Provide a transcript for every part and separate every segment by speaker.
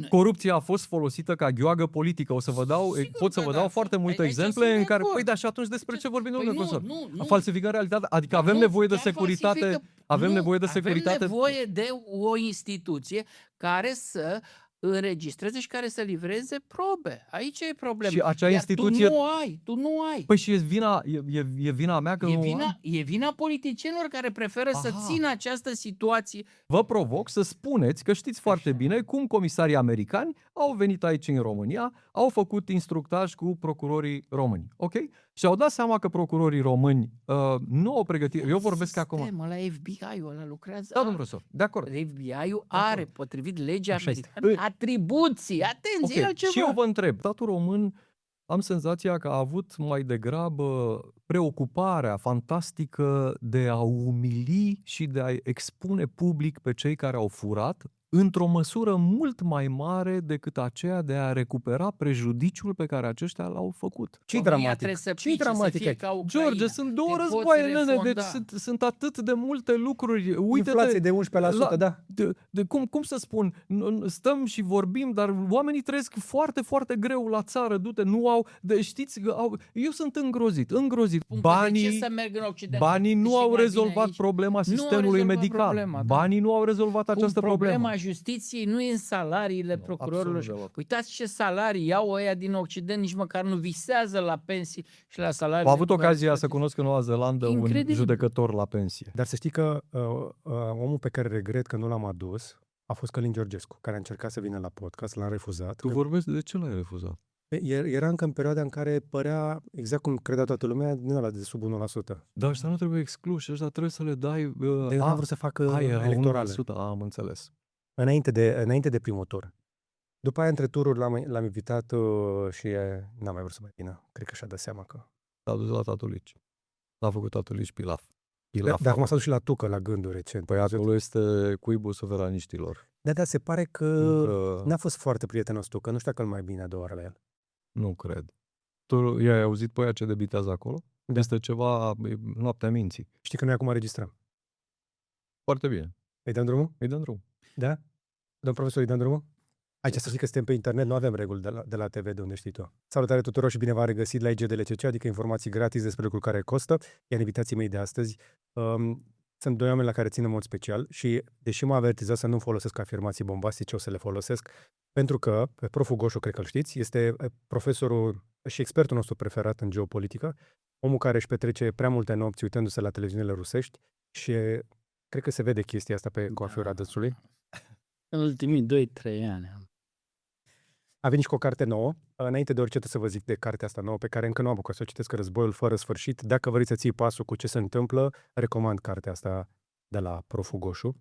Speaker 1: corupția a fost folosită ca gheoagă politică. O să vă dau, pot să vă dau foarte multe exemple în care, păi, dar și atunci despre ce vorbim, domnule profesor? Falsificăm realitatea, adică avem nevoie de securitate, avem nevoie
Speaker 2: de o instituție care să înregistreze și care să livreze probe. Aici e problema.
Speaker 1: Și acea instituție...
Speaker 2: Tu nu ai.
Speaker 1: Păi și e vina mea că
Speaker 2: e vina politicienilor care preferă să țină această situație.
Speaker 1: Vă provoc să spuneți că știți foarte bine cum comisarii americani au venit aici în România, au făcut instructaj cu procurorii români. Ok? Și au dat seama că procurorii români nu au pregătit. Eu vorbesc acum.
Speaker 2: La FBI-ul ăla lucrează.
Speaker 1: Da, domnul profesor, de acord.
Speaker 2: FBI-ul are, potrivit legii americane, atribuții. Atenție, altceva.
Speaker 1: Și eu vă întreb, statul român, am senzația că a avut mai degrabă preocuparea fantastică de a umili și de a expune public pe cei care au furat, într-o măsură mult mai mare decât aceea de a recupera prejudiciul pe care aceștia l-au făcut.
Speaker 3: Ce-i dramatic?
Speaker 2: Ce-i dramatic?
Speaker 1: George, sunt două războaie, nene, deci sunt atât de multe lucruri. Uite-te,
Speaker 3: inflație de 11%, da.
Speaker 1: Cum să spun, stăm și vorbim, dar oamenii trăiesc foarte, foarte greu la țară, știți, eu sunt îngrozit. Banii nu au rezolvat problema sistemului medical. Banii nu au rezolvat această problemă.
Speaker 2: Problema justiției nu e în salariile procurorilor. Uitați ce salarii iau ăia din Occident, nici măcar nu visează la pensii și la salarii.
Speaker 1: Am avut ocazia să cunosc în Noua Zeelandă un judecător la pensie.
Speaker 3: Dar să știi că omul pe care regret că nu l-am adus a fost Călin Georgescu, care a încercat să vină la podcast, l-am refuzat.
Speaker 1: Tu vorbești de ce l-ai refuzat?
Speaker 3: Era încă în perioada în care părea, exact cum credea toată lumea, din ăla de sub 1%.
Speaker 1: Dar ăștia nu trebuie excluși, ăștia trebuie să le dai...
Speaker 3: N-am vrut să facă electorale.
Speaker 1: 1%, am înțeles.
Speaker 3: Înainte de primul tur. După aia, între tururi, l-am invitat și n-am mai vrut să mai vină. Cred că și-a dat seama că...
Speaker 1: S-a dus la Tatulici. L-a făcut Tatulici Pilaf.
Speaker 3: Dar acum s-a dus și la Tucă, la gânduri recent.
Speaker 1: Păi acolo este cuibul suveraniștilor.
Speaker 3: Da, se pare că n-a fost foarte prietenos Tucă. Nu știu dacă îl mai bine a doua oară la el.
Speaker 1: Nu cred. Tu i-ai auzit pe aia ce debitează acolo?
Speaker 3: Da.
Speaker 1: Este ceva noaptea minții.
Speaker 3: Știi că noi acum înregistrăm.
Speaker 1: Foarte bine.
Speaker 3: Îi dăm drumul?
Speaker 1: Îi dăm drum.
Speaker 3: Da? Domn profesor, îi dăm drumul? Aici să știi că suntem pe internet, nu avem reguli de la TV, de unde știi tu. Salutare tuturor și bine v-am regăsit la IGDLCC, adică informații gratis despre lucruri care costă. Iar invitații mei de astăzi sunt doi oameni la care țin în mod special și, deși m-a avertizat să nu folosesc afirmații bombastice, o să le folosesc, pentru că proful Goșu, cred că îl știți, este profesorul și expertul nostru preferat în geopolitică, omul care își petrece prea multe nopți uitându-se la televiziunile rusești și cred că se vede chestia asta pe coafura dânsului.
Speaker 2: În ultimii 2-3 ani.
Speaker 3: A venit și cu o carte nouă. Înainte de orice să vă zic de cartea asta nouă, pe care încă nu am apucat să o citesc, Războiul fără sfârșit. Dacă vreți să ții pasul cu ce se întâmplă, recomand cartea asta de la proful Goșu.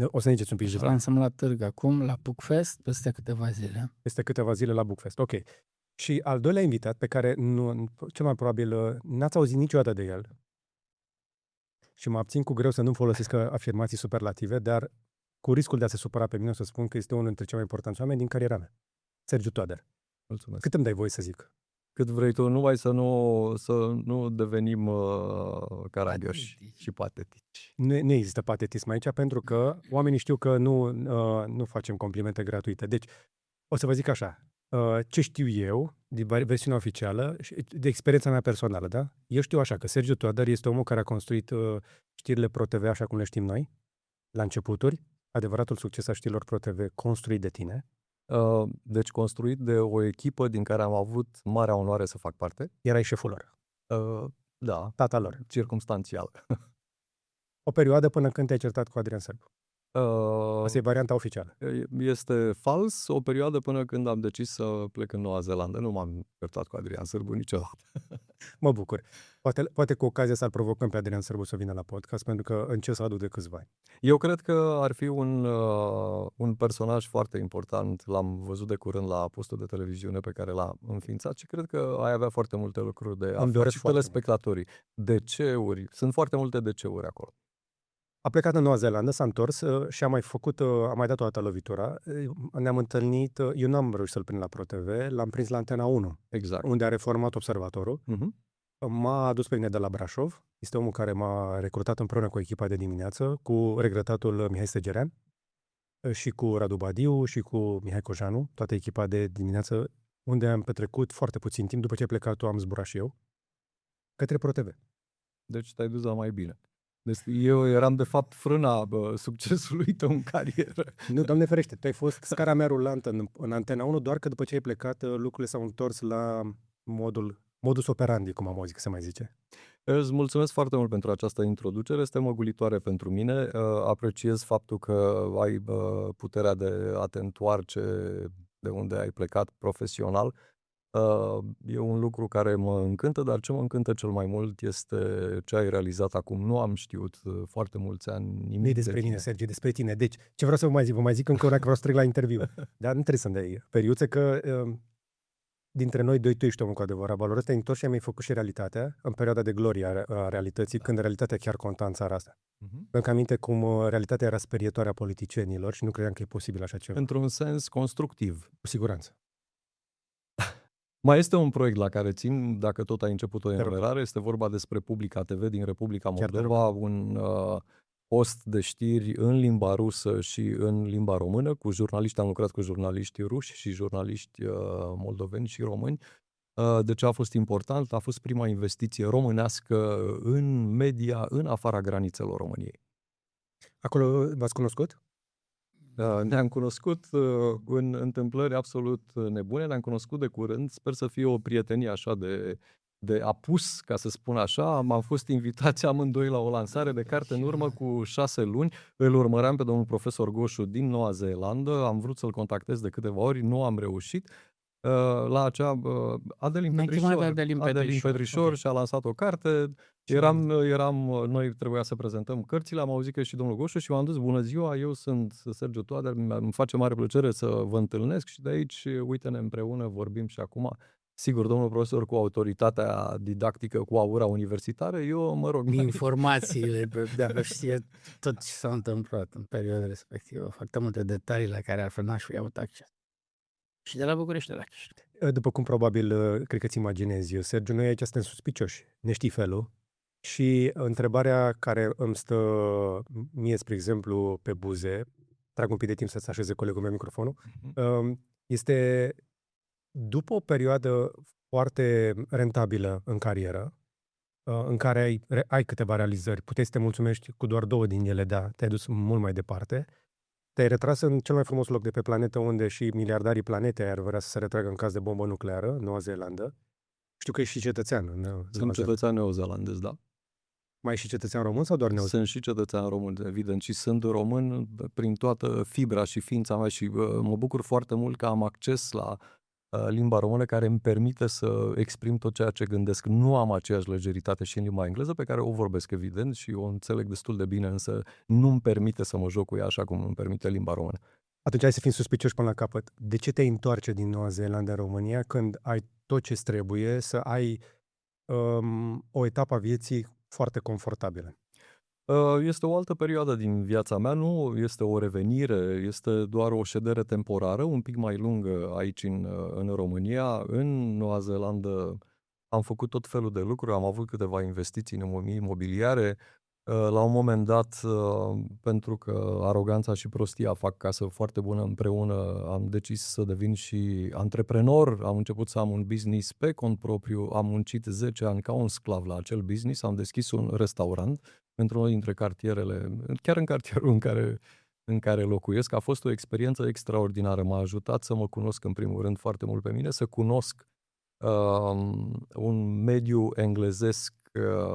Speaker 3: O să ne ziceți un pic.
Speaker 2: Lansăm la târg acum, la Bookfest, peste câteva zile.
Speaker 3: Peste câteva zile la Bookfest, ok. Și al doilea invitat, pe care cel mai probabil n-ați auzit niciodată de el, și mă abțin cu greu să nu folosesc afirmații superlative, dar cu riscul de a se supăra pe mine, o să spun că este unul dintre cei mai importanți oameni din cariera mea. Sergiu Toader.
Speaker 1: Mulțumesc.
Speaker 3: Cât îmi dai voie să zic?
Speaker 1: Cât vrei tu, numai să nu devenim caragioși și patetici.
Speaker 3: Nu există patetism aici, pentru că oamenii știu că nu facem complimente gratuite. Deci, o să vă zic așa, ce știu eu, din versiunea oficială, de experiența mea personală, da? Eu știu așa, că Sergiu Toader este omul care a construit știrile ProTV așa cum le știm noi, la începuturi, adevăratul succes a știrilor ProTV construit de tine.
Speaker 1: Deci construit de o echipă din care am avut marea onoare să fac parte.
Speaker 3: Erai șeful lor.
Speaker 1: Da.
Speaker 3: Tata lor.
Speaker 1: Circumstanțial.
Speaker 3: O perioadă până când te-ai certat cu Adrian Sârbu. Asta e varianta oficială.
Speaker 1: Este fals, o perioadă până când am decis să plec în Noua Zeelandă. Nu m-am certat cu Adrian Sârbu niciodată.
Speaker 3: Mă bucur. Poate cu ocazia să-l provocăm pe Adrian Sârbu să vină la podcast, pentru că încerc să aduc de câțiva ani.
Speaker 1: Eu cred că ar fi un personaj foarte important. L-am văzut de curând la postul de televiziune pe care l-a înființat și cred că ai avea foarte multe lucruri de aflat și telespectatorii. DC-uri. Sunt foarte multe DC-uri acolo.
Speaker 3: A plecat în Noua Zeelandă, s-a întors și a mai dat o dată lovitura. Ne-am întâlnit, eu n-am reușit să-l prind la ProTV, l-am prins la Antena 1,
Speaker 1: exact,
Speaker 3: unde a reformat Observatorul. M-a adus pe mine de la Brașov, este omul care m-a recrutat împreună cu echipa de dimineață, cu regretatul Mihai Stegerean. și cu Radu Badiu și cu Mihai Cojanu, toată echipa de dimineață, unde am petrecut foarte puțin timp. După ce ai plecat tu, am zburat și eu către ProTV.
Speaker 1: Deci te-ai dus la mai bine. Deci eu eram de fapt frâna succesului tău în carieră.
Speaker 3: Nu, Doamne ferește, tu ai fost scara mea rulantă în Antena 1, doar că după ce ai plecat, lucrurile s-au întors la modus operandi, cum am auzit că se mai zice.
Speaker 1: Îți mulțumesc foarte mult pentru această introducere, este măgulitoare pentru mine. Apreciez faptul că ai puterea de a te întoarce de unde ai plecat profesional. E un lucru care mă încântă, dar ce mă încântă cel mai mult este ce ai realizat acum. Nu am știut foarte mulți ani nimic
Speaker 3: Nu despre mine, Sergiu, despre tine. Deci, ce vreau să vă mai zic încă o dată, că vreau să trec la interviu. Dar nu trebuie să-mi dai periuțe, că dintre noi doi tu ești omul cu adevărat valoros, te-ai întors și ai mai făcut și realitatea în perioada de glorie a realității, când realitatea chiar conta în țara asta. Îmi aminte cum realitatea era sperietoare a politicienilor și nu credeam că e posibil așa ceva.
Speaker 1: Într-un sens constructiv.
Speaker 3: Cu siguranță.
Speaker 1: Mai este un proiect la care țin, dacă tot ai început o enumerare, este vorba despre Publica TV din Republica Moldova, un post de știri în limba rusă și în limba română, cu jurnaliști, am lucrat cu jurnaliști ruși și jurnaliști moldoveni și români. De ce a fost important? A fost prima investiție românească în media, în afara granițelor României.
Speaker 3: Acolo v-ați cunoscut?
Speaker 1: Ne-am cunoscut în întâmplări absolut nebune, ne-am cunoscut de curând, sper să fie o prietenie așa de apus, ca să spun așa. Am fost invitați amândoi la o lansare de carte în urmă cu 6 luni. Îl urmăream pe domnul profesor Goșu din Noua Zeelandă, am vrut să-l contactez de câteva ori, nu am reușit. La acea Adelin Petrișor și-a lansat o carte. Noi trebuia să prezentăm cărțile, am auzit că și domnul Goșu și m-am dus, bună ziua, eu sunt Sergiu Toader, îmi face mare plăcere să vă întâlnesc și de aici, uite-ne împreună, vorbim și acum. Sigur, domnul profesor cu autoritatea didactică, cu aura universitară, eu mă rog...
Speaker 2: Informațiile, știe tot ce s-a întâmplat în perioada respectivă, foarte multe detalii la care ar fi n-aș fi avut acces. Și de la București la Chișinău.
Speaker 3: După cum probabil, cred că ți imaginezi eu, Sergiu, noi aici suntem suspicioși, ne știi felul. Și întrebarea care îmi stă mie, spre exemplu, pe buze, trag un pic de timp să-ți așeze colegul meu microfonul, este după o perioadă foarte rentabilă în carieră, în care ai câteva realizări, puteai să te mulțumești cu doar 2 din ele, da, te-ai dus mult mai departe, te-ai retras în cel mai frumos loc de pe planetă, unde și miliardarii planetei ar vrea să se retragă în caz de bombă nucleară, Noua Zeelandă. Știu că ești și cetățean.
Speaker 1: Sunt cetățean neozeelandez, da.
Speaker 3: Mai ești și cetățean român sau doar neozeelandez?
Speaker 1: Sunt și cetățean român, evident, și sunt român prin toată fibra și ființa mea și mă bucur foarte mult că am acces la limba română care îmi permite să exprim tot ceea ce gândesc. Nu am aceeași legeritate și în limba engleză, pe care o vorbesc evident și o înțeleg destul de bine, însă nu îmi permite să mă joc cu ea așa cum îmi permite limba română.
Speaker 3: Atunci hai să fim suspicioși până la capăt. De ce te întoarce din Noua Zeelandă în România când ai tot ce trebuie să ai o etapă a vieții foarte confortabilă?
Speaker 1: Este o altă perioadă din viața mea, nu este o revenire, este doar o ședere temporară, un pic mai lungă aici în România. În Noua Zeelandă am făcut tot felul de lucruri, am avut câteva investiții în imobiliare. La un moment dat, pentru că aroganța și prostia fac casă foarte bună împreună, am decis să devin și antreprenor, am început să am un business pe cont propriu, am muncit 10 ani ca un sclav la acel business, am deschis un restaurant într-unul dintre cartierele, chiar în cartierul în care locuiesc. A fost o experiență extraordinară, m-a ajutat să mă cunosc în primul rând foarte mult pe mine, să cunosc un mediu englezesc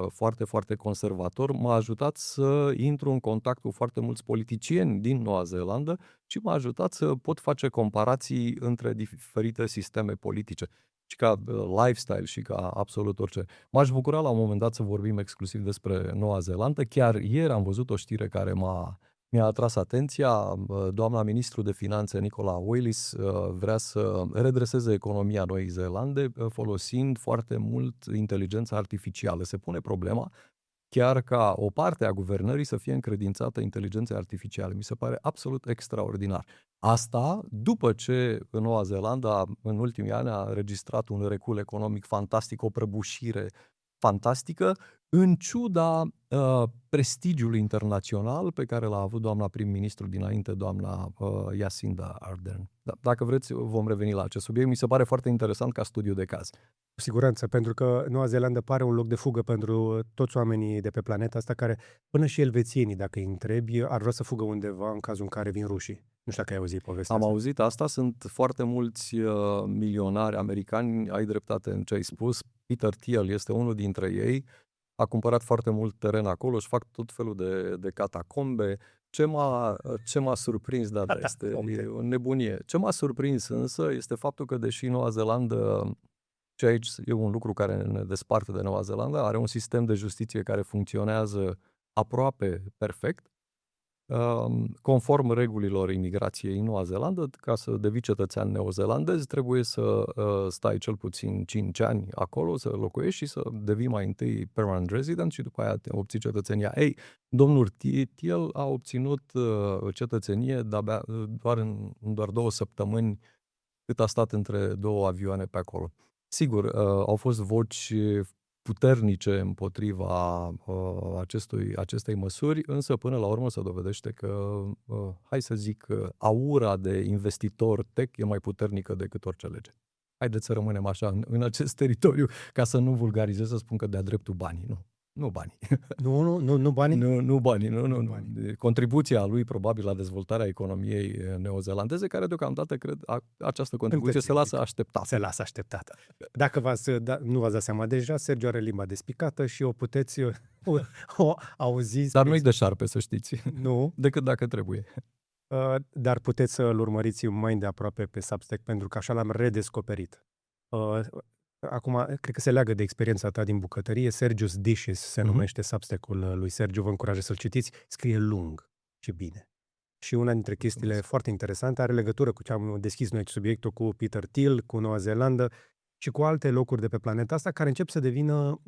Speaker 1: foarte, foarte conservator, m-a ajutat să intru în contact cu foarte mulți politicieni din Noua Zeelandă și m-a ajutat să pot face comparații între diferite sisteme politice și ca lifestyle și ca absolut orice. M-aș bucura la un moment dat să vorbim exclusiv despre Noua Zeelandă. Chiar ieri am văzut o știre care mi-a atras atenția. Doamna ministru de finanțe, Nicola Willis, vrea să redreseze economia Noii Zeelande folosind foarte mult inteligența artificială. Se pune problema chiar ca o parte a guvernării să fie încredințată inteligenței artificiale. Mi se pare absolut extraordinar. Asta după ce în Noua Zeelandă în ultimii ani a înregistrat un recul economic fantastic, o prăbușire fantastică, în ciuda prestigiului internațional pe care l-a avut doamna prim-ministru dinainte, doamna Jacinda Ardern. Dacă vreți, vom reveni la acest subiect. Mi se pare foarte interesant ca studiu de caz.
Speaker 3: Cu siguranță, pentru că Noua Zeelandă pare un loc de fugă pentru toți oamenii de pe planeta asta care, până și elvețienii, dacă îi întrebi, ar vrea să fugă undeva în cazul în care vin rușii. Nu știu dacă ai auzit povestea
Speaker 1: Am
Speaker 3: asta.
Speaker 1: auzit asta, sunt foarte mulți milionari americani, ai dreptate în ce ai spus. Peter Thiel este unul dintre ei, a cumpărat foarte mult teren acolo, își fac tot felul de catacombe. Ce m-a surprins, este o nebunie. Ce m-a surprins însă este faptul că deși Noua Zeelandă, și aici e un lucru care ne desparte de Noua Zeelandă, are un sistem de justiție care funcționează aproape perfect, conform regulilor imigrației în Noua Zeelandă, ca să devii cetățean neozeelandez, trebuie să stai cel puțin 5 ani acolo, să locuiești și să devii mai întâi permanent resident și după aia obții cetățenia. Ei, domnul Thiel a obținut cetățenie în doar 2 săptămâni cât a stat între 2 avioane pe acolo. Sigur, au fost voci puternice împotriva acestei măsuri, însă până la urmă se dovedește că, hai să zic, aura de investitor tech e mai puternică decât orice lege. Haideți să rămânem așa în acest teritoriu, ca să nu vulgarizez, să spun că de-a dreptul banii. Nu banii.
Speaker 3: Nu banii?
Speaker 1: Nu banii, nu. Contribuția lui probabil la dezvoltarea economiei neozeelandeze, care deocamdată, cred, această contribuție se lasă așteptată.
Speaker 3: Se lasă așteptată. Dacă nu v-ați dat seama deja, Sergiu are limba despicată și o puteți o auzi.
Speaker 1: Dar nu-i de șarpe, să știți.
Speaker 3: Nu.
Speaker 1: Decât dacă trebuie.
Speaker 3: Dar puteți să-l urmăriți mai îndeaproape pe Substack, pentru că așa l-am redescoperit. Acum, cred că se leagă de experiența ta din bucătărie. Sergiu's Dishes se numește Substack-ul lui Sergiu. Vă încurajez să-l citiți. Scrie lung și bine. Și una dintre chestiile foarte interesante are legătură cu ce am deschis noi subiectul, cu Peter Thiel, cu Noua Zeelandă și cu alte locuri de pe planeta asta care încep să devină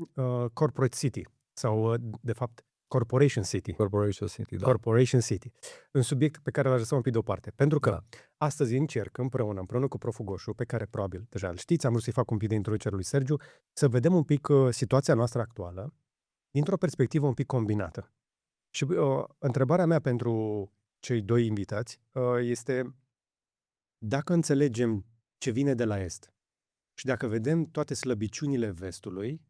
Speaker 3: corporate city sau, de fapt, Corporation City.
Speaker 1: Da.
Speaker 3: Corporation City. Un subiect pe care l-aș lăsa un pic deoparte. Pentru că astăzi încerc împreună cu Proful Goșu, pe care probabil deja îl știți, am vrut să-i fac un pic de introducere lui Sergiu, să vedem un pic situația noastră actuală dintr-o perspectivă un pic combinată. Și întrebarea mea pentru cei 2 invitați este dacă înțelegem ce vine de la Est și dacă vedem toate slăbiciunile Vestului,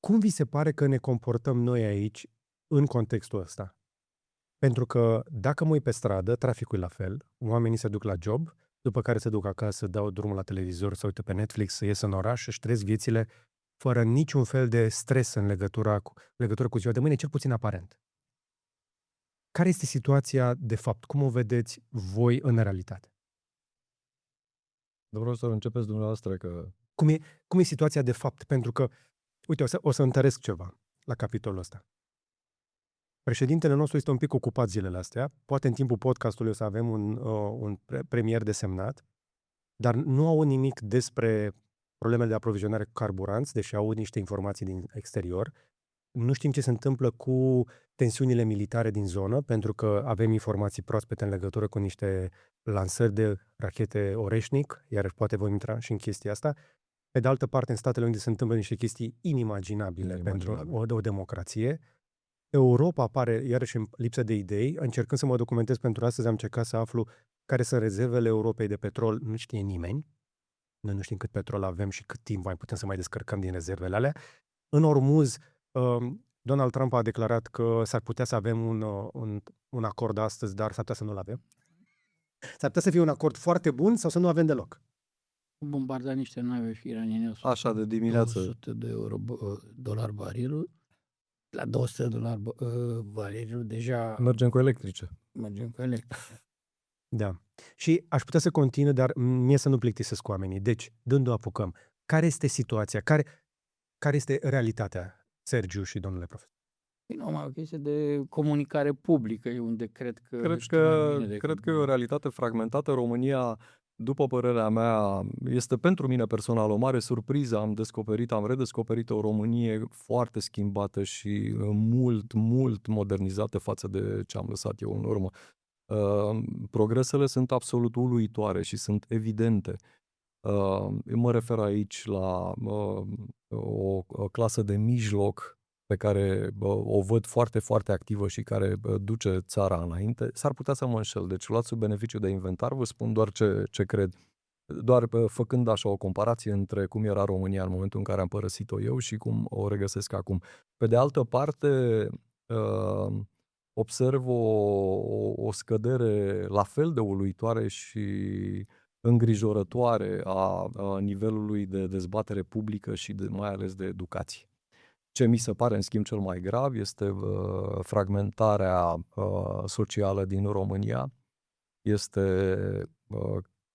Speaker 3: cum vi se pare că ne comportăm noi aici în contextul ăsta? Pentru că dacă mă uit pe stradă, traficul e la fel, oamenii se duc la job, după care se duc acasă, dau drumul la televizor, se uită pe Netflix, să ies în oraș și trăiesc viețile fără niciun fel de stres în legătură cu ziua de mâine, cel puțin aparent. Care este situația de fapt? Cum o vedeți voi în realitate?
Speaker 1: Vreau să începeți dumneavoastră că...
Speaker 3: Cum e situația de fapt? Pentru că, uite, o să întăresc ceva la capitolul ăsta. Președintele nostru este un pic ocupat zilele astea. Poate în timpul podcastului o să avem un premier desemnat, dar nu au nimic despre problemele de aprovizionare cu carburanți, deși au niște informații din exterior. Nu știm ce se întâmplă cu tensiunile militare din zonă, pentru că avem informații proaspete în legătură cu niște lansări de rachete Oreșnic, iar poate vom intra și în chestia asta. Pe de altă parte, în Statele Unite se întâmplă niște chestii inimaginabile pentru o democrație. Europa apare iarăși în lipsă de idei. Încercând să mă documentez pentru astăzi, am încercat să aflu care sunt rezervele Europei de petrol. Nu știe nimeni. Noi nu știm cât petrol avem și cât timp mai putem să mai descărcăm din rezervele alea. În Ormuz, Donald Trump a declarat că s-ar putea să avem un acord astăzi, dar s-ar putea să nu-l avem. S-ar putea să fie un acord foarte bun sau să nu avem deloc.
Speaker 2: Bombarda niște nave iraniene.
Speaker 1: Așa de dimineață.
Speaker 2: $200 barilul. La $200 barilul deja...
Speaker 1: Mergem cu electrice.
Speaker 3: Da. Și aș putea să continui, dar mie să nu plictisesc cu oamenii. Deci, dându-o apucăm, care este situația? Care este realitatea, Sergiu și domnule profesor?
Speaker 2: Numai o chestie de comunicare publică, e unde cred că
Speaker 1: e o realitate fragmentată. România, după părerea mea, este pentru mine personal o mare surpriză. Am redescoperit o Românie foarte schimbată și mult modernizată față de ce am lăsat eu în urmă. Progresele sunt absolut uluitoare și sunt evidente. Mă refer aici la o clasă de mijloc pe care o văd foarte, foarte activă și care duce țara înainte. S-ar putea să mă înșel, deci luați sub beneficiu de inventar, vă spun doar ce cred. Doar făcând așa o comparație între cum era România în momentul în care am părăsit-o eu și cum o regăsesc acum. Pe de altă parte, observ o scădere la fel de uluitoare și îngrijorătoare a nivelului de dezbatere publică și mai ales de educație. Ce mi se pare, în schimb, cel mai grav este fragmentarea socială din România,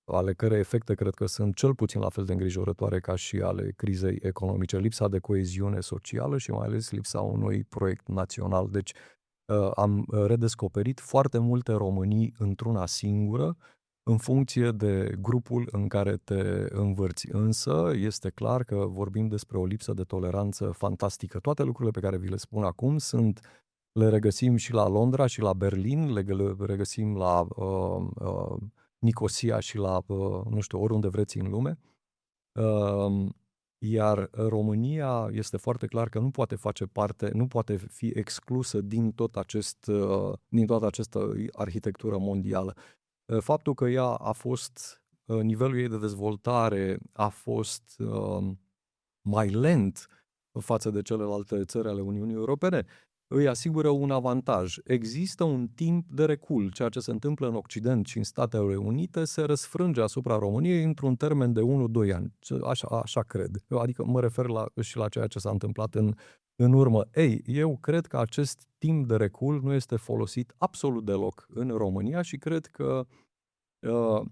Speaker 1: ale cărei efecte cred că sunt cel puțin la fel de îngrijorătoare ca și ale crizei economice. Lipsa de coeziune socială și mai ales lipsa unui proiect național. Deci am redescoperit foarte multe Românii într-una singură, în funcție de grupul în care te învârți. Însă este clar că vorbim despre o lipsă de toleranță fantastică. Toate lucrurile pe care vi le spun acum le regăsim și la Londra și la Berlin, le regăsim la Nicosia și la, nu știu, oriunde vreți în lume. Iar România este foarte clar că nu poate face parte, nu poate fi exclusă din toată această arhitectură mondială. Faptul că ea a fost, nivelul ei de dezvoltare a fost mai lent față de celelalte țări ale Uniunii Europene, îi asigură un avantaj. Există un timp de recul. Ceea ce se întâmplă în Occident și în Statele Unite se răsfrânge asupra României într-un termen de 1-2 ani. Așa cred. Adică mă refer și la ceea ce s-a întâmplat în urmă. Eu cred că acest timp de recul nu este folosit absolut deloc în România și cred că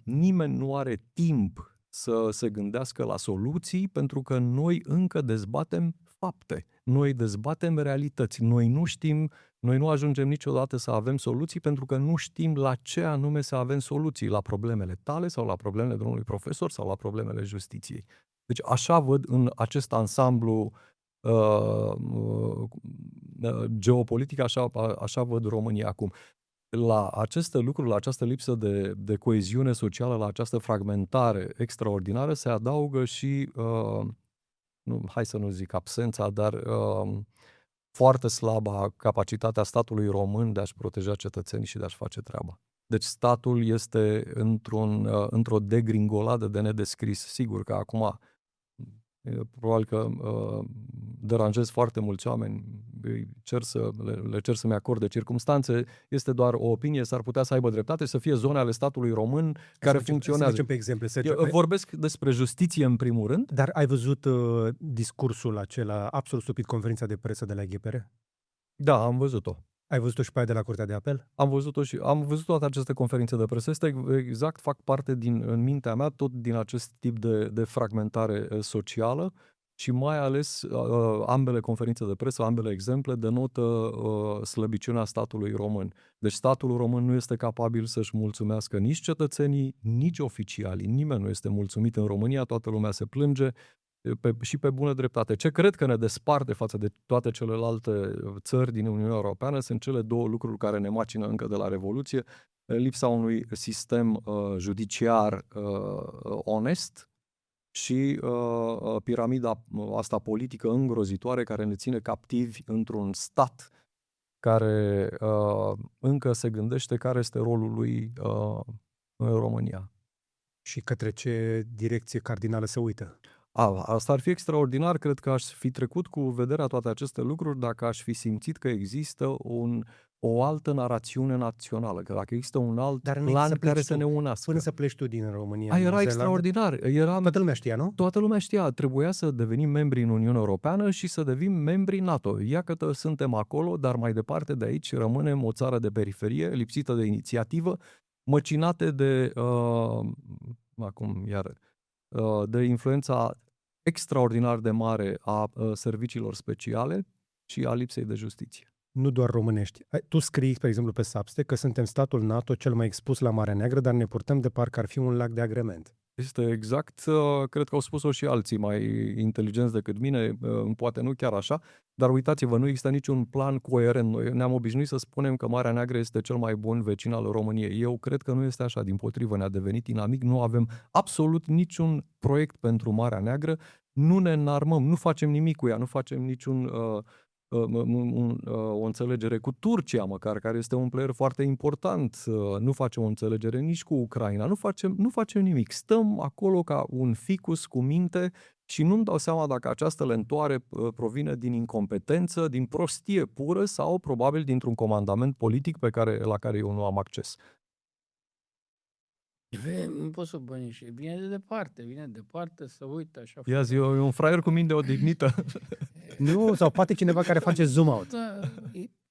Speaker 1: nimeni nu are timp să se gândească la soluții, pentru că noi încă dezbatem fapte, noi dezbatem realități, noi nu ajungem niciodată să avem soluții pentru că nu știm la ce anume să avem soluții, la problemele tale sau la problemele domnului profesor sau la problemele justiției. Deci așa văd în acest ansamblu geopolitic, așa văd România acum. La aceste lucruri, la această lipsă de coeziune socială, la această fragmentare extraordinară, se adaugă și, hai să nu zic absența, dar foarte slabă capacitatea statului român de a-și proteja cetățenii și de a-și face treaba. Deci statul este într-o degringoladă de nedescris. Sigur că acum probabil că deranjez foarte mulți oameni, le cer să-mi acorde circumstanțe, este doar o opinie, s-ar putea să aibă dreptate, să fie zone ale statului român care funcționează.
Speaker 3: Să mergem pe exemple.
Speaker 1: Eu vorbesc despre justiție în primul rând.
Speaker 3: Dar ai văzut discursul acela absolut stupid, conferința de presă de la GPR?
Speaker 1: Da, am văzut-o.
Speaker 3: Ai văzut-o și pe aia de la Curtea de Apel?
Speaker 1: Am văzut-o și am văzut toate aceste conferințe de presă. Fac parte în mintea mea tot din acest tip de fragmentare socială și mai ales ambele conferințe de presă, ambele exemple denotă slăbiciunea statului român. Deci statul român nu este capabil să-și mulțumească nici cetățenii, nici oficialii. Nimeni nu este mulțumit în România, toată lumea se plânge. Și pe bună dreptate. Ce cred că ne desparte față de toate celelalte țări din Uniunea Europeană sunt cele două lucruri care ne macină încă de la Revoluție. Lipsa unui sistem judiciar onest și piramida asta politică îngrozitoare care ne ține captivi într-un stat care încă se gândește care este rolul lui în România.
Speaker 3: Și către ce direcție cardinală se uită?
Speaker 1: Asta ar fi extraordinar, cred că aș fi trecut cu vederea toate aceste lucruri dacă aș fi simțit că există o altă narațiune națională, că dacă există un alt plan care să ne unească.
Speaker 3: Până să pleci tu din România.
Speaker 1: Era extraordinar.
Speaker 3: Toată lumea știa, nu?
Speaker 1: Toată lumea știa. Trebuia să devenim membri în Uniunea Europeană și să devenim membri NATO. Iată, suntem acolo, dar mai departe de aici rămânem o țară de periferie, lipsită de inițiativă, măcinate de influența extraordinar de mare a serviciilor speciale și a lipsei de justiție.
Speaker 3: Nu doar românești. Tu scrii, spre exemplu, pe Substack că suntem statul NATO cel mai expus la Marea Neagră, dar ne purtăm de parcă ar fi un lac de agrement.
Speaker 1: Este exact, cred că au spus-o și alții mai inteligenți decât mine, poate nu chiar așa, dar uitați-vă, nu există niciun plan coerent. Noi ne-am obișnuit să spunem că Marea Neagră este cel mai bun vecin al României. Eu cred că nu este așa, dimpotrivă, ne-a devenit inamic, nu avem absolut niciun proiect pentru Marea Neagră, nu ne înarmăm, nu facem nimic cu ea, nu facem niciun o înțelegere cu Turcia măcar, care este un player foarte important, nu facem o înțelegere nici cu Ucraina, nu facem nimic. Stăm acolo ca un ficus cu minte și nu-mi dau seama dacă această lentoare provine din incompetență, din prostie pură sau probabil dintr-un comandament politic la care eu nu am acces.
Speaker 2: Nu pot să bănești. Vine de departe, să uită așa.
Speaker 1: Ia zi, e un fraier cu minte odihnită.
Speaker 3: Nu, sau poate cineva care face zoom out.
Speaker 2: Da,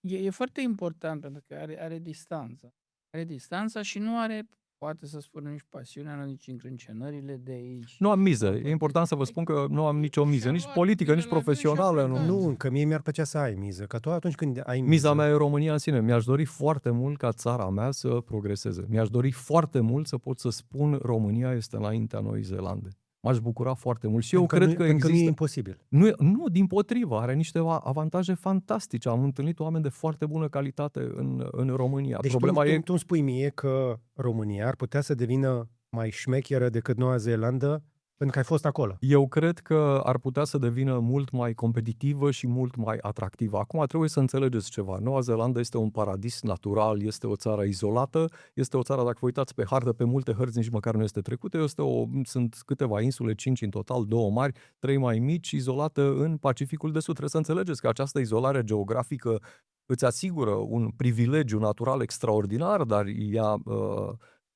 Speaker 2: e foarte important pentru că are distanță. Are distanța și nu are, poate să spunem, nici pasiunea, nici încrâncenările de aici.
Speaker 1: Nu am miză. E important să vă spun că nu am nicio miză, nici politică, nici profesională.
Speaker 3: Nu, încă mie mi-ar plăcea să ai miză, că tu atunci când ai miză...
Speaker 1: Miza mea e România în sine. Mi-aș dori foarte mult ca țara mea să progreseze. Mi-aș dori foarte mult să pot să spun România este înaintea Noii Zeelande. M-aș bucura foarte mult și eu cred că există...
Speaker 3: nu e imposibil.
Speaker 1: Nu, dimpotrivă, are niște avantaje fantastice. Am întâlnit oameni de foarte bună calitate în România.
Speaker 3: Deci
Speaker 1: Problema
Speaker 3: tu îmi spui mie că România ar putea să devină mai șmecheră decât Noua Zeelandă pentru că ai fost acolo.
Speaker 1: Eu cred că ar putea să devină mult mai competitivă și mult mai atractivă. Acum trebuie să înțelegeți ceva. Noua Zeelandă este un paradis natural, este o țară izolată, este o țară, dacă vă uitați pe hartă, pe multe hărți nici măcar nu este trecută, sunt câteva insule, 5 în total, 2 mari, 3 mai mici, izolată în Pacificul de Sud. Trebuie să înțelegeți că această izolare geografică îți asigură un privilegiu natural extraordinar, dar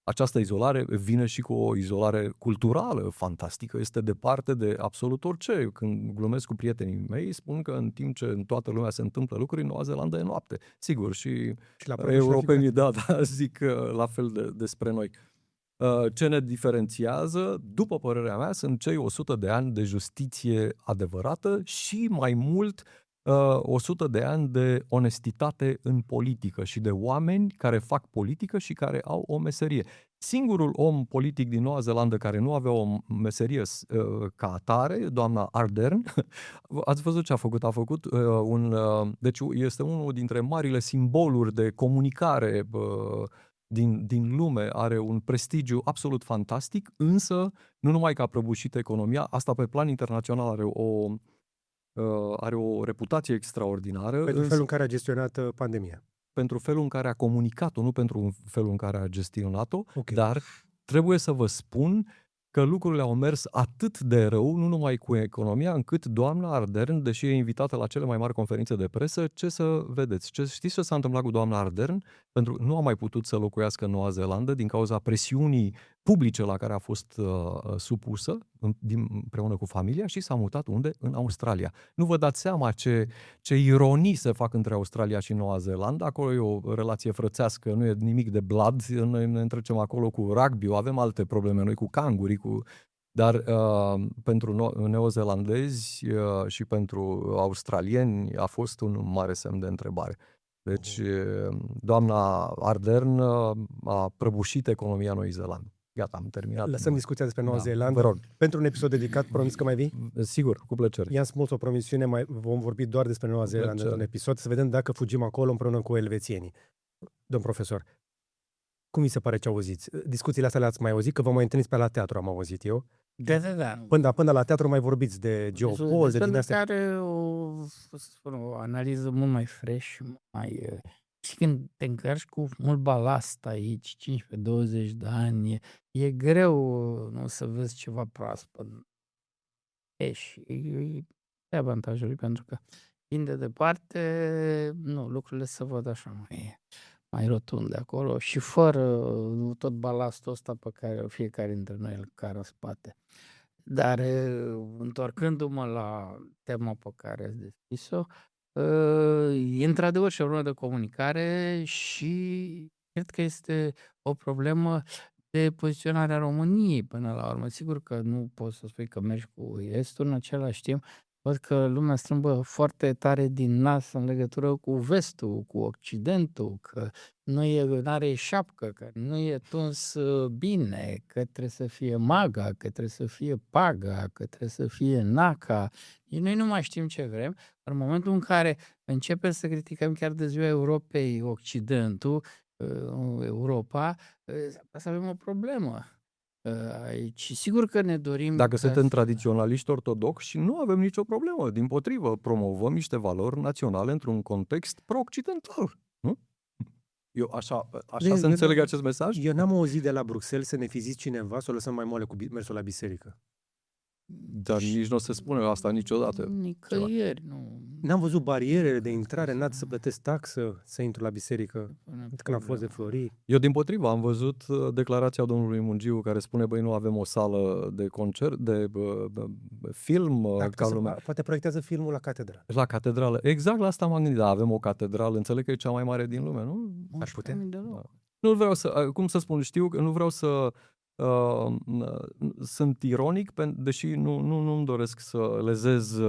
Speaker 1: această izolare vine și cu o izolare culturală fantastică, este departe de absolut orice. Când glumesc cu prietenii mei, spun că în timp ce în toată lumea se întâmplă lucruri, în Noua Zeelandă e noapte. Sigur, și europenii, da, zic la fel despre noi. Ce ne diferențiază, după părerea mea, sunt cei 100 de ani de justiție adevărată și mai mult 100 de ani de onestitate în politică și de oameni care fac politică și care au o meserie. Singurul om politic din Noua Zeelandă care nu avea o meserie ca atare, doamna Ardern, ați văzut ce a făcut? A făcut deci este unul dintre marile simboluri de comunicare din lume, are un prestigiu absolut fantastic, însă nu numai că a prăbușit economia, asta pe plan internațional are o reputație extraordinară.
Speaker 3: Pentru felul în care a gestionat pandemia.
Speaker 1: Pentru felul în care a comunicat-o, nu pentru felul în care a gestionat-o,
Speaker 3: Okay.
Speaker 1: dar trebuie să vă spun că lucrurile au mers atât de rău, nu numai cu economia, încât doamna Ardern, deși e invitată la cele mai mari conferințe de presă, ce să vedeți? Știți ce s-a întâmplat cu doamna Ardern? Pentru că nu a mai putut să locuiască în Noua Zeelandă din cauza presiunii publice la care a fost supusă împreună cu familia și s-a mutat unde? În Australia. Nu vă dați seama ce ironii se fac între Australia și Noua Zeelandă. Acolo e o relație frățească, nu e nimic de blood. Noi ne întrecem acolo cu rugby, avem alte probleme noi cu cangurii, dar pentru neozeelandezi și pentru australieni a fost un mare semn de întrebare. Deci doamna Ardern a prăbușit economia Noii Zeelande. Gata, am terminat.
Speaker 3: Lăsăm discuția despre Noua Zeelandă.
Speaker 1: Vă rog.
Speaker 3: Pentru un episod dedicat, promis că mai vii?
Speaker 1: Sigur, cu plăcere.
Speaker 3: I-am spus o promisiune, vom vorbi doar despre Noua Zeelandă într-un episod, să vedem dacă fugim acolo împreună cu elvețienii. Domn profesor, cum vi se pare ce auziți? Discuțiile astea le-ați mai auzit? Că vă mai întâlniți pe la teatru, am auzit eu.
Speaker 2: Da.
Speaker 3: Până la teatru mai vorbiți de geopol, de din astea.
Speaker 2: Care o analiză mult mai fresh, mai... Și când te încărci cu mult balast aici, 15-20 de ani, e greu nu să vezi ceva proaspăt. Și e avantajul lui, pentru că fiind de departe, nu, lucrurile se văd așa mai rotunde acolo și fără tot balastul ăsta pe care fiecare dintre noi îl cară în spate. Dar întorcându-mă la tema pe care ați deschis-o, e într-adevăr și o problemă de comunicare și cred că este o problemă de poziționarea României până la urmă. Sigur că nu poți să spui că mergi cu Estul, în același timp Văd că lumea strâmbă foarte tare din nas în legătură cu vestul, cu Occidentul, că n-are șapcă, că nu e tuns bine, că trebuie să fie maga, că trebuie să fie paga, că trebuie să fie naca. Noi nu mai știm ce vrem. În momentul în care începem să criticăm chiar de ziua Europei Occidentul, Europa, să avem o problemă aici. Sigur că ne dorim
Speaker 1: Dacă
Speaker 2: ca
Speaker 1: suntem
Speaker 2: să...
Speaker 1: tradiționaliști ortodoxi, nu avem nicio problemă. Dimpotrivă, promovăm niște valori naționale într-un context pro-occidental. Nu? Eu așa
Speaker 3: Eu-
Speaker 1: să
Speaker 3: eu-
Speaker 1: înțeleg acest mesaj?
Speaker 3: Eu n-am auzit de la Bruxelles să ne fi zis cineva să o lăsăm mai moale cu mersul la biserică.
Speaker 1: Dar nici nu o să spună asta niciodată.
Speaker 2: Nicăieri, nu.
Speaker 3: N-am văzut barierele de intrare, n-am să plătesc taxă să intru la biserică. Când am fost de Flori.
Speaker 1: Eu dimpotrivă am văzut declarația domnului Mungiu care spune, băi, nu avem o sală de concert, de film ca lumea.
Speaker 3: Poate proiectează filmul la catedrală.
Speaker 1: La catedrală. Exact la asta m-am gândit. Da, avem o catedrală, înțeleg că e cea mai mare din lume, nu?
Speaker 3: Ar putea?
Speaker 2: 11.000 de locuri.
Speaker 1: Nu vreau să, cum să spun, știu că nu vreau să sunt ironic, deși nu-mi doresc să lezez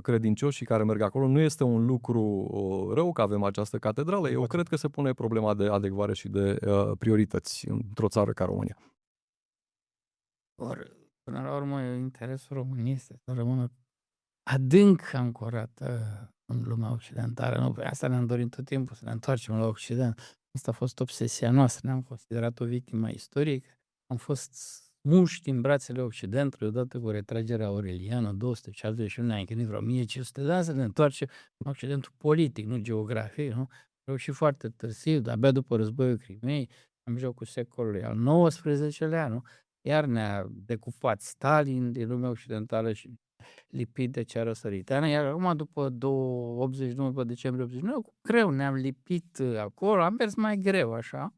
Speaker 1: credincioșii care merg acolo. Nu este un lucru rău că avem această catedrală. Eu cred că se pune problema de adecvare și de priorități într-o țară ca România.
Speaker 2: Până la urmă, interesul României este să rămână adânc ancorată în lumea occidentală. Nu, pe asta ne-am dorit tot timpul, să ne întoarcem la Occident. Asta a fost obsesia noastră. Ne-am considerat o victimă istorică. Am fost muști în brațele Occidentului odată cu retragerea Aureliană, 261 de ani, când vreo 1500 de ani, să ne întoarcem în Occidentul politic, nu geografic. Nu? A reușit foarte târziu, abia după războiul Crimei, în mijlocul secolului al XIX-lea, nu? Iar ne-a decupat Stalin din lumea occidentală și lipit de cea răsăriteană, iar acum după 89, după decembrie 89, cu greu ne-am lipit acolo, am mers mai greu așa,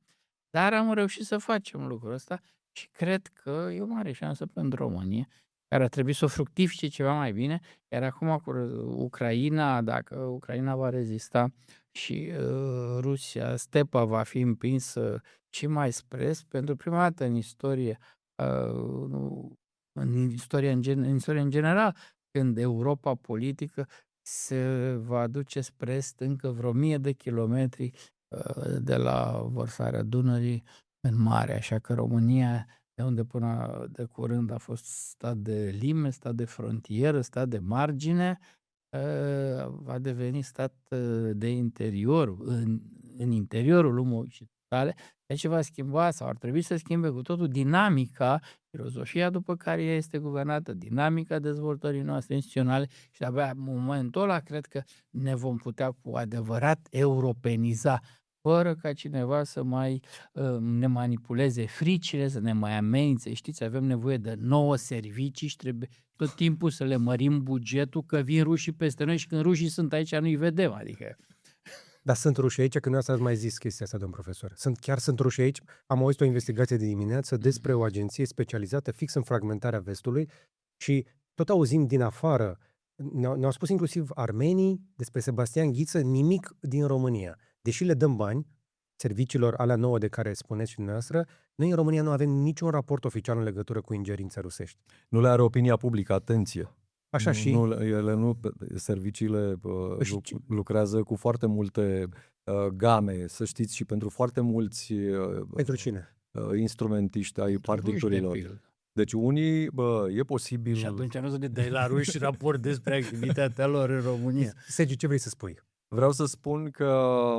Speaker 2: dar am reușit să facem lucrul ăsta și cred că e o mare șansă pentru România, care ar trebui să o fructifice ceva mai bine, iar acum cu Ucraina, dacă Ucraina va rezista și Rusia, stepa va fi împinsă și mai spre est, pentru prima dată în istorie, în istoria în general, când Europa politică se va duce spre est încă vreo 1000 de kilometri de la vărsarea Dunării în mare, așa că România, de unde până de curând a fost stat de lime, stat de frontieră, stat de margine, va deveni stat de interior, în interiorul lumii occidentale. Deci va schimba sau ar trebui să schimbe cu totul dinamica, filozofia după care ea este guvernată, dinamica dezvoltării noastre instituționale și abia în momentul ăla cred că ne vom putea cu adevărat europeniza, fără ca cineva să mai ne manipuleze fricile, să ne mai amenințe. Știți, avem nevoie de 9 servicii și trebuie tot timpul să le mărim bugetul, că vin rușii peste noi și când rușii sunt aici nu-i vedem. Adică...
Speaker 3: Dar sunt ruși aici, că nu ați mai zis chestia asta, domn profesor. Sunt ruși aici. Am auzit o investigație de dimineață despre o agenție specializată fix în fragmentarea vestului și tot auzim din afară, ne-au spus inclusiv armenii despre Sebastian Ghiță, nimic din România. Deși le dăm bani serviciilor alea 9 de care spuneți și dumneavoastră, noi în România nu avem niciun raport oficial în legătură cu ingerința rusești.
Speaker 1: Nu le are opinia publică, atenție.
Speaker 3: Așa și...
Speaker 1: Serviciile lucrează cu foarte multe game, să știți, și pentru foarte mulți
Speaker 3: Pentru cine?
Speaker 1: Instrumentiști ai partiturilor. Deci unii, e posibil...
Speaker 2: Și atunci nu să ne dai la ruși raport despre activitatea lor în România.
Speaker 3: Sergiu, ce vrei să spui?
Speaker 1: Vreau să spun că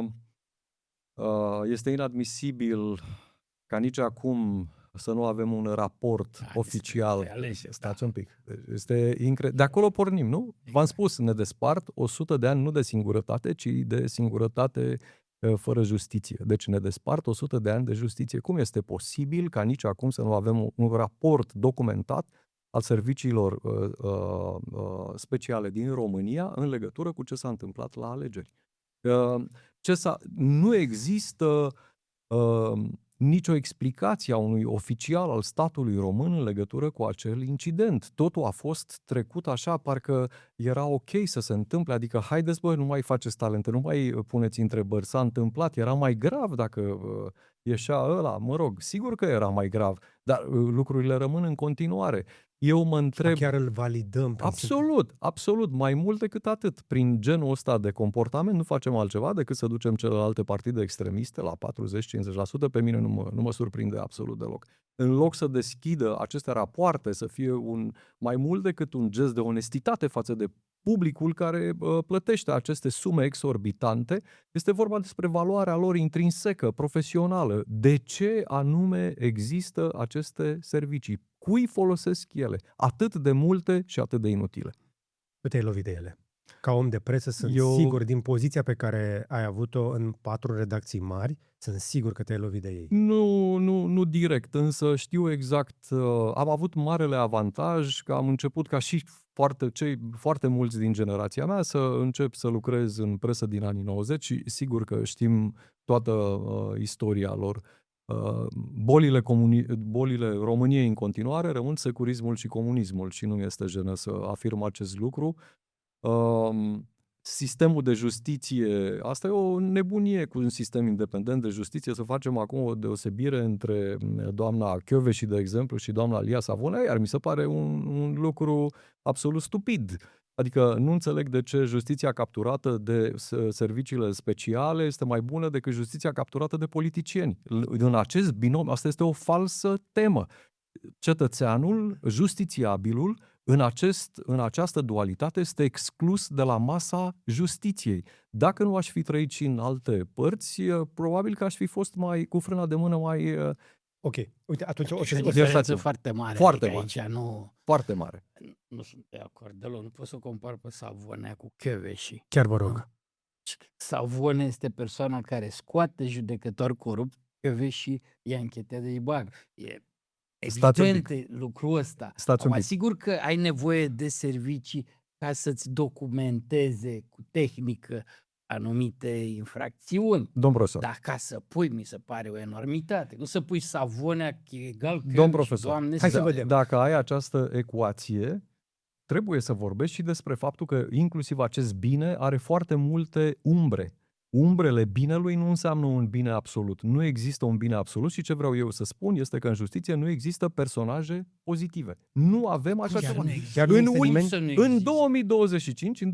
Speaker 1: este inadmisibil ca nici acum să nu avem un raport oficial. Stați un pic. Este de acolo pornim, nu? V-am spus, ne despart 100 de ani nu de singurătate, ci de singurătate fără justiție. Deci ne despart 100 de ani de justiție. Cum este posibil ca nici acum să nu avem un raport documentat al serviciilor speciale din România în legătură cu ce s-a întâmplat la alegeri? Nu există nicio explicație a unui oficial al statului român în legătură cu acel incident. Totul a fost trecut așa, parcă era ok să se întâmple, adică haideți, băi, nu mai faceți talente, nu mai puneți întrebări, s-a întâmplat, era mai grav dacă ieșea ăla, mă rog, sigur că era mai grav, dar lucrurile rămân în continuare. Eu mă întreb...
Speaker 3: Chiar îl validăm.
Speaker 1: Absolut. Mai mult decât atât. Prin genul ăsta de comportament nu facem altceva decât să ducem celelalte partide extremiste la 40-50%. Pe mine nu mă surprinde absolut deloc. În loc să deschidă aceste rapoarte, să fie mai mult decât un gest de onestitate față de publicul care plătește aceste sume exorbitante, este vorba despre valoarea lor intrinsecă, profesională. De ce anume există aceste servicii? Cui folosesc ele? Atât de multe și atât de inutile.
Speaker 3: Tu te-ai lovit de ele. Ca om de presă sunt sigur, din poziția pe care ai avut-o în 4 redacții mari, sunt sigur că te-ai lovit de ei.
Speaker 1: Nu direct, însă știu exact. Am avut marele avantaj că am început ca și cei foarte mulți din generația mea să încep să lucrez în presă din anii 90 și sigur că știm toată istoria lor. Bolile României în continuare rămân securismul și comunismul și nu este jenă să afirm acest lucru. Sistemul de justiție, asta e o nebunie cu un sistem independent de justiție, să facem acum o deosebire între doamna Kövesi, de exemplu, și doamna Lia Savona, iar mi se pare un lucru absolut stupid. Adică nu înțeleg de ce justiția capturată de serviciile speciale este mai bună decât justiția capturată de politicieni. În acest binom, asta este o falsă temă. Cetățeanul, justițiabilul, în această dualitate este exclus de la masa justiției. Dacă nu aș fi trăit și în alte părți, probabil că aș fi fost cu frâna de mână mai...
Speaker 3: Ok, uite, atunci o
Speaker 2: diferență foarte mare.
Speaker 1: Foarte
Speaker 2: adică
Speaker 1: mare.
Speaker 2: Aici nu...
Speaker 1: Foarte mare.
Speaker 2: Nu sunt de acord deloc. Nu pot să compar pe Savonea cu Kövesi.
Speaker 3: Chiar vă rog.
Speaker 2: Savone este persoana care scoate judecători corupți, Kövesi îi anchetează, îi bagă. E evident lucrul ăsta. Sigur că ai nevoie de servicii ca să-ți documenteze cu tehnică anumite infracțiuni.
Speaker 1: Domn profesor.
Speaker 2: Dar ca să pui, mi se pare o enormitate. Nu să pui Savonea egal că...
Speaker 1: Domn profesor,
Speaker 2: Doamne,
Speaker 3: hai să vedem.
Speaker 1: Dacă ai această ecuație, trebuie să vorbești și despre faptul că inclusiv acest bine are foarte multe umbre. Umbrele binelui nu înseamnă un bine absolut. Nu există un bine absolut și ce vreau eu să spun este că în justiție nu există personaje pozitive. Nu avem așa ceva. În 2025,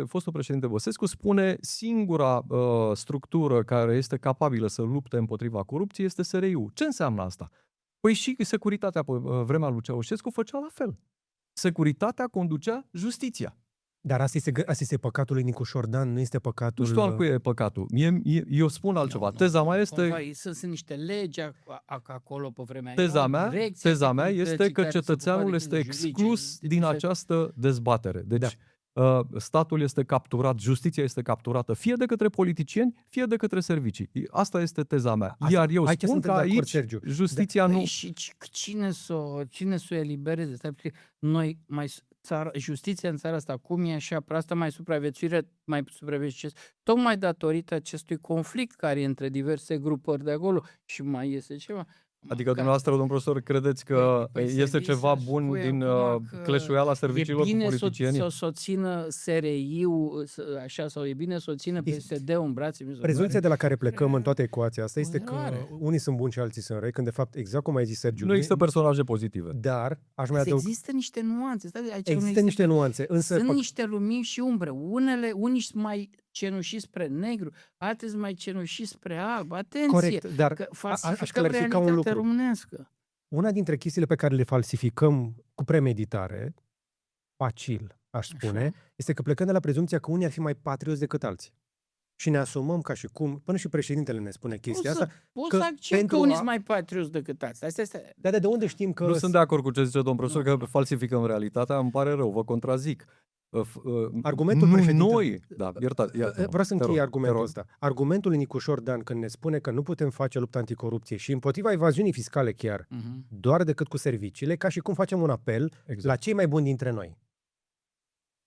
Speaker 1: fostul președinte Băsescu spune singura structură care este capabilă să lupte împotriva corupției este SRI-ul. Ce înseamnă asta? Păi și securitatea pe vremea lui Ceaușescu făcea la fel. Securitatea conducea justiția.
Speaker 3: Dar asta este păcatul lui Nicu Șordan, nu este păcatul...
Speaker 1: Nu știu al cui e păcatul. Eu spun altceva. Teza mea este...
Speaker 2: Sunt niște legi acolo pe vremea...
Speaker 1: Teza mea este că cetățeanul este exclus din această dezbatere. Deci statul este capturat, justiția este capturată fie de către politicieni, fie de către servicii. Asta este teza mea. Iar eu spun că aici justiția nu...
Speaker 2: Și cine să o elibereze? Noi justiția în țara asta, cum e așa, asta mai supraviețuiește, tocmai datorită acestui conflict care e între diverse grupări de acolo și mai este ceva.
Speaker 1: Adică dumneavoastră, domn profesor, credeți că este ceva bun din cleșuiala serviciilor cu politicienii?
Speaker 2: E bine să o țină SRI-ul, așa, sau e bine să o țină PSD-ul în brațe?
Speaker 3: Prezumția de la care plecăm în toată ecuația asta este că unii sunt buni și alții sunt răi, când de fapt, exact cum ai zis, Sergiu...
Speaker 1: Nu există personaje pozitive.
Speaker 3: Dar, aș mai adăuga...
Speaker 2: Există niște nuanțe.
Speaker 3: Există niște nuanțe, însă...
Speaker 2: Sunt niște lumini și umbre. Unii sunt mai cenușii spre negru, alții sunt mai cenușii spre alb. Atenție!
Speaker 3: Corect, dar aș clarifica un lucru.
Speaker 2: Românească.
Speaker 3: Una dintre chestiile pe care le falsificăm cu premeditare, facil, aș spune, este că plecând de la prezumția că unii ar fi mai patrioți decât alții. Și ne asumăm ca și cum, până și președintele ne spune chestia asta.
Speaker 2: Poți să accept că unii sunt mai patrioți decât alții.
Speaker 3: Dar de unde știm că...
Speaker 1: Nu sunt de acord cu ce zice domn profesor, că falsificăm realitatea, îmi pare rău, vă contrazic.
Speaker 3: Argumentul președintelui...
Speaker 1: Vreau
Speaker 3: să închei argumentul ăsta. Argumentul lui Nicu Șordan când ne spune că nu putem face luptă anticorupție și împotriva evaziunii fiscale chiar, doar decât cu serviciile, ca și cum facem un apel la cei mai buni dintre noi.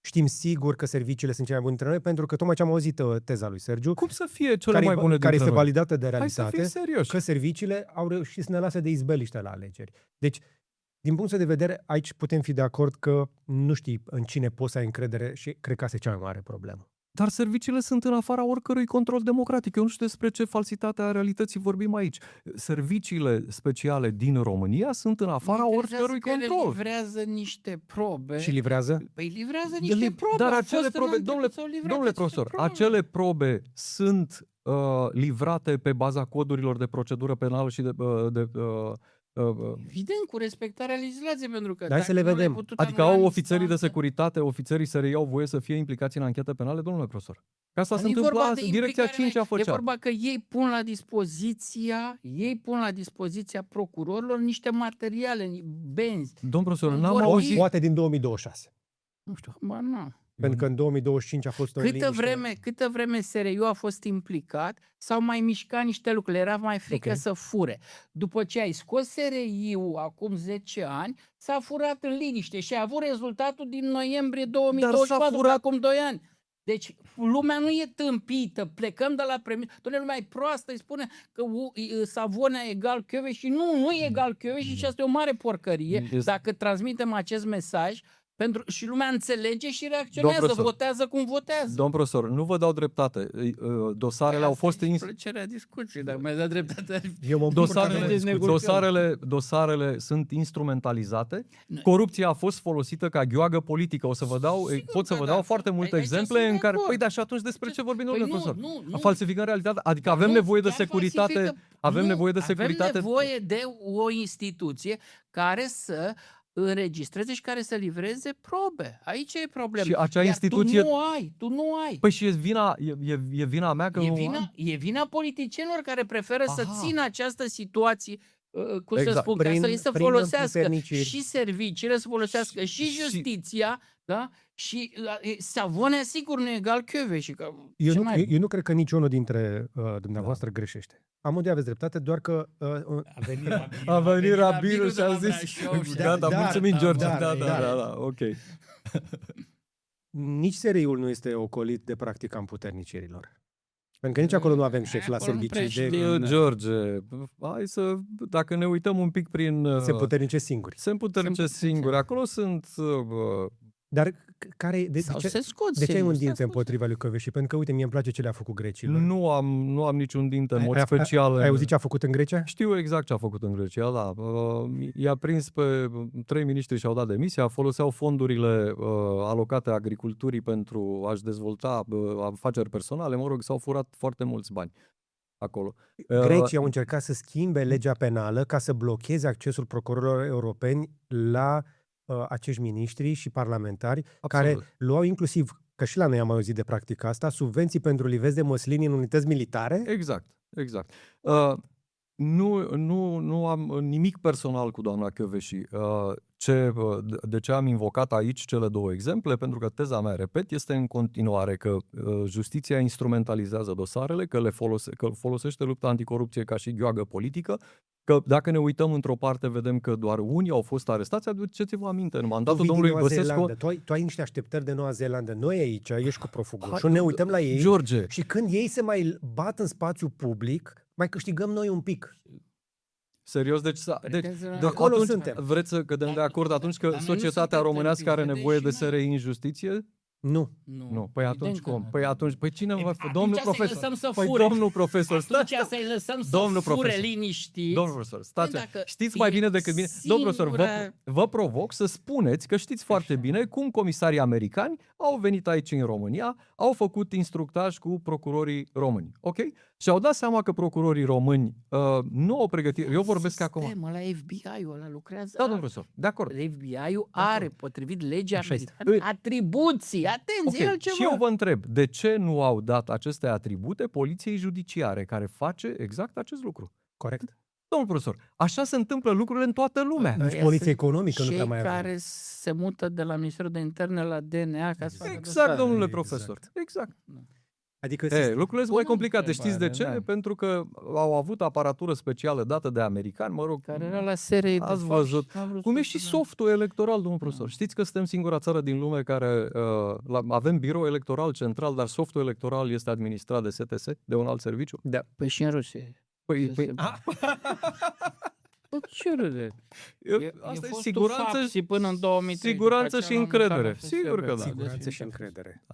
Speaker 3: Știm sigur că serviciile sunt cei mai buni dintre noi, pentru că tocmai ce am auzit teza lui Sergiu,
Speaker 1: cum să fie cele mai bune dintre
Speaker 3: care este
Speaker 1: noi?
Speaker 3: validată de realitate,
Speaker 1: Hai să fim serioși.
Speaker 3: Că serviciile au reușit să ne lase de izbeliște la alegeri. Deci, din punct de vedere, aici putem fi de acord că nu știi în cine poți să ai încredere și cred că asta e cea mai mare problemă.
Speaker 1: Dar serviciile sunt în afara oricărui control democratic. Eu nu știu despre ce falsitate a realității vorbim aici. Serviciile speciale din România sunt în afara
Speaker 2: Mă
Speaker 1: oricărui
Speaker 2: interesează că
Speaker 1: control.
Speaker 2: livrează niște probe.
Speaker 3: Și livrează?
Speaker 2: Păi livrează niște probe.
Speaker 1: Dar
Speaker 2: Au
Speaker 1: acele
Speaker 2: fost
Speaker 1: probe,
Speaker 2: înainte
Speaker 1: domnule,
Speaker 2: că s-au livrat
Speaker 1: domnule
Speaker 2: aceste
Speaker 1: profesor,
Speaker 2: probe.
Speaker 1: acele probe sunt livrate pe baza codurilor de procedură penală și
Speaker 2: Evident, cu respectarea legislației, pentru că
Speaker 3: Hai să
Speaker 2: dacă
Speaker 3: le
Speaker 2: nu le-ai
Speaker 3: vedem.
Speaker 2: putut
Speaker 1: adică
Speaker 2: anula
Speaker 1: au
Speaker 2: în
Speaker 1: ofițerii de
Speaker 2: instanță-
Speaker 1: securitate, ofițerii să reiau voie să fie implicați în anchete penale, domnule profesor. Că asta
Speaker 2: Dar
Speaker 1: se
Speaker 2: nu e vorba
Speaker 1: întâmpla,
Speaker 2: de
Speaker 1: direcția
Speaker 2: implicarea
Speaker 1: 5 a
Speaker 2: mea, E
Speaker 1: făcea.
Speaker 2: vorba că ei pun la dispoziția procurorilor niște materiale, benzi.
Speaker 1: Domnul profesor,
Speaker 2: Nu
Speaker 1: n-am
Speaker 2: vor-
Speaker 1: auzit.
Speaker 3: Poate din 2026.
Speaker 2: Nu știu, habar n-am.
Speaker 3: Pentru că în 2025 a fost o
Speaker 2: Câtă vreme SRI a fost implicat, s-au mai mișcat niște lucruri, le era mai frică
Speaker 3: Ok.
Speaker 2: să fure. După ce ai scos SRI-ul acum 10 ani, s-a furat în liniște și a avut rezultatul din noiembrie 2024,
Speaker 1: furat-
Speaker 2: acum 2 ani. Deci lumea nu e tâmpită, plecăm de la premis. Doamne, lumea e proastă, îi spune că Savonea e egal Chioveși și nu e egal Chioveși și asta e o mare porcărie.
Speaker 1: Este-
Speaker 2: Dacă transmitem acest mesaj, și lumea înțelege și
Speaker 1: Domn
Speaker 2: reacționează,
Speaker 1: profesor,
Speaker 2: votează cum votează.
Speaker 1: Domn profesor, nu vă dau dreptate. Dosarele au fost
Speaker 2: Plăcerea discuției, dacă mi-ai dat dreptate.
Speaker 3: Eu mă bucur că avem
Speaker 1: Dosarele,
Speaker 3: discuții.
Speaker 1: dosarele sunt instrumentalizate.
Speaker 2: Nu.
Speaker 1: Corupția a fost folosită ca gheoagă politică. O să vă dau,
Speaker 2: Sigur
Speaker 1: pot să
Speaker 2: că
Speaker 1: vă
Speaker 2: da.
Speaker 1: dau foarte multe
Speaker 2: Aici
Speaker 1: exemple
Speaker 2: sunt de
Speaker 1: în care,
Speaker 2: acord.
Speaker 1: păi da, și atunci despre ce vorbim, domnule profesor?
Speaker 2: nu.
Speaker 1: A falsificat realitatea? Adică avem
Speaker 2: Nu,
Speaker 1: nevoie de
Speaker 2: chiar
Speaker 1: securitate,
Speaker 2: falsifică.
Speaker 1: avem
Speaker 2: Nu,
Speaker 1: nevoie de securitate.
Speaker 2: Avem nevoie de o instituție care să înregistreze și care să livreze probe. Aici e problema.
Speaker 1: Și acea
Speaker 2: Iar
Speaker 1: instituție-
Speaker 2: tu nu ai.
Speaker 1: Păi și e vina mea că
Speaker 2: E vina politicienilor care preferă să
Speaker 1: Aha.
Speaker 2: țină această situație, cum să
Speaker 1: Exact.
Speaker 2: spun, ca
Speaker 3: Prin-
Speaker 2: să să
Speaker 3: prin
Speaker 2: folosească
Speaker 3: împuterniciri.
Speaker 2: și serviciile, să folosească și justiția, da? Și Savonea sigur nu e egal Chioveși. Că
Speaker 3: Eu nu cred că niciunul dintre dumneavoastră greșește. Amândoi aveți dreptate, doar că
Speaker 1: a venit Rabinul și a zis gata,
Speaker 3: Dar,
Speaker 1: mulțumim, George.
Speaker 3: dar,
Speaker 1: Da,
Speaker 3: dar.
Speaker 1: ok.
Speaker 3: nici SRI-ul nu este ocolit de practica împuternicirilor. Pentru că nici acolo nu avem șef la
Speaker 2: Acolo nu
Speaker 3: servicii
Speaker 2: prea
Speaker 3: de...
Speaker 2: știu.
Speaker 1: George, hai să, dacă ne uităm un pic prin...
Speaker 3: Se împuternice singuri.
Speaker 1: se împuternice singuri. Acolo sunt...
Speaker 3: Dar care... De
Speaker 2: Sau
Speaker 3: ce,
Speaker 2: se scot
Speaker 3: de ce ai
Speaker 2: singur,
Speaker 3: un
Speaker 2: se
Speaker 3: dinte
Speaker 2: scot.
Speaker 3: împotriva lui Căveși? Pentru că, uite, mie îmi place ce le-a făcut grecilor.
Speaker 1: nu am niciun dinte în mod
Speaker 3: Ai
Speaker 1: special.
Speaker 3: Ai auzit ce a făcut în Grecia?
Speaker 1: Știu exact ce a făcut în Grecia, da. I-a prins pe 3 miniștri și au dat demisia, foloseau fondurile alocate agriculturii pentru a-și dezvolta afaceri personale, mă rog, s-au furat foarte mulți bani acolo.
Speaker 3: Grecii au încercat să schimbe legea penală ca să blocheze accesul procurorilor europeni la acești miniștri și parlamentari
Speaker 1: Absolut.
Speaker 3: care luau inclusiv, că și la noi am auzit de practica asta, subvenții pentru livezi de măslini în unități militare.
Speaker 1: Exact. Nu am nimic personal cu doamna Chioveși. De ce am invocat aici cele două exemple? Pentru că teza mea, repet, este în continuare că justiția instrumentalizează dosarele, că că folosește lupta anticorupție ca și gheoagă politică, că dacă ne uităm într-o parte vedem că doar unii au fost arestați. Aduceți-vă aminte, în mandatul domnului Băsescu...
Speaker 3: Tu ai niște așteptări de Noua Zeelandă. Noi aici ești cu profugoșul, ne uităm la ei
Speaker 1: George,
Speaker 3: și când ei se mai bat în spațiu public, mai câștigăm noi un pic.
Speaker 1: serios, deci
Speaker 3: de acolo
Speaker 1: atunci
Speaker 3: suntem.
Speaker 1: vreți să cădem de acord atunci că
Speaker 2: Dar noi nu
Speaker 1: societatea
Speaker 2: suntem
Speaker 1: românească are
Speaker 2: tâmpiți,
Speaker 1: nevoie de
Speaker 2: vedeți și noi.
Speaker 1: SRI în justiție?
Speaker 3: Nu.
Speaker 1: Nu. Păi
Speaker 2: Evident
Speaker 1: atunci
Speaker 2: că
Speaker 1: cum?
Speaker 2: nu.
Speaker 1: Păi atunci, cine va fi?
Speaker 2: Atunci
Speaker 1: Domnul
Speaker 2: să-i
Speaker 1: profesor.
Speaker 2: lăsăm să
Speaker 1: Păi
Speaker 2: fure.
Speaker 1: domnul profesor,
Speaker 2: Atunci
Speaker 1: stați.
Speaker 2: să-i lăsăm să
Speaker 1: Domnul
Speaker 2: fure
Speaker 1: profesor.
Speaker 2: liniștiți.
Speaker 1: Domnul profesor, stați.
Speaker 2: Păi dacă
Speaker 1: Știți mai
Speaker 2: e
Speaker 1: bine decât mine. Domnul profesor,
Speaker 2: singura-
Speaker 1: vă provoc să spuneți că știți foarte bine cum comisarii americani au venit aici în România, au făcut instructaj cu procurorii români. Ok? Și au dat seama că procurorii români nu au pregătit. Eu vorbesc acum.
Speaker 2: Sistemul ăla FBI-ul ăla lucrează.
Speaker 1: Da, domnul profesor, de acord.
Speaker 2: FBI-ul are, potrivit legii
Speaker 3: Așa este.
Speaker 2: americane, atribuții. Atenție,
Speaker 1: Ok,
Speaker 2: altceva.
Speaker 1: și eu vă întreb, de ce nu au dat aceste atribute poliției judiciare, care face exact acest lucru?
Speaker 3: Corect.
Speaker 1: Domnul profesor, așa se întâmplă lucrurile în toată lumea.
Speaker 3: Nici
Speaker 2: Ăia
Speaker 3: poliție
Speaker 2: sunt
Speaker 3: economică nu
Speaker 2: Cei
Speaker 3: prea mai avem.
Speaker 2: care se mută de la Ministerul de Interne la DNA ca să facă
Speaker 1: Exact,
Speaker 2: dosare.
Speaker 1: domnule
Speaker 3: Exact.
Speaker 1: profesor. Exact.
Speaker 3: Adică
Speaker 1: Lucrurile sunt mai complicate.
Speaker 2: întrebare,
Speaker 1: Știți de ce?
Speaker 2: da.
Speaker 1: Pentru că au avut aparatură specială dată de americani, mă rog.
Speaker 2: Care era la serie.
Speaker 1: Ați văzut. Cum e și softul electoral, domnul profesor. Știți că suntem singura țară din lume care avem birou electoral central, dar softul electoral este administrat de STS, de un alt serviciu?
Speaker 3: Da.
Speaker 2: Păi și în Rusie.
Speaker 1: Păi,
Speaker 2: Păi ce râde?
Speaker 1: asta e
Speaker 2: fostul
Speaker 1: siguranță,
Speaker 2: FAPSI până în 2003.
Speaker 1: siguranță
Speaker 2: după
Speaker 1: și
Speaker 2: aceea l-am
Speaker 1: încredere.
Speaker 2: mutat la
Speaker 1: Sigur
Speaker 2: FSB.
Speaker 1: că da.
Speaker 3: Siguranță și încredere.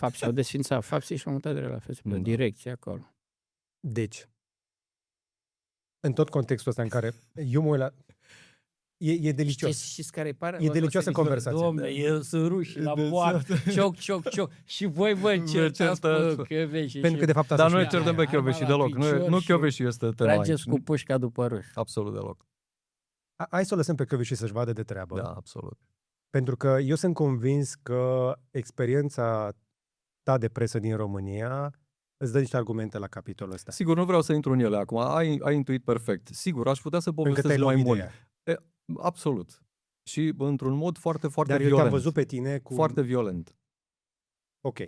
Speaker 2: FAPSI, au desfințat FAPSI și au mutat direct la FSP,
Speaker 1: Da.
Speaker 2: direcție acolo.
Speaker 3: Deci, în tot contextul ăsta în care eu mă uit la... E delicios.
Speaker 2: Știți care e pare?
Speaker 3: E delicioasă conversația.
Speaker 2: Doamne, eu sunt ruși la boară, cioc. Și voi vă încercați
Speaker 1: certați.
Speaker 2: pe Chioveși.
Speaker 3: Pentru că, de fapt, asta
Speaker 1: Dar
Speaker 3: și
Speaker 1: nu
Speaker 3: e.
Speaker 1: îi certăm pe
Speaker 2: arma
Speaker 1: Chioveși
Speaker 2: la
Speaker 1: deloc.
Speaker 2: picior
Speaker 1: Nu
Speaker 2: și
Speaker 1: Chioveși este tema aici.
Speaker 2: Trageți cu pușca după ruși.
Speaker 1: Absolut deloc.
Speaker 3: Hai să o lăsăm pe Chioveși să-și vadă de treabă.
Speaker 1: Da, absolut.
Speaker 3: Pentru că eu sunt convins că experiența ta de presă din România îți dă niște argumente la capitolul ăsta.
Speaker 1: Sigur, nu vreau să intru în ele acum. Ai intuit perfect. Sigur, aș putea să
Speaker 3: Încă
Speaker 1: povestesc
Speaker 3: te-ai
Speaker 1: mai
Speaker 3: lovit de
Speaker 1: mult.
Speaker 3: ea.
Speaker 1: Absolut. Și într-un mod foarte, foarte
Speaker 3: Dar eu
Speaker 1: violent.
Speaker 3: te-am văzut pe tine cu...
Speaker 1: Foarte violent.
Speaker 3: Ok.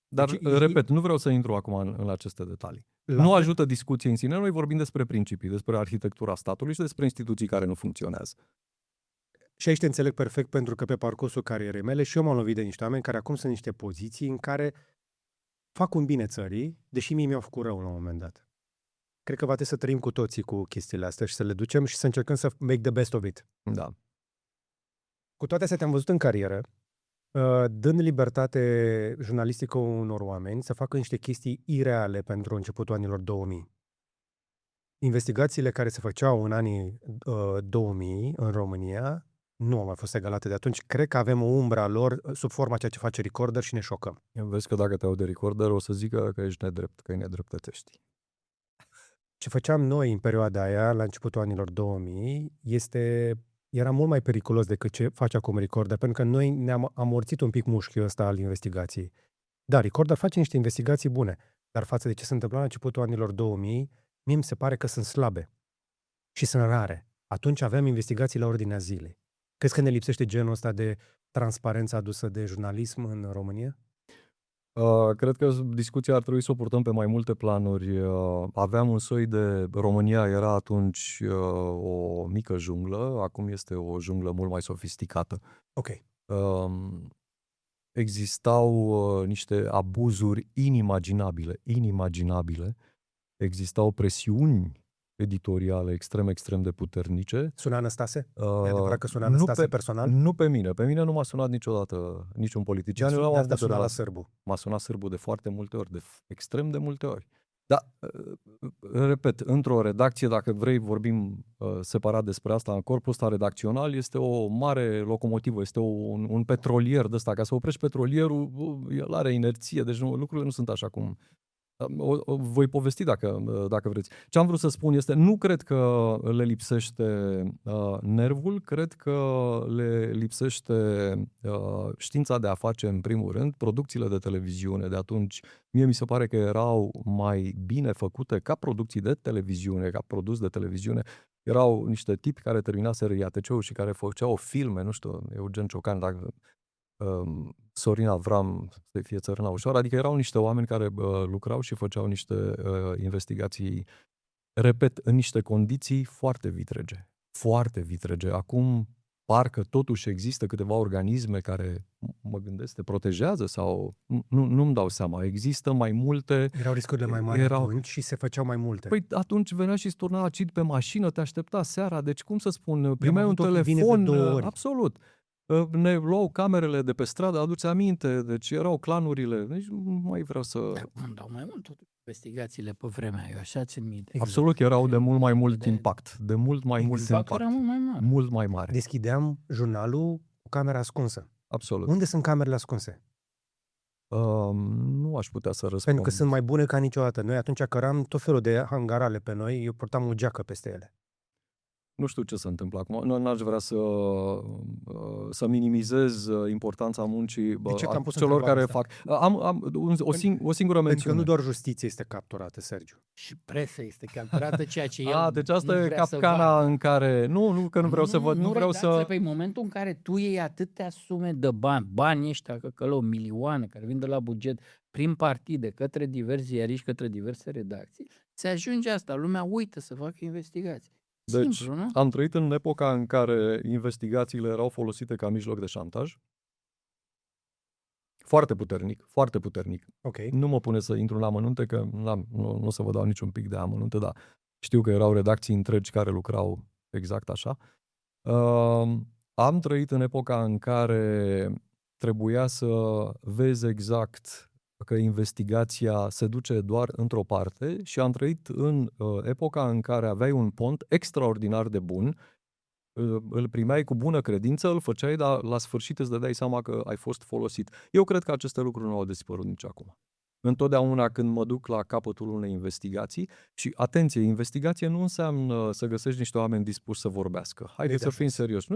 Speaker 1: Dar,
Speaker 3: Deci,
Speaker 1: repet, nu vreau să intru acum în aceste detalii. Nu ajută discuția în sine. Noi vorbim despre principii, despre arhitectura statului și despre instituții care nu funcționează.
Speaker 3: Și aici te înțeleg perfect, pentru că pe parcursul carierei mele și eu m-am lovit de niște oameni care acum sunt în niște poziții în care fac un bine țării, deși mie mi-au făcut rău la un moment dat. Cred că va trebui să trăim cu toții cu chestiile astea și să le ducem și să încercăm să make the best of it.
Speaker 1: Da.
Speaker 3: Cu toate astea te-am văzut în carieră, dând libertate jurnalistică unor oameni să facă niște chestii ireale pentru începutul anilor 2000. Investigațiile care se făceau în anii 2000 în România nu au mai fost egalate de atunci. Cred că avem o umbră a lor sub forma ceea ce face Recorder și ne șocăm.
Speaker 1: Vezi că dacă te aud de Recorder o să zică că ești nedrept, că îi nedreptățești.
Speaker 3: Ce făceam noi în perioada aia, la începutul anilor 2000, era mult mai periculos decât ce face acum Recorder, pentru că noi ne-am amorțit un pic mușchiul ăsta al investigației. Da, Recorder face niște investigații bune, dar față de ce se întâmpla la începutul anilor 2000, mie mi se pare că sunt slabe și sunt rare. Atunci aveam investigații la ordinea zilei. Crezi că ne lipsește genul ăsta de transparență adusă de jurnalism în România?
Speaker 1: Cred că discuția ar trebui să o purtăm pe mai multe planuri. Aveam un soi de... România era atunci o mică junglă, acum este o junglă mult mai sofisticată.
Speaker 3: Ok.
Speaker 1: Existau niște abuzuri inimaginabile. Existau presiuni editoriale extrem de puternice.
Speaker 3: Suna Năstase? E adevărat că suna Năstase personal?
Speaker 1: Nu pe mine. Pe mine nu m-a sunat niciodată niciun politician.
Speaker 3: Suna la Sârbu.
Speaker 1: M-a sunat Sârbu de foarte multe ori, extrem de multe ori. Dar, repet, într-o redacție, dacă vrei, vorbim separat despre asta, în corpul ăsta redacțional este o mare locomotivă, este un petrolier de ăsta. Ca să oprești petrolierul, el are inerție, deci lucrurile nu sunt așa cum... O voi povesti dacă vreți. Ce am vrut să spun este, nu cred că le lipsește nervul, cred că le lipsește știința de a face, în primul rând, producțiile de televiziune de atunci. Mie mi se pare că erau mai bine făcute ca producții de televiziune, ca produs de televiziune. Erau niște tipi care terminaseră IATC-ul și care făceau filme, nu știu, Eugen Ciocan, dacă... Sorin Avram, să fie țărâna ușoară, adică erau niște oameni care lucrau și făceau niște investigații, repet, în niște condiții foarte vitrege. Acum parcă totuși există câteva organisme care, mă gândesc, te protejează sau nu-mi dau seama. Există mai multe...
Speaker 3: Erau riscurile mai mari atunci și se făceau mai multe.
Speaker 1: Păi atunci venea și turna acid pe mașină, te aștepta seara, deci cum să spun, primeai un telefon, absolut. Ne luau camerele de pe stradă, aduți aminte, deci erau clanurile, deci nu mai vreau să...
Speaker 2: Îmi dau mai mult totuși investigațiile pe vremea, eu așa țin minte.
Speaker 1: Exact. Absolut, erau de mult mai mult impact, de mult mai mult impact.
Speaker 2: Era mult mai mare.
Speaker 1: Mult mai mare.
Speaker 3: Deschideam jurnalul cu camera ascunsă.
Speaker 1: Absolut.
Speaker 3: Unde sunt camerele ascunse?
Speaker 1: Nu aș putea să răspund.
Speaker 3: Pentru că sunt mai bune ca niciodată. Noi atunci căram tot felul de hangarale pe noi, eu purtam o geacă peste ele.
Speaker 1: Nu știu ce se întâmplă acum. Nu aș vrea să minimizez importanța muncii celor care fac. Am o singură mențiune.
Speaker 3: Pentru că nu doar justiția este capturată, Sergiu.
Speaker 2: Și presa este capturată, ceea ce
Speaker 1: deci asta e capcana în care... Nu vreau să văd, nu vreau să...
Speaker 2: Pe momentul în care tu iei atâtea sume de bani ăștia, căcălău, milioane, care vin de la buget, prin partide, către diversi ziariști, către diverse redacții, se ajunge asta, lumea uită să facă investigații.
Speaker 1: Deci,
Speaker 2: simplu, nu?
Speaker 1: am trăit în epoca în care investigațiile erau folosite ca mijloc de șantaj. Foarte puternic.
Speaker 3: Okay.
Speaker 1: Nu mă pune să intru în amănunte, că nu o să vă dau niciun pic de amănunte, dar știu că erau redacții întregi care lucrau exact așa. Am trăit în epoca în care trebuia să vezi exact că investigația se duce doar într-o parte și am trăit în epoca în care aveai un pont extraordinar de bun, îl primeai cu bună credință, îl făceai, dar la sfârșit îți dădeai seama că ai fost folosit. Eu cred că aceste lucruri nu au dispărut nici acum. Întotdeauna când mă duc la capătul unei investigații, și atenție, investigație nu înseamnă să găsești niște oameni dispuși să vorbească. Haideți să fim serioși.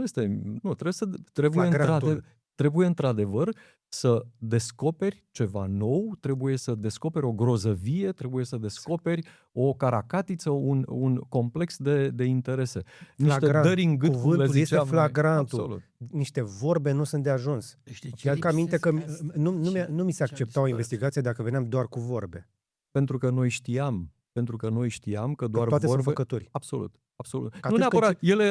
Speaker 1: Trebuie într-adevăr să descoperi ceva nou, trebuie să descoperi o grozăvie, trebuie să descoperi o caracatiță, un complex de interese. Niște dări în gât, cum le
Speaker 3: Cuvântul este
Speaker 1: ziceam noi.
Speaker 3: flagrantul.
Speaker 1: Absolut.
Speaker 3: Niște vorbe nu sunt de ajuns.
Speaker 2: Știi ce
Speaker 3: Mi-aduc aminte că
Speaker 2: lipsesc azi?
Speaker 3: nu mi se
Speaker 2: Ce
Speaker 3: accepta o
Speaker 2: dispărut?
Speaker 3: investigație dacă veneam doar cu vorbe.
Speaker 1: Pentru că noi știam că
Speaker 3: Că
Speaker 1: doar
Speaker 3: toate sunt
Speaker 1: vorbe...
Speaker 3: făcături.
Speaker 1: Absolut.
Speaker 3: Că
Speaker 1: Nu
Speaker 3: atunci când
Speaker 1: neapărat, ele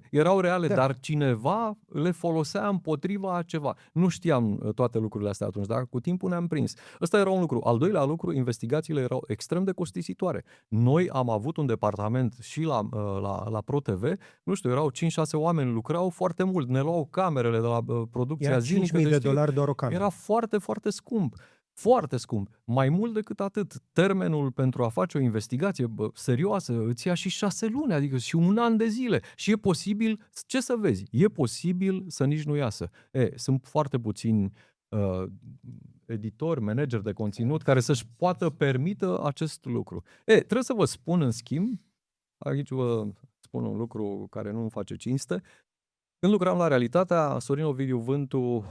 Speaker 1: erau reale,
Speaker 3: Da.
Speaker 1: dar cineva le folosea împotriva a ceva. Nu știam toate lucrurile astea atunci, dar cu timpul ne-am prins. Ăsta era un lucru. Al doilea lucru, investigațiile erau extrem de costisitoare. Noi am avut un departament și la ProTV, nu știu, erau 5-6 oameni, lucrau foarte mult, ne luau camerele de la producția
Speaker 3: Era
Speaker 1: zilnică.
Speaker 3: $5.000
Speaker 1: deci
Speaker 3: doar o cameră.
Speaker 1: era foarte, foarte scump. Foarte scump. Mai mult decât atât, termenul pentru a face o investigație serioasă îți ia și 6 luni, adică și 1 an de zile. Și e posibil, ce să vezi, e posibil să nici nu iasă. Sunt foarte puțini editori, manageri de conținut care să-și poată permită acest lucru. Trebuie să vă spun în schimb, aici vă spun un lucru care nu îmi face cinste, când lucram la Realitatea, Sorin Ovidiu Vântu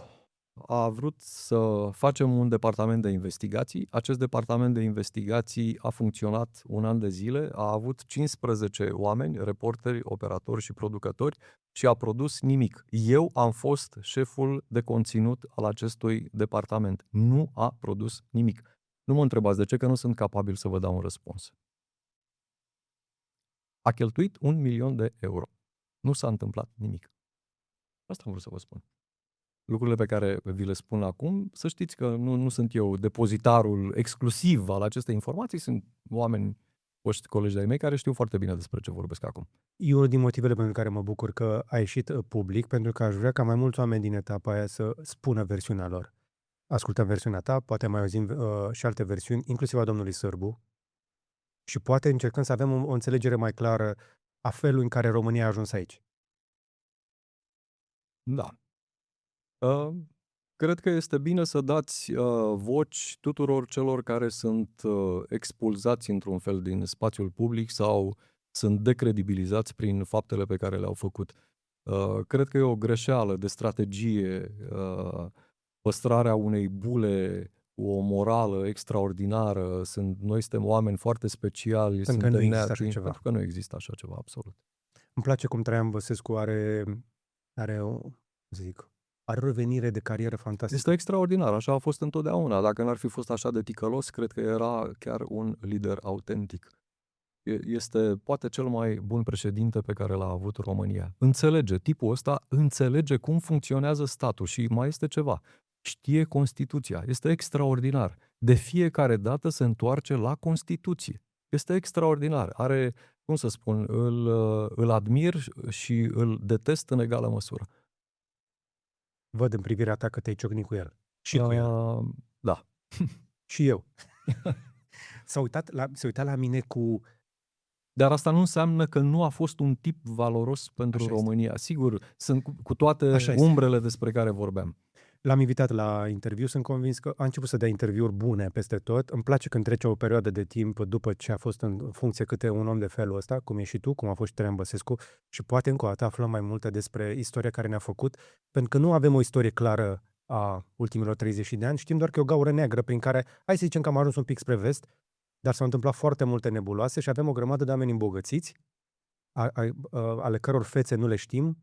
Speaker 1: a vrut să facem un departament de investigații. Acest departament de investigații a funcționat 1 an de zile, a avut 15 oameni, reporteri, operatori și producători și a produs nimic. Eu am fost șeful de conținut al acestui departament. Nu a produs nimic. Nu mă întrebați de ce, că nu sunt capabil să vă dau un răspuns. A cheltuit 1.000.000 de euro. Nu s-a întâmplat nimic. Asta am vrut să vă spun. Lucrurile pe care vi le spun acum, să știți că nu sunt eu depozitarul exclusiv al acestei informații, sunt oameni, foști colegi de-ai mei, care știu foarte bine despre ce vorbesc acum.
Speaker 3: E unul din motivele pentru care mă bucur că a ieșit public, pentru că aș vrea ca mai mulți oameni din etapa aia să spună versiunea lor. Ascultăm versiunea ta, poate mai auzim și alte versiuni, inclusiv a domnului Sârbu, și poate încercăm să avem o înțelegere mai clară a felului în care România a ajuns aici.
Speaker 1: Da. Cred că este bine să dați voci tuturor celor care sunt expulzați într-un fel din spațiul public sau sunt decredibilizați prin faptele pe care le-au făcut. Cred că e o greșeală de strategie, păstrarea unei bule cu o morală extraordinară. Noi suntem oameni foarte speciali.
Speaker 3: Pentru că nu există așa ceva.
Speaker 1: Pentru că nu există așa ceva, absolut.
Speaker 3: Îmi place cum Traian Băsescu are o revenire de carieră fantastică.
Speaker 1: Este extraordinar, așa a fost întotdeauna. Dacă n-ar fi fost așa de ticălos, cred că era chiar un lider autentic. Este poate cel mai bun președinte pe care l-a avut România. Tipul ăsta înțelege cum funcționează statul și mai este ceva. Știe Constituția. Este extraordinar. De fiecare dată se întoarce la Constituție. Este extraordinar. Are, cum să spun, îl admir și îl detest în egală măsură.
Speaker 3: Văd în privirea ta că te-ai ciocnit cu el. Și cu el.
Speaker 1: Da.
Speaker 3: Și eu. S-a uitat la mine cu...
Speaker 1: Dar asta nu înseamnă că nu a fost un tip valoros pentru
Speaker 3: Așa
Speaker 1: România. Sigur, sunt cu toate umbrele despre care vorbeam.
Speaker 3: L-am invitat la interviu, sunt convins că a început să dea interviuri bune peste tot. Îmi place când trece o perioadă de timp după ce a fost în funcție câte un om de felul ăsta, cum e și tu, cum a fost și Traian Băsescu, și poate încă o dată aflăm mai multe despre istoria care ne-a făcut, pentru că nu avem o istorie clară a ultimilor 30 de ani, știm doar că e o gaură neagră prin care, hai să zicem că am ajuns un pic spre vest, dar s-au întâmplat foarte multe nebuloase și avem o grămadă de oameni îmbogățiți, ale căror fețe nu le știm,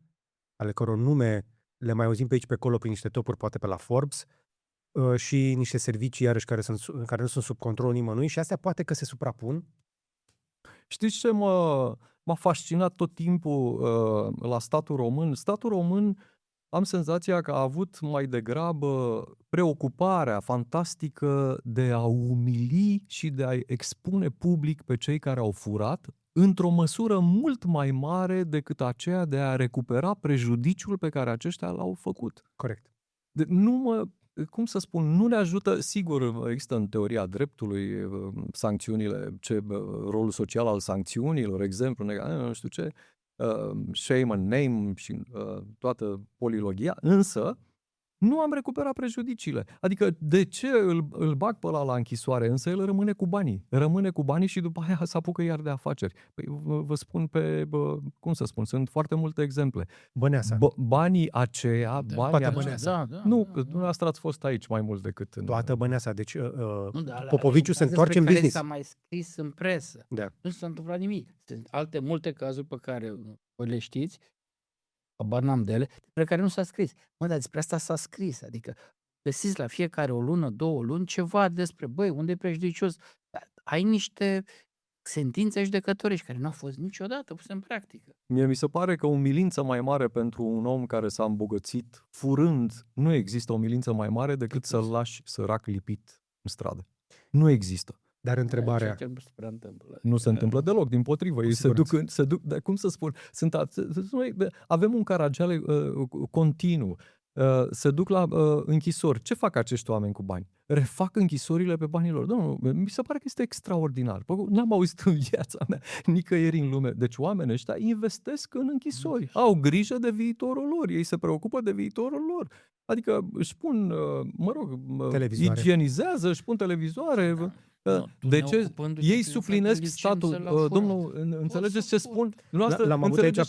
Speaker 3: ale căror nume le mai auzim pe aici pe acolo prin niște topuri, poate pe la Forbes, și niște servicii, iarăși, care nu sunt sub controlul nimănui și astea poate că se suprapun.
Speaker 1: Știți ce m-a fascinat tot timpul la statul român? Statul român, am senzația că a avut mai degrabă preocuparea fantastică de a umili și de a expune public pe cei care au furat, într-o măsură mult mai mare decât aceea de a recupera prejudiciul pe care aceștia l-au făcut.
Speaker 3: Corect.
Speaker 1: cum să spun, nu ne ajută, sigur, există în teoria dreptului sancțiunile, rolul social al sancțiunilor, exemplu, nu știu ce, shame and name și toată polilogia, însă nu am recuperat prejudiciile. Adică de ce îl bag pe ăla la închisoare, însă el rămâne cu banii. Rămâne cu banii și după aia se apucă iar de afaceri. Păi vă spun cum să spun, sunt foarte multe exemple.
Speaker 3: Băneasa.
Speaker 1: Banii aceia,
Speaker 3: toată Băneasa.
Speaker 1: Nu, că dumneavoastră ați fost aici mai mult decât în...
Speaker 3: Toată Băneasa. Deci
Speaker 2: Nu, dar
Speaker 3: Popoviciu se
Speaker 2: cazuri
Speaker 3: întoarce în
Speaker 2: pe care
Speaker 3: business.
Speaker 2: s-a mai scris în presă.
Speaker 3: Da.
Speaker 2: Nu s-a întâmplat nimic. Sunt multe cazuri pe care voi le știți, habar n-am de ele, despre care nu s-a scris. Mă, dar despre asta s-a scris. Adică găsiți la fiecare o lună, 2 luni, ceva despre, băi, unde e prejudicios. Ai niște sentințe judecătorești care nu au fost niciodată puse în practică.
Speaker 1: Mie mi se pare că o umilință mai mare pentru un om care s-a îmbogățit furând, nu există o umilință mai mare decât să-l lași sărac lipit în stradă. Nu există.
Speaker 3: Dar întrebarea...
Speaker 2: Ceea ce nu se prea întâmplă.
Speaker 1: Nu se întâmplă deloc, dimpotrivă. Ei se duc, dar cum să spun, noi avem un Caragiale continuu. Se duc la închisori. Ce fac acești oameni cu bani? Refac închisorile pe banii lor. Dom'le, mi se pare că este extraordinar. N-am auzit în viața mea nicăieri în lume. Deci oamenii ăștia investesc în închisori. Au grijă de viitorul lor. Ei se preocupă de viitorul lor. Adică își pun, igienizează, își pun televizoare. De ce? Ei suplinesc statul. Domnul, înțelegeți ce spun?
Speaker 3: L-am avut aici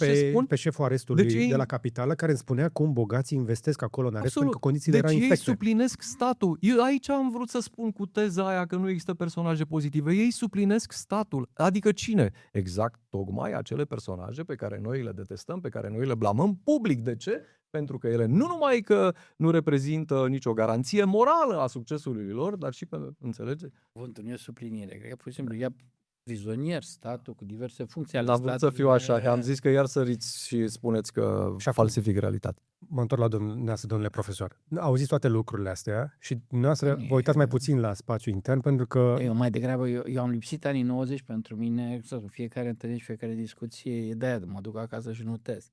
Speaker 3: pe șeful arestului de la Capitală, care îmi spunea cum bogații investesc acolo în arest, pentru că condițiile erau infecte.
Speaker 1: Deci ei suplinesc statul. Eu aici am vrut să spun cu teza aia că nu există personaje pozitive. Ei suplinesc statul. Adică cine? Exact, tocmai acele personaje pe care noi le detestăm, pe care noi le blamăm public. De ce? Pentru că ele nu numai că nu reprezintă nicio garanție morală a succesului lor, dar și pe, înțelegeți?
Speaker 2: Cuvântul nu e suplinire. Cred că, pur și simplu, ia prizonier statul cu diverse funcții ale
Speaker 1: N-am
Speaker 2: statului.
Speaker 1: vrut să fiu așa. Am zis că iar săriți și spuneți că falsific realitatea.
Speaker 3: Mă întorc la dumneavoastră, domnule profesor. Auziți toate lucrurile astea și dumneavoastră vă uitați mai puțin la spațiul intern, pentru că...
Speaker 2: Eu mai degrabă, eu am lipsit anii 90, pentru mine, fiecare întâlnire și fiecare discuție e de aia, mă duc acasă și nu test.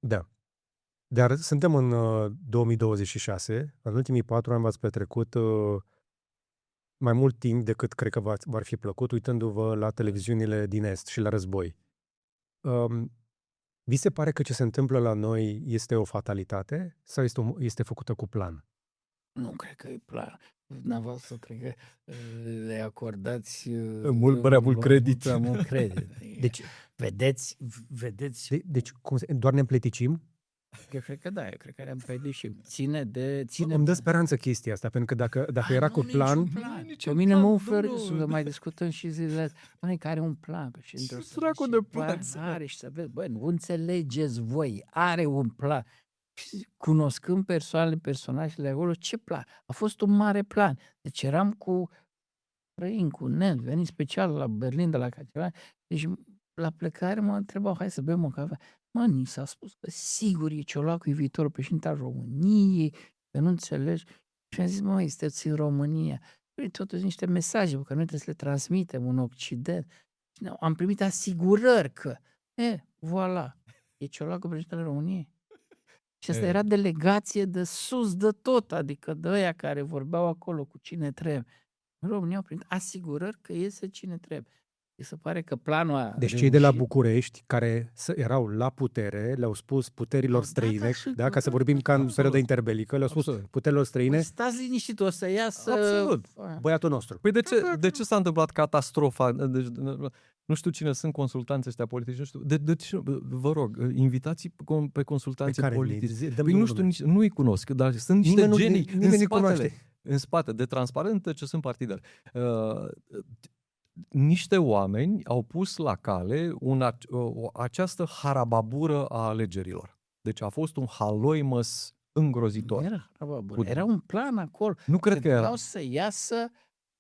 Speaker 3: Da. Dar suntem în 2026, în ultimii 4 ani v-ați petrecut mai mult timp decât cred că v-ar fi plăcut, uitându-vă la televiziunile din Est și la război. Vi se pare că ce se întâmplă la noi este o fatalitate sau este făcută cu plan?
Speaker 2: Nu cred că e plan. Dumneavoastră, cred că le acordați
Speaker 1: prea mult credit.
Speaker 2: Prea mult credit.
Speaker 3: Deci,
Speaker 2: vedeți...
Speaker 3: Deci doar ne împleticim?
Speaker 2: Eu cred că da, eu cred că le-am pierdut și ține.
Speaker 3: Îmi dă speranță chestia asta, pentru că dacă era cu plan...
Speaker 2: Pe mine mă oferă să mai discutăm și zilele astea. Care are un plan.
Speaker 1: Și dracu de plan
Speaker 2: are și să vezi, băi, nu înțelegeți voi, are un plan. Cunoscând personajele acolo, ce plan? A fost un mare plan. Deci eram cu Răin, cu Nel, venit special la Berlin de la Catedrală. Deci la plecare mă întrebau, hai să bem o cafea. Mă, ni s-a spus că sigur e Ciolacu e viitorul președinte al României, că nu înțelegi. Și am zis, măi, sunteți în România. Păi, totuși niște mesaje pe care noi trebuie să le transmitem în Occident. Am primit asigurări că, voilà, e Ciolacu președintele României. Și asta era delegație de sus de tot, adică de ăia care vorbeau acolo cu cine trebuie. În România au primit asigurări că iese cine trebuie. Se pare că planul a
Speaker 3: Deci cei de la București, care erau la putere, le-au spus puterilor străine, ca să vorbim ca în perioada interbelică, le-au spus puterilor străine...
Speaker 2: Păi stați liniștit, o să iasă...
Speaker 1: Absolut.
Speaker 3: Băiatul nostru.
Speaker 1: Păi de ce s-a întâmplat catastrofa? Deci, nu știu cine sunt consultanții ăștia politici, nu știu. Deci, vă rog, invitați pe consultanții politici. Păi nu știu, nu-i cunosc, dar sunt niște genii în spate, de transparente ce sunt partidele. Niște oameni au pus la cale această harababură a alegerilor. Deci a fost un haloimăs îngrozitor.
Speaker 2: Era un plan acolo.
Speaker 1: Nu cred că era.
Speaker 2: Vreau să iasă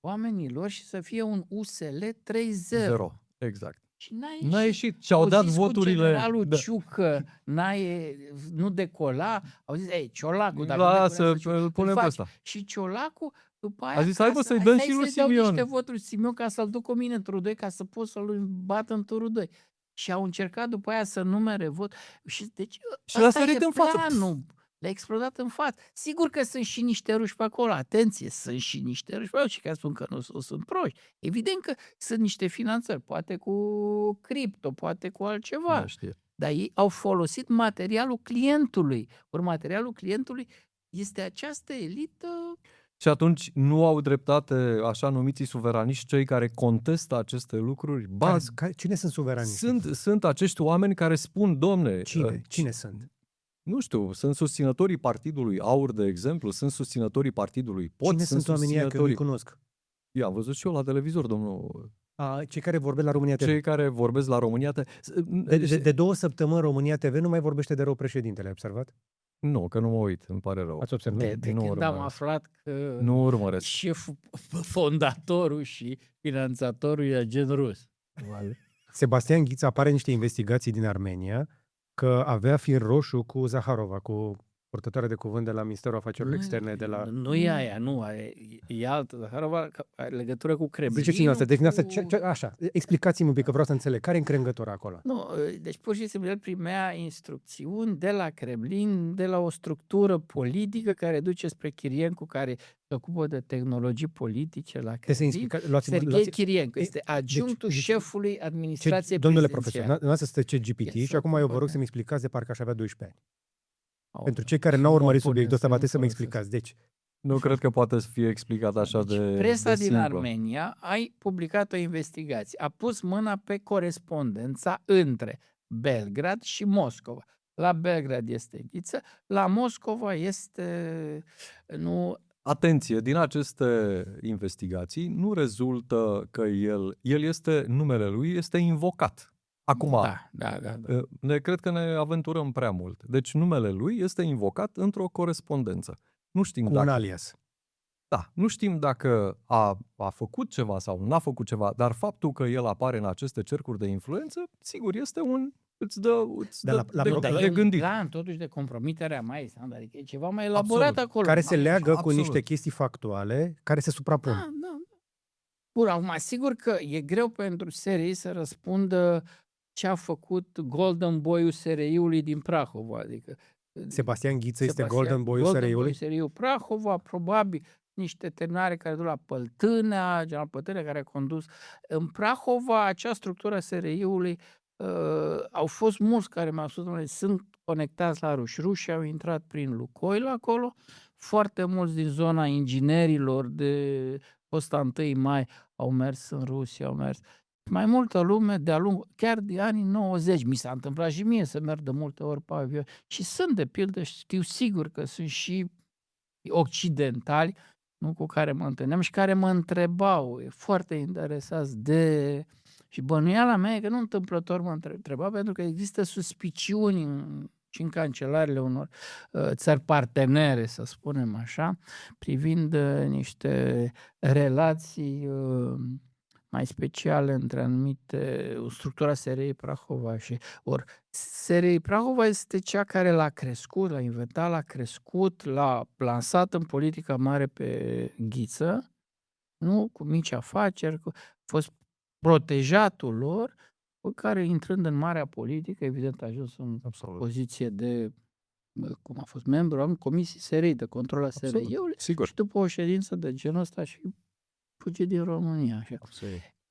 Speaker 2: oamenilor și să fie un USL 3-0.
Speaker 1: Exact.
Speaker 2: Și
Speaker 1: n-a ieșit. Și au dat voturile...
Speaker 2: Generalul Ciucă nu decola. Au zis, Ciolacu, dacă
Speaker 1: lasă, îl punem pe ăsta.
Speaker 2: Și Ciolacu după aia...
Speaker 1: A zis, hai să-i dăm și lui Simion.
Speaker 2: Dau niște voturi Simion ca să-l duc cu mine în turul 2, ca să pot să-l bat în turul 2. Și au încercat după aia să numere vot. Și deci
Speaker 1: l-a sărit în față.
Speaker 2: Planul. Le-a explodat în față. Sigur că sunt și niște ruși pe acolo. Atenție, sunt și niște ruși pe acolo. Și care spun că nu sunt proști. Evident că sunt niște finanțări. Poate cu cripto, poate cu altceva.
Speaker 1: Nu știe.
Speaker 2: Dar ei au folosit materialul clientului. Ori materialul clientului este această elită.
Speaker 1: Și atunci nu au dreptate așa numiții suveraniști, cei care contestă aceste lucruri?
Speaker 3: Cine sunt suveraniști?
Speaker 1: Sunt acești oameni care spun, domne...
Speaker 3: Cine sunt?
Speaker 1: Nu știu, sunt susținătorii Partidului Aur, de exemplu, sunt susținătorii Partidului Pot.
Speaker 3: Cine sunt oamenii ăia, că nu-i cunosc?
Speaker 1: I-am văzut și eu la televizor, domnul...
Speaker 3: Cei care vorbesc la România TV.
Speaker 1: Cei care vorbesc la România TV.
Speaker 3: De 2 săptămâni România TV nu mai vorbește de rău președintele, ai observat?
Speaker 1: Nu, că nu mă uit, îmi pare rău.
Speaker 3: Ați observat?
Speaker 2: De când am
Speaker 1: urmăresc.
Speaker 2: aflat că
Speaker 1: Nu urmăresc.
Speaker 2: șeful, fondatorul și finanțatorul e agent rus.
Speaker 3: Sebastian Ghiță apare niște investigații din Armenia că avea fir roșu cu Zaharova, cu purtătoarea de cuvânt de la Ministerul Afacerilor Externe de la...
Speaker 2: Nu e aia, nu, e altă. Zaharova are legătură cu Kremlinul.
Speaker 3: Ziceți-mi asta, deci așa, explicați-mi un pic, că vreau să înțeleg. Care e încrengătura acolo?
Speaker 2: Nu, deci pur și simplu el primea instrucțiuni de la Kremlin, de la o structură politică care duce spre Chiriencu, care se ocupă de tehnologii politice la Kremlin. Serghei Chiriencu este adjunctul șefului administrației
Speaker 3: Domnule
Speaker 2: prezidențiale.
Speaker 3: profesor, nu asta este ChatGPT și acum eu vă rog să-mi explicați de parcă aș avea 12 ani. Pentru cei care n-au urmărit subiectul ăsta, va trebui să mă explicați. Deci,
Speaker 1: Nu cred că poate să fie explicat așa de
Speaker 2: presa din
Speaker 1: simplă.
Speaker 2: Armenia a publicat o investigație. A pus mâna pe corespondența între Belgrad și Moscova. La Belgrad este Ghiță, la Moscova este...
Speaker 1: Atenție, din aceste investigații nu rezultă că numele lui este invocat. Acum,
Speaker 2: Da.
Speaker 1: cred că ne aventurăm prea mult. Deci numele lui este invocat într-o corespondență. Nu știm
Speaker 3: cu
Speaker 1: dacă...
Speaker 3: un alias.
Speaker 1: Da, nu știm dacă a făcut ceva sau n-a făcut ceva, dar faptul că el apare în aceste cercuri de influență, sigur, este îți dă de gândit.
Speaker 2: Plan totuși de compromitere mai standard, adică e ceva mai elaborat acolo.
Speaker 3: Care se leagă cu niște chestii factuale care se suprapun.
Speaker 2: Da. Bun, acum, sigur că e greu pentru SRI să răspundă ce a făcut Golden Boy-ul SRI-ului din Prahova, adică
Speaker 3: Sebastian Ghiță este Golden Boy-ul SRI-ului?
Speaker 2: SRI-ul Prahova, probabil niște terminare care duc la Păltânea, general Păltânea care a condus. În Prahova, acea structură SRI-ului, au fost mulți care mi-au spus, că sunt conectați la ruși. Rușii au intrat prin Lukoil acolo, foarte mulți din zona inginerilor de posta 1 mai au mers în Rusia, au mers. Mai multă lume de-a lungul, chiar de anii 90, mi s-a întâmplat și mie să merg de multe ori pe avion. Și sunt, de pildă, știu sigur că sunt și occidentali, nu, cu care mă întâlneam și care mă întrebau, foarte interesați de... Și bănuiala mea e că nu întâmplător mă întreba, pentru că există suspiciuni și în cancelarele unor țări partenere, să spunem așa, privind niște relații mai speciale între anumite, structura SRI Prahova și... Ori SRI Prahova este cea care l-a crescut, l-a inventat, l-a crescut, l-a lansat în politica mare pe Ghiță, nu? Cu mici afaceri, a fost protejatul lor, pe care, intrând în marea politică, evident a ajuns în poziție de, cum a fost membru al Comisiei SRI, de control a SRI-ului, și după o ședință de genul ăsta și fugi din România. Așa.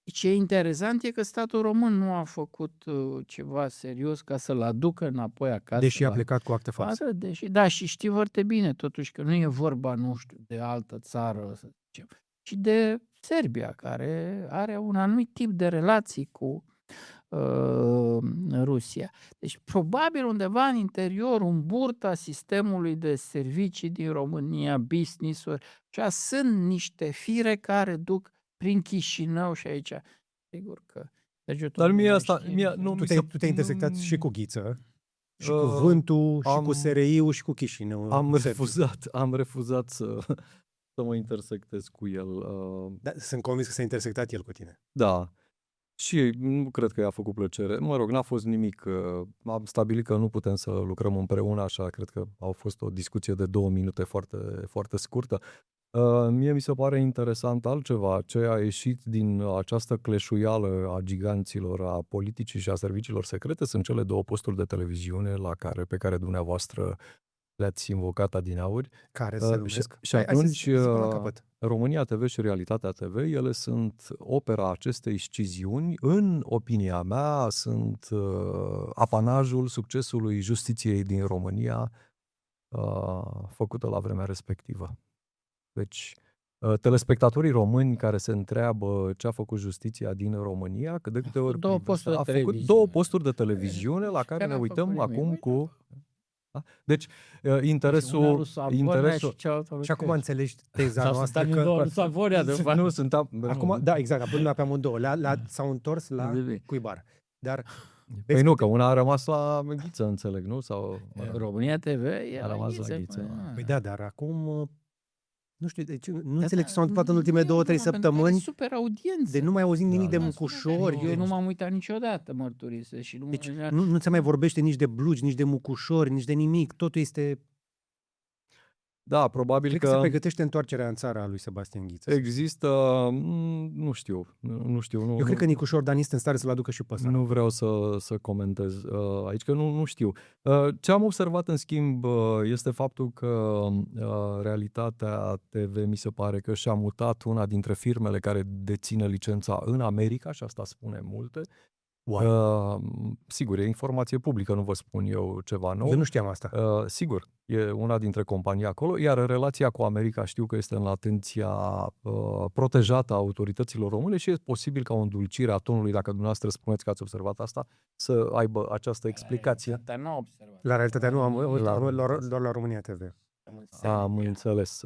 Speaker 2: Ce e interesant e că statul român nu a făcut ceva serios ca să-l aducă înapoi acasă.
Speaker 3: Deși a plecat cu acte false.
Speaker 2: Da, și știi foarte bine totuși că nu e vorba, nu știu, de altă țară, să zicem, ci de Serbia, care are un anumit tip de relații cu Rusia. Deci probabil undeva în interior, în burta sistemului de servicii din România, business-uri, sunt niște fire care duc prin Chișinău și aici. Sigur că...
Speaker 1: Dar mie asta...
Speaker 3: Tu te-ai intersectat și cu Ghiță, și cu Vântul, și cu SRI-ul, și cu Chișinău.
Speaker 1: Am refuzat să mă intersectez cu el.
Speaker 3: Da, sunt convins că s-a intersectat el cu tine.
Speaker 1: Da. Și nu cred că i-a făcut plăcere. Mă rog, n-a fost nimic. Am stabilit că nu putem să lucrăm împreună, așa cred că a fost o discuție de 2 minute foarte, foarte scurtă. Mie mi se pare interesant altceva, ce a ieșit din această cleșuială a giganților, a politicii și a serviciilor secrete, sunt cele 2 posturi de televiziune pe care dumneavoastră le-ați invocat adineauri.
Speaker 3: Care se
Speaker 1: Și
Speaker 3: numesc?
Speaker 1: și
Speaker 3: Hai să
Speaker 1: atunci,
Speaker 3: zic până la capăt.
Speaker 1: România TV și Realitatea TV, ele sunt opera acestei sciziuni. În opinia mea, sunt apanajul succesului justiției din România făcută la vremea respectivă. Deci, telespectatorii români care se întreabă ce a făcut justiția din România, că de câte ori
Speaker 2: Două posturi de
Speaker 1: a făcut
Speaker 2: televiziune.
Speaker 1: 2 posturi de televiziune la care ne
Speaker 2: n-a
Speaker 1: uităm
Speaker 2: făcut nimic.
Speaker 1: acum cu... Da? Deci,
Speaker 2: Una
Speaker 1: interesul...
Speaker 2: lui Savonia
Speaker 1: interesul
Speaker 2: și cealaltă lui
Speaker 3: Și acum
Speaker 2: Crețu.
Speaker 3: înțelegi teza
Speaker 2: Sau
Speaker 3: noastră
Speaker 2: sunt
Speaker 3: că...
Speaker 2: două lui Savonia, de fapt.
Speaker 1: nu, sunt...
Speaker 3: Acum, da, exact, apoi pe amândouă. S-au întors la
Speaker 2: Bine.
Speaker 3: cuibar. Dar
Speaker 1: Păi nu, că una a rămas la Ghiță, înțeleg, nu? Sau...
Speaker 2: România TV e
Speaker 1: A
Speaker 2: la
Speaker 1: rămas la
Speaker 2: Ghiță.
Speaker 1: Ghiță.
Speaker 3: Păi da, dar acum nu știu, deci nu
Speaker 2: Da,
Speaker 3: înțeleg ce s-a
Speaker 2: da,
Speaker 3: întâmplat în ultimele 2-3
Speaker 2: pentru că are
Speaker 3: săptămâni,
Speaker 2: super audiență.
Speaker 3: de nu mai auzim nimic
Speaker 1: Da,
Speaker 3: de
Speaker 1: da.
Speaker 3: mucușori.
Speaker 2: Eu nu m-am uitat niciodată, mărturisesc. Și nu,
Speaker 3: Deci nu se mai vorbește nici de blugi, nici de mucușori, nici de nimic. Totul este...
Speaker 1: Da, probabil
Speaker 3: Cred că se
Speaker 1: că
Speaker 3: pregătește întoarcerea în țara a lui Sebastian Ghiță.
Speaker 1: există... Nu știu. Nu,
Speaker 3: Eu cred că Nicușor Dan este în stare să-l aducă și pe ăsta.
Speaker 1: nu vreau să comentez aici, că nu știu. Ce am observat, în schimb, este faptul că Realitatea TV mi se pare că și-a mutat una dintre firmele care deține licența în America, și asta spune multe. Sigur, e informație publică, nu vă spun eu ceva nou.
Speaker 3: Eu nu știam asta.
Speaker 1: Sigur, e una dintre companii acolo, iar relația cu America știu că este în atenția protejată a autorităților române și e posibil ca o îndulcire a tonului, dacă dumneavoastră spuneți că ați observat asta, să aibă această explicație.
Speaker 2: Dar n-a observat.
Speaker 3: La Realitatea nu, doar la România TV.
Speaker 1: Am înțeles.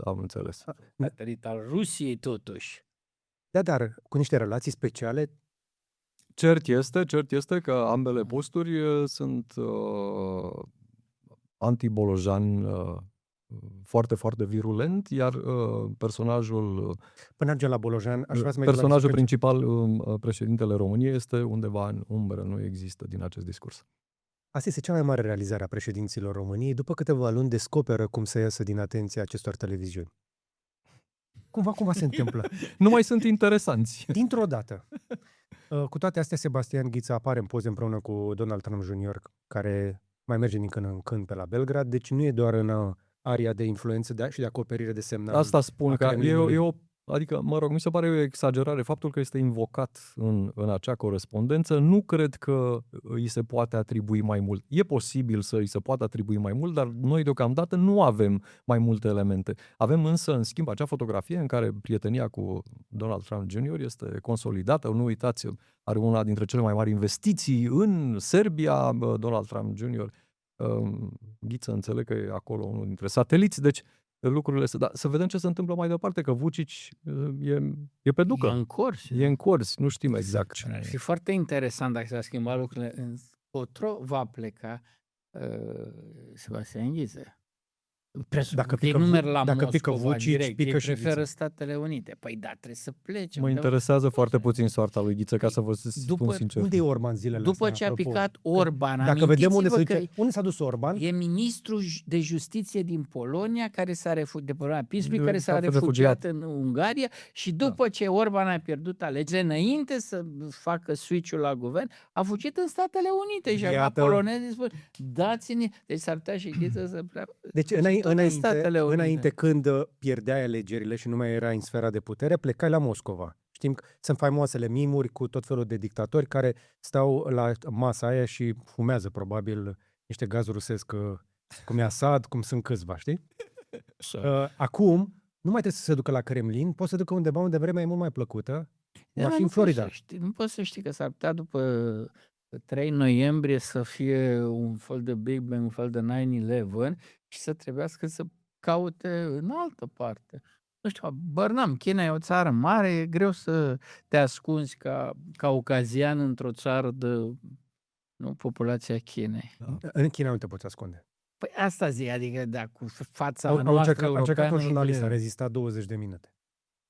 Speaker 2: Satelit al Rusiei, totuși.
Speaker 3: Da, dar cu niște relații speciale.
Speaker 1: Cert este că ambele posturi sunt anti-Bolojan foarte, foarte virulent, iar personajul
Speaker 3: Până ajungem la Bolojan, aș vrea să merg la
Speaker 1: personajul
Speaker 3: niște
Speaker 1: principal, președintele României, este undeva în umbră, nu există din acest discurs.
Speaker 3: Asta este cea mai mare realizare a președinților României. După câteva luni descoperă cum să iasă din atenția acestor televiziuni. Cumva se întâmplă.
Speaker 1: Nu mai sunt interesanți.
Speaker 3: Dintr-o dată. Cu toate astea, Sebastian Ghiță apare în poze împreună cu Donald Trump Jr., care mai merge din când în când pe la Belgrad, deci nu e doar în aria de influență și de acoperire de semnal.
Speaker 1: Asta spun,
Speaker 3: a
Speaker 1: că
Speaker 3: Kremlinului.
Speaker 1: adică, mă rog, mi se pare o exagerare faptul că este invocat în acea corespondență. Nu cred că îi se poate atribui mai mult. E posibil să îi se poată atribui mai mult, dar noi deocamdată nu avem mai multe elemente. Avem însă, în schimb, acea fotografie în care prietenia cu Donald Trump Jr. este consolidată. Nu uitați, are una dintre cele mai mari investiții în Serbia, Donald Trump Jr. Ghiță, înțeleg că e acolo unul dintre sateliți, deci lucrurile să vedem ce se întâmplă mai departe, că Vucic e pe ducă.
Speaker 2: E în curs.
Speaker 1: E în curs, nu știm exact.
Speaker 2: Ar fi foarte interesant dacă s-ar schimba lucrurile. Încotro va pleca Sebastian Ghiță.
Speaker 3: Dacă
Speaker 2: Ei
Speaker 3: pică
Speaker 2: nu merg la
Speaker 3: dacă pică
Speaker 2: Moscova
Speaker 3: Vucic,
Speaker 2: direct,
Speaker 3: pică
Speaker 2: ei
Speaker 3: și
Speaker 2: preferă
Speaker 3: Ghiță.
Speaker 2: Statele Unite. Păi da, trebuie să plece.
Speaker 1: Mă
Speaker 2: Unde-
Speaker 1: interesează foarte puțin soarta lui Ghiță, ca să vă spun sincer.
Speaker 3: Unde e Orban zilele
Speaker 2: După
Speaker 3: astea,
Speaker 2: ce a
Speaker 3: apropo?
Speaker 2: picat Orban,
Speaker 3: Dacă vedem unde se
Speaker 2: amintiți-vă
Speaker 3: duce,
Speaker 2: că
Speaker 3: unde s-a dus Orban,
Speaker 2: e ministru de justiție din Polonia, care s-a refugiat, de Polonia Pisului, care s-a
Speaker 1: S-a
Speaker 2: refugiat în Ungaria și după ce Orban a pierdut alegerile, înainte să facă switch-ul la guvern, a fugit în Statele Unite și acum
Speaker 3: Iată.
Speaker 2: polonezii spun, dați-ne, deci s-ar putea și Ghiță să pleacă.
Speaker 3: deci
Speaker 2: tot în Statele Unite.
Speaker 3: înainte când pierdeai alegerile și nu mai erai în sfera de putere, plecai la Moscova. Știm că sunt faimoasele mimuri cu tot felul de dictatori care stau la masa aia și fumează probabil niște gaz rusesc, cum e Assad, cum sunt câțiva, știi? Acum, nu mai trebuie să se ducă la Kremlin, poți să ducă undeva unde vremea e mult mai plăcută, va fi în Florida.
Speaker 2: Nu poți să știi că s-ar putea după 3 noiembrie să fie un fel de Big Bang, un fel de 9/11 și să trebuiască să caute în altă parte. Nu știu, bărnam, China e o țară mare, e greu să te ascunzi ca caucazian într-o țară de populația Chinei.
Speaker 3: În China nu te poți ascunde.
Speaker 2: Păi asta zic, adică da, cu fața
Speaker 3: Au
Speaker 2: noastră
Speaker 3: încercat un
Speaker 2: europeană,
Speaker 3: jurnalist, a
Speaker 2: e greu.
Speaker 3: rezistat 20 de minute.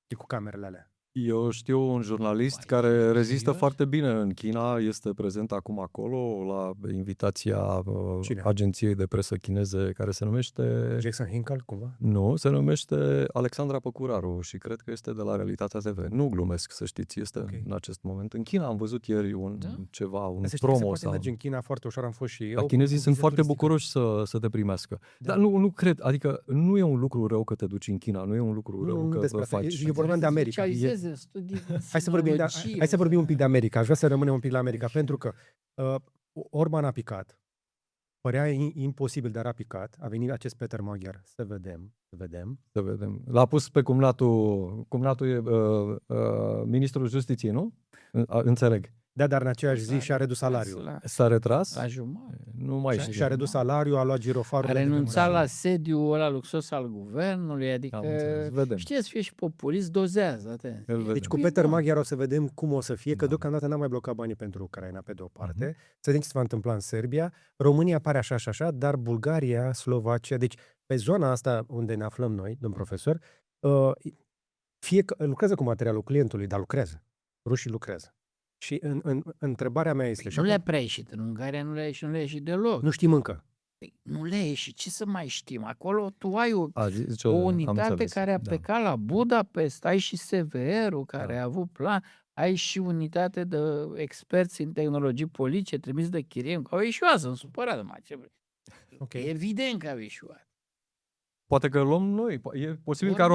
Speaker 3: E cu camerele alea.
Speaker 1: Eu știu un jurnalist
Speaker 2: Vai,
Speaker 1: care rezistă
Speaker 2: serios?
Speaker 1: foarte bine în China, este prezent acum acolo la invitația
Speaker 3: Cine?
Speaker 1: agenției de presă chineze care se numește...
Speaker 3: Jackson Hinkle, cumva?
Speaker 1: Nu, se numește Alexandra Păcuraru și cred că este de la Realitatea TV. Nu glumesc, să știți, este
Speaker 3: Ok.
Speaker 1: în acest moment. În China am văzut ieri un
Speaker 2: Da?
Speaker 1: ceva,
Speaker 3: Să știi că se
Speaker 1: promo
Speaker 3: poate
Speaker 1: sau...
Speaker 3: merge în China foarte ușor, am fost și eu.
Speaker 1: Dar chinezii
Speaker 3: cu
Speaker 1: sunt
Speaker 3: viză
Speaker 1: foarte
Speaker 3: turistică.
Speaker 1: bucuroși să te primească.
Speaker 3: Da.
Speaker 1: Dar nu cred, adică nu e un lucru rău că te duci în China, nu e un lucru rău
Speaker 3: Nu
Speaker 1: că
Speaker 3: despre asta.
Speaker 1: faci...
Speaker 3: Eu vorbeam de America.
Speaker 2: Specializeze în studii de
Speaker 3: Hai să vorbim un pic de America. Aș vrea să rămânem un pic la America, pentru că Orban a picat. Părea imposibil, dar a picat. A venit acest Peter Magyar. Să vedem.
Speaker 1: Să vedem. L-a pus pe cumnatul e ministrul justiției, nu? Înțeleg.
Speaker 3: Da, dar în aceeași zi și-a redus salariul.
Speaker 1: S-a retras?
Speaker 2: La jumătate.
Speaker 1: Nu mai știu.
Speaker 3: Și-a redus salariul, a luat girofarul.
Speaker 2: A
Speaker 3: de
Speaker 2: renunțat
Speaker 3: democrație.
Speaker 2: la sediul ăla luxos al guvernului, adică
Speaker 1: Am înțeles. Vedem.
Speaker 2: știți, fie și populist, dozează, atenție.
Speaker 1: Îl vedem.
Speaker 3: Deci cu
Speaker 2: Păi
Speaker 3: Peter
Speaker 2: da.
Speaker 3: Magyar o să vedem cum o să fie, că
Speaker 1: Da.
Speaker 3: deocamdată n-am mai blocat banii pentru Ucraina, pe de o parte. Să vedem ce se va întâmpla în Serbia. România pare așa și așa, dar Bulgaria, Slovacia, deci pe zona asta unde ne aflăm noi, domn profesor, fie că lucrează cu materialul clientului, dar lucrează. Rușii lucrează. Și întrebarea mea este... și
Speaker 2: Nu
Speaker 3: acum-
Speaker 2: le-a prea ieșit. În Ungaria nu le-a ieșit, nu le-a ieșit deloc.
Speaker 3: Nu știm încă.
Speaker 2: Păi, nu le-a ieșit. Ce să mai știm? Acolo tu ai
Speaker 1: Zice,
Speaker 2: o
Speaker 1: am
Speaker 2: unitate
Speaker 1: înțeles.
Speaker 2: care a
Speaker 1: Da.
Speaker 2: plecat la Budapest, ai și SVR-ul care a avut plan, ai și unitate de experți în tehnologii politice trimis de Chiriem, că au ieșuat, sunt supărat, mă, ce vrei.
Speaker 3: Ok.
Speaker 2: E evident că au ieșuat.
Speaker 1: Poate că luăm noi. E posibil ca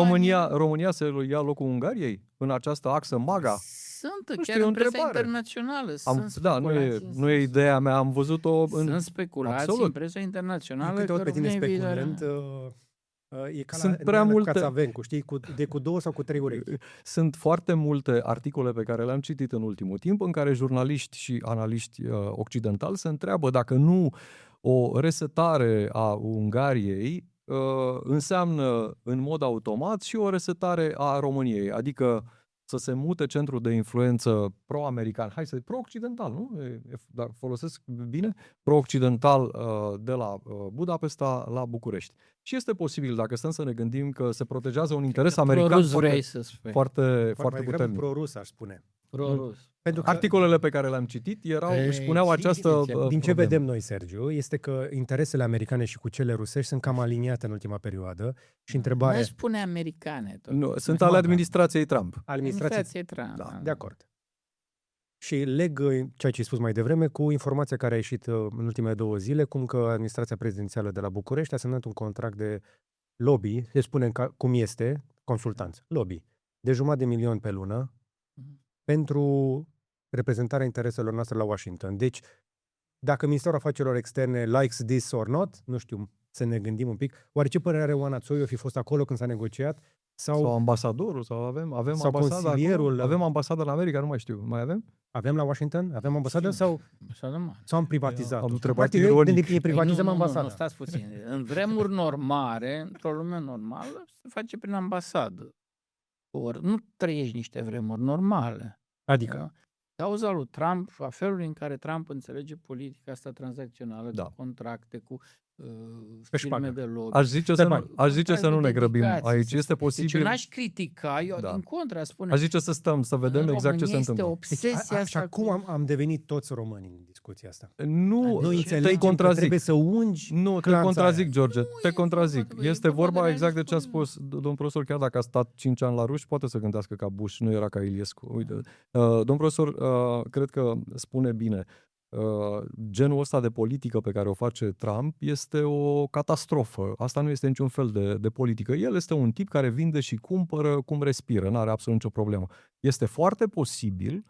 Speaker 1: România să ia locul Ungariei în această axă maga?
Speaker 2: Sunt,
Speaker 1: Nu știu,
Speaker 2: chiar
Speaker 1: e o
Speaker 2: în presa
Speaker 1: întrebare.
Speaker 2: internațională. Sunt
Speaker 1: Da, nu e
Speaker 2: speculații,
Speaker 1: ideea mea, am văzut-o
Speaker 2: Sunt speculații
Speaker 1: absolut.
Speaker 2: în presa internațională.
Speaker 3: Câte ori
Speaker 2: că
Speaker 3: pe tine
Speaker 2: România e
Speaker 3: speculând,
Speaker 2: viitoare.
Speaker 3: e ca
Speaker 1: Sunt
Speaker 3: la,
Speaker 1: prea
Speaker 3: la
Speaker 1: multe-
Speaker 3: Cațavencu, știi, cu 2 sau cu 3 urechi.
Speaker 1: Sunt foarte multe articole pe care le-am citit în ultimul timp în care jurnaliști și analiști occidentali se întreabă dacă nu o resetare a Ungariei înseamnă în mod automat și o resetare a României, adică să se mute centrul de influență pro-american, pro-occidental, nu? Dar folosesc bine? Pro-occidental de la Budapesta la București. Și este posibil, dacă stăm să ne gândim, că se protejează un interes american
Speaker 2: Pro-rus
Speaker 1: foarte,
Speaker 2: vrei să spui.
Speaker 1: foarte
Speaker 3: Mai degrabă
Speaker 1: puternic.
Speaker 3: pro-rus, aș spune.
Speaker 2: Pro-rus.
Speaker 3: Pentru că
Speaker 1: Articolele pe care le-am citit își spuneau această
Speaker 3: din ce
Speaker 1: problemă.
Speaker 3: vedem noi, Sergiu, este că interesele americane și cu cele rusești sunt cam aliniate în ultima perioadă și întrebarea
Speaker 2: Mai spune americane. Tot.
Speaker 1: Nu, sunt ale administrației Trump.
Speaker 3: administrației.
Speaker 2: Trump.
Speaker 1: Da,
Speaker 3: De acord. Și leg ceea ce ai spus mai devreme cu informația care a ieșit în ultimele 2 zile, cum că administrația prezidențială de la București a semnat un contract de lobby, se spune cum este, consultanță, lobby, de $500,000 pe lună pentru reprezentarea intereselor noastre la Washington. Deci, dacă Ministerul Afacerilor Externe likes this or not, nu știu, să ne gândim un pic, oare ce părere are Oana Țoiu, fi fost acolo când s-a negociat?
Speaker 1: Sau ambasadorul, sau avem
Speaker 3: sau
Speaker 1: ambasada
Speaker 3: consilierul.
Speaker 1: acolo? Avem ambasada în America, nu mai știu. Mai avem?
Speaker 3: Avem la Washington? Avem ambasadă sau am privatizat?
Speaker 1: Am întrebat
Speaker 3: Practic,
Speaker 1: ironic.
Speaker 3: ne privatizăm
Speaker 2: nu,
Speaker 3: ambasada.
Speaker 2: Nu, stați puțin. În vremuri normale, într-o lume normală, se face prin ambasadă. Ori nu trăiești niște vremuri normale.
Speaker 3: Adică?
Speaker 2: Cauza lui Trump, a felului în care Trump înțelege politica asta tranzacțională,
Speaker 1: Da.
Speaker 2: cu contracte, cu
Speaker 3: Pe
Speaker 2: firme
Speaker 3: șpagă.
Speaker 2: de lobby.
Speaker 1: Aș zice să nu ne grăbim aici. Este
Speaker 2: Deci
Speaker 1: posibil.
Speaker 2: eu n-aș critica, eu
Speaker 1: Da.
Speaker 2: din contra spune.
Speaker 1: Aș zice să stăm, să vedem
Speaker 2: în
Speaker 1: exact ce se
Speaker 2: România
Speaker 1: întâmplă.
Speaker 2: Este obsesia
Speaker 3: Și
Speaker 2: asta
Speaker 3: acum am devenit toți români în discuția asta.
Speaker 1: Nu,
Speaker 3: Noi
Speaker 1: te
Speaker 3: înțelegem că
Speaker 1: contrazic.
Speaker 3: trebuie să ungi
Speaker 1: Nu, te
Speaker 3: clanța
Speaker 1: contrazic,
Speaker 3: aia.
Speaker 1: George, te
Speaker 2: e
Speaker 1: contrazic.
Speaker 2: vorba de-
Speaker 1: Este
Speaker 2: e vorba
Speaker 1: vorba
Speaker 2: de
Speaker 1: exact de ce a
Speaker 2: realismul.
Speaker 1: spus domnul profesor, chiar dacă a stat 5 ani la ruși, poate să gândească ca Bush, nu era ca Iliescu. Uite, domnul profesor, cred că spune bine. Genul ăsta de politică pe care o face Trump este o catastrofă. Asta nu este niciun fel de politică. El este un tip care vinde și cumpără cum respiră, n-are absolut nicio problemă. Este foarte posibil,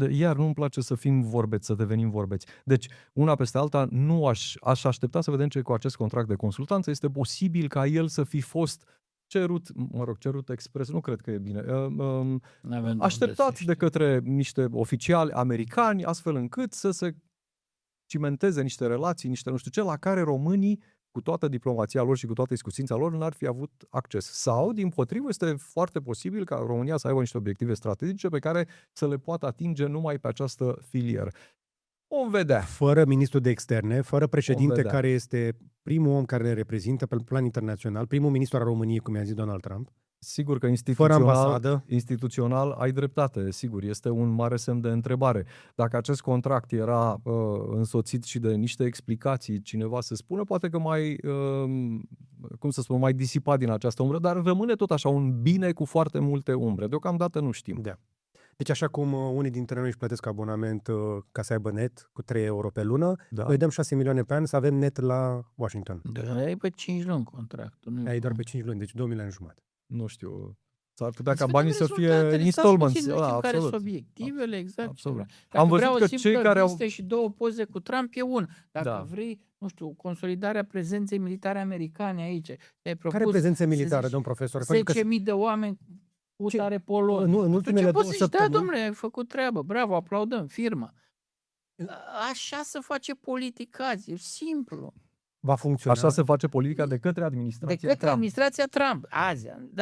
Speaker 1: iar nu-mi place să fim vorbeți, să devenim vorbeți. Deci, una peste alta, nu aș aștepta să vedem ce cu acest contract de consultanță. Este posibil ca el să fi fost cerut expres, nu cred că e bine,
Speaker 2: N-avem
Speaker 1: așteptat
Speaker 2: de
Speaker 1: de către niște oficiali americani, astfel încât să se cimenteze niște relații, niște nu știu ce, la care românii, cu toată diplomația lor și cu toată iscusința lor, n-ar fi avut acces. Sau, dimpotrivă, este foarte posibil ca România să aibă niște obiective strategice pe care să le poată atinge numai pe această filieră. Vom vedea.
Speaker 3: Fără ministru de externe, fără președinte
Speaker 1: vedea.
Speaker 3: care este primul om care ne reprezintă pe plan internațional, primul ministru al României, cum i-a zis Donald Trump,
Speaker 1: Sigur că
Speaker 3: fără ambasadă.
Speaker 1: instituțional ai dreptate, sigur, este un mare semn de întrebare. Dacă acest contract era însoțit și de niște explicații, cineva să spună, poate că mai, cum să spun, mai disipat din această umbră, dar rămâne tot așa un bine cu foarte multe umbre. Deocamdată nu știm.
Speaker 3: Da. Deci așa cum unii dintre noi își plătesc abonament ca să aibă net cu 3 euro pe lună,
Speaker 1: Da.
Speaker 3: noi dăm 6 milioane pe an să avem net la Washington.
Speaker 2: Da, ai pe 5 luni contractul. Nu
Speaker 3: Ai doar pe 5 luni, deci 2 milioane jumate.
Speaker 1: Nu știu. S-ar putea ca
Speaker 2: Să
Speaker 1: banii
Speaker 2: vedem
Speaker 1: să fie
Speaker 2: rezultatele,
Speaker 1: installments.
Speaker 2: stați puțin, nu știm care
Speaker 1: absolut.
Speaker 2: sunt obiectivele, exact.
Speaker 1: Absolut.
Speaker 2: Dacă
Speaker 1: Am văzut
Speaker 2: vreau
Speaker 1: că
Speaker 2: o
Speaker 1: cei
Speaker 2: simplă
Speaker 1: care au-
Speaker 2: listă și 2 poze cu Trump e una. Dacă
Speaker 1: Da.
Speaker 2: vrei, nu știu, consolidarea prezenței militare americane aici, ți-ai propus
Speaker 3: Care prezență
Speaker 2: să
Speaker 3: militară,
Speaker 2: zici
Speaker 3: domn profesor? Pentru că
Speaker 2: 10.000 de oameni cu
Speaker 3: Ce-
Speaker 2: tare polon.
Speaker 3: în ultimele
Speaker 2: poți
Speaker 3: 2
Speaker 2: să zici, da,
Speaker 3: săptămâni
Speaker 2: domnule, ai făcut treabă, bravo, aplaudăm, firma. Așa se face politicație, simplu.
Speaker 3: va funcționa.
Speaker 1: Așa se face politica de către
Speaker 2: De
Speaker 1: administrația
Speaker 2: către
Speaker 1: Trump.
Speaker 2: administrația Trump.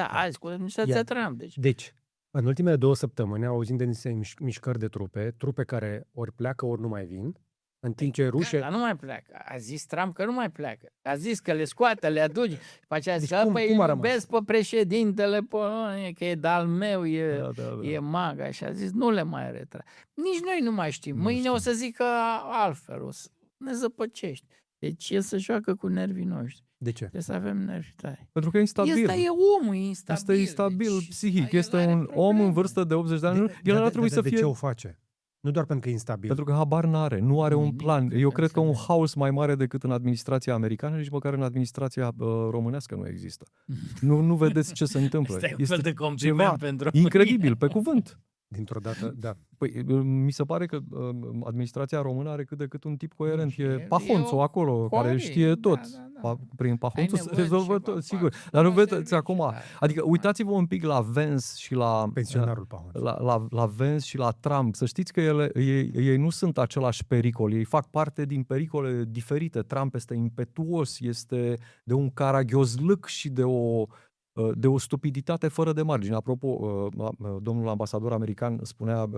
Speaker 2: Azi cu administrația
Speaker 3: Ia.
Speaker 2: Trump. Deci,
Speaker 3: Deci, în ultimele 2 săptămâni auzim de niște mișcări de trupe care ori pleacă, ori nu mai vin, în timp ce rușii...
Speaker 2: dar nu mai pleacă. A zis Trump că nu mai pleacă. A zis că le scoate, le aduce. După aceea
Speaker 3: Deci
Speaker 2: zice,
Speaker 3: cum
Speaker 2: păi
Speaker 3: a rămas?
Speaker 2: iubesc pe președintele Poloniei, că e de-al meu,
Speaker 1: Da.
Speaker 2: e maga. Și a zis, nu le mai retrag. Nici noi nu mai știm.
Speaker 1: Nu
Speaker 2: Mâine
Speaker 1: știm.
Speaker 2: o să zică altfel. O să ne zăpăcești. Deci el să joacă cu nervii noștri.
Speaker 3: De ce?
Speaker 2: Trebuie să avem nervi tari.
Speaker 1: Pentru că e instabil.
Speaker 2: Ăsta e omul, e instabil.
Speaker 1: Este instabil
Speaker 2: deci
Speaker 1: psihic.
Speaker 2: el
Speaker 1: Este
Speaker 2: are
Speaker 1: un om
Speaker 2: probleme.
Speaker 1: în vârstă de 80 de ani. El ar trebui să
Speaker 3: de
Speaker 1: fie...
Speaker 3: ce o face? Nu doar pentru că e instabil.
Speaker 1: Pentru că habar n-are, nu are un
Speaker 2: Nimic,
Speaker 1: plan. Eu cred că un
Speaker 2: înțeleg.
Speaker 1: haos mai mare decât în administrația americană, nici măcar în administrația românească nu există. Nu vedeți ce se întâmplă.
Speaker 2: Asta e un fel de
Speaker 1: ceva
Speaker 2: compliment pentru
Speaker 1: incredibil, pe cuvânt.
Speaker 3: Dintr-o dată, da.
Speaker 1: Păi, mi se pare că administrația română are cât de cât un tip coerent.
Speaker 2: știu,
Speaker 1: E
Speaker 2: e
Speaker 1: Pahonțul
Speaker 2: o
Speaker 1: acolo, care
Speaker 2: coare,
Speaker 1: știe tot.
Speaker 2: da.
Speaker 1: Prin Pahonțul se
Speaker 2: nevoie de
Speaker 1: rezolvă
Speaker 2: ceva
Speaker 1: tot, sigur.
Speaker 2: fax,
Speaker 1: Dar nu
Speaker 2: ceva
Speaker 1: vedeți
Speaker 2: servicii,
Speaker 1: acum.
Speaker 2: da.
Speaker 1: Adică uitați-vă un pic la Vance și la...
Speaker 3: Pensionarul Pahon.
Speaker 1: La Vance și la Trump. Să știți că ei nu sunt același pericol. Ei fac parte din pericole diferite. Trump este impetuos, este de un caragiozlâc și de o stupiditate fără de margine. Apropo, domnul ambasador american spunea,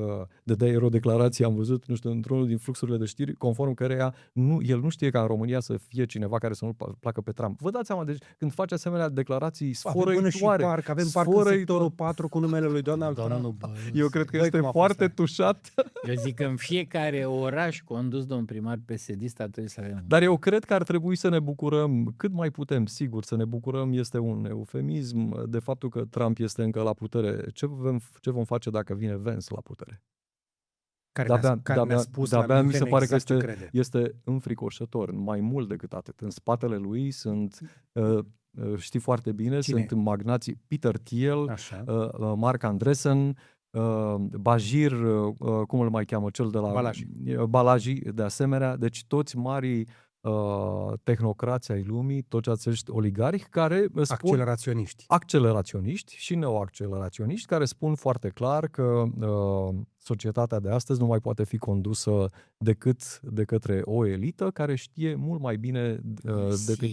Speaker 1: dădea ieri o declarație, am văzut, nu știu, într-unul din fluxurile de știri, conform căreia el nu știe ca în România să fie cineva care să nu placă pe Trump. Vă dați seama, deci când face asemenea declarații sfărăitoare,
Speaker 3: Avem parc în sectorul 4 cu numele lui Donald Trump.
Speaker 1: eu cred că
Speaker 3: Băi,
Speaker 1: este
Speaker 3: cum a fost
Speaker 1: foarte
Speaker 3: aia?
Speaker 1: tușat.
Speaker 2: Eu zic că în fiecare oraș condus de un primar PSD-ist trebuie să avem.
Speaker 1: Dar eu cred că ar trebui să ne bucurăm cât mai putem, sigur, să ne bucurăm este un eufemism, de faptul că Trump este încă la putere. Ce vom face dacă vine Vance la putere?
Speaker 3: Care ne-a spus la
Speaker 1: de-abia mi
Speaker 3: minte
Speaker 1: se pare
Speaker 3: exact
Speaker 1: că
Speaker 3: ce crede.
Speaker 1: este înfricoșător, mai mult decât atât. În spatele lui sunt, știi foarte bine,
Speaker 3: Cine?
Speaker 1: sunt magnații Peter Thiel,
Speaker 3: Așa.
Speaker 1: Mark Andreessen, Bajir, cum îl mai cheamă, cel de la
Speaker 3: Balaji.
Speaker 1: Balaji, de asemenea, deci toți marii tehnocrații ai lumii, toți acești oligarhi care spun acceleraționiști și neoacceleraționiști care spun foarte clar că societatea de astăzi nu mai poate fi condusă decât de către o elită care știe mult mai bine decât...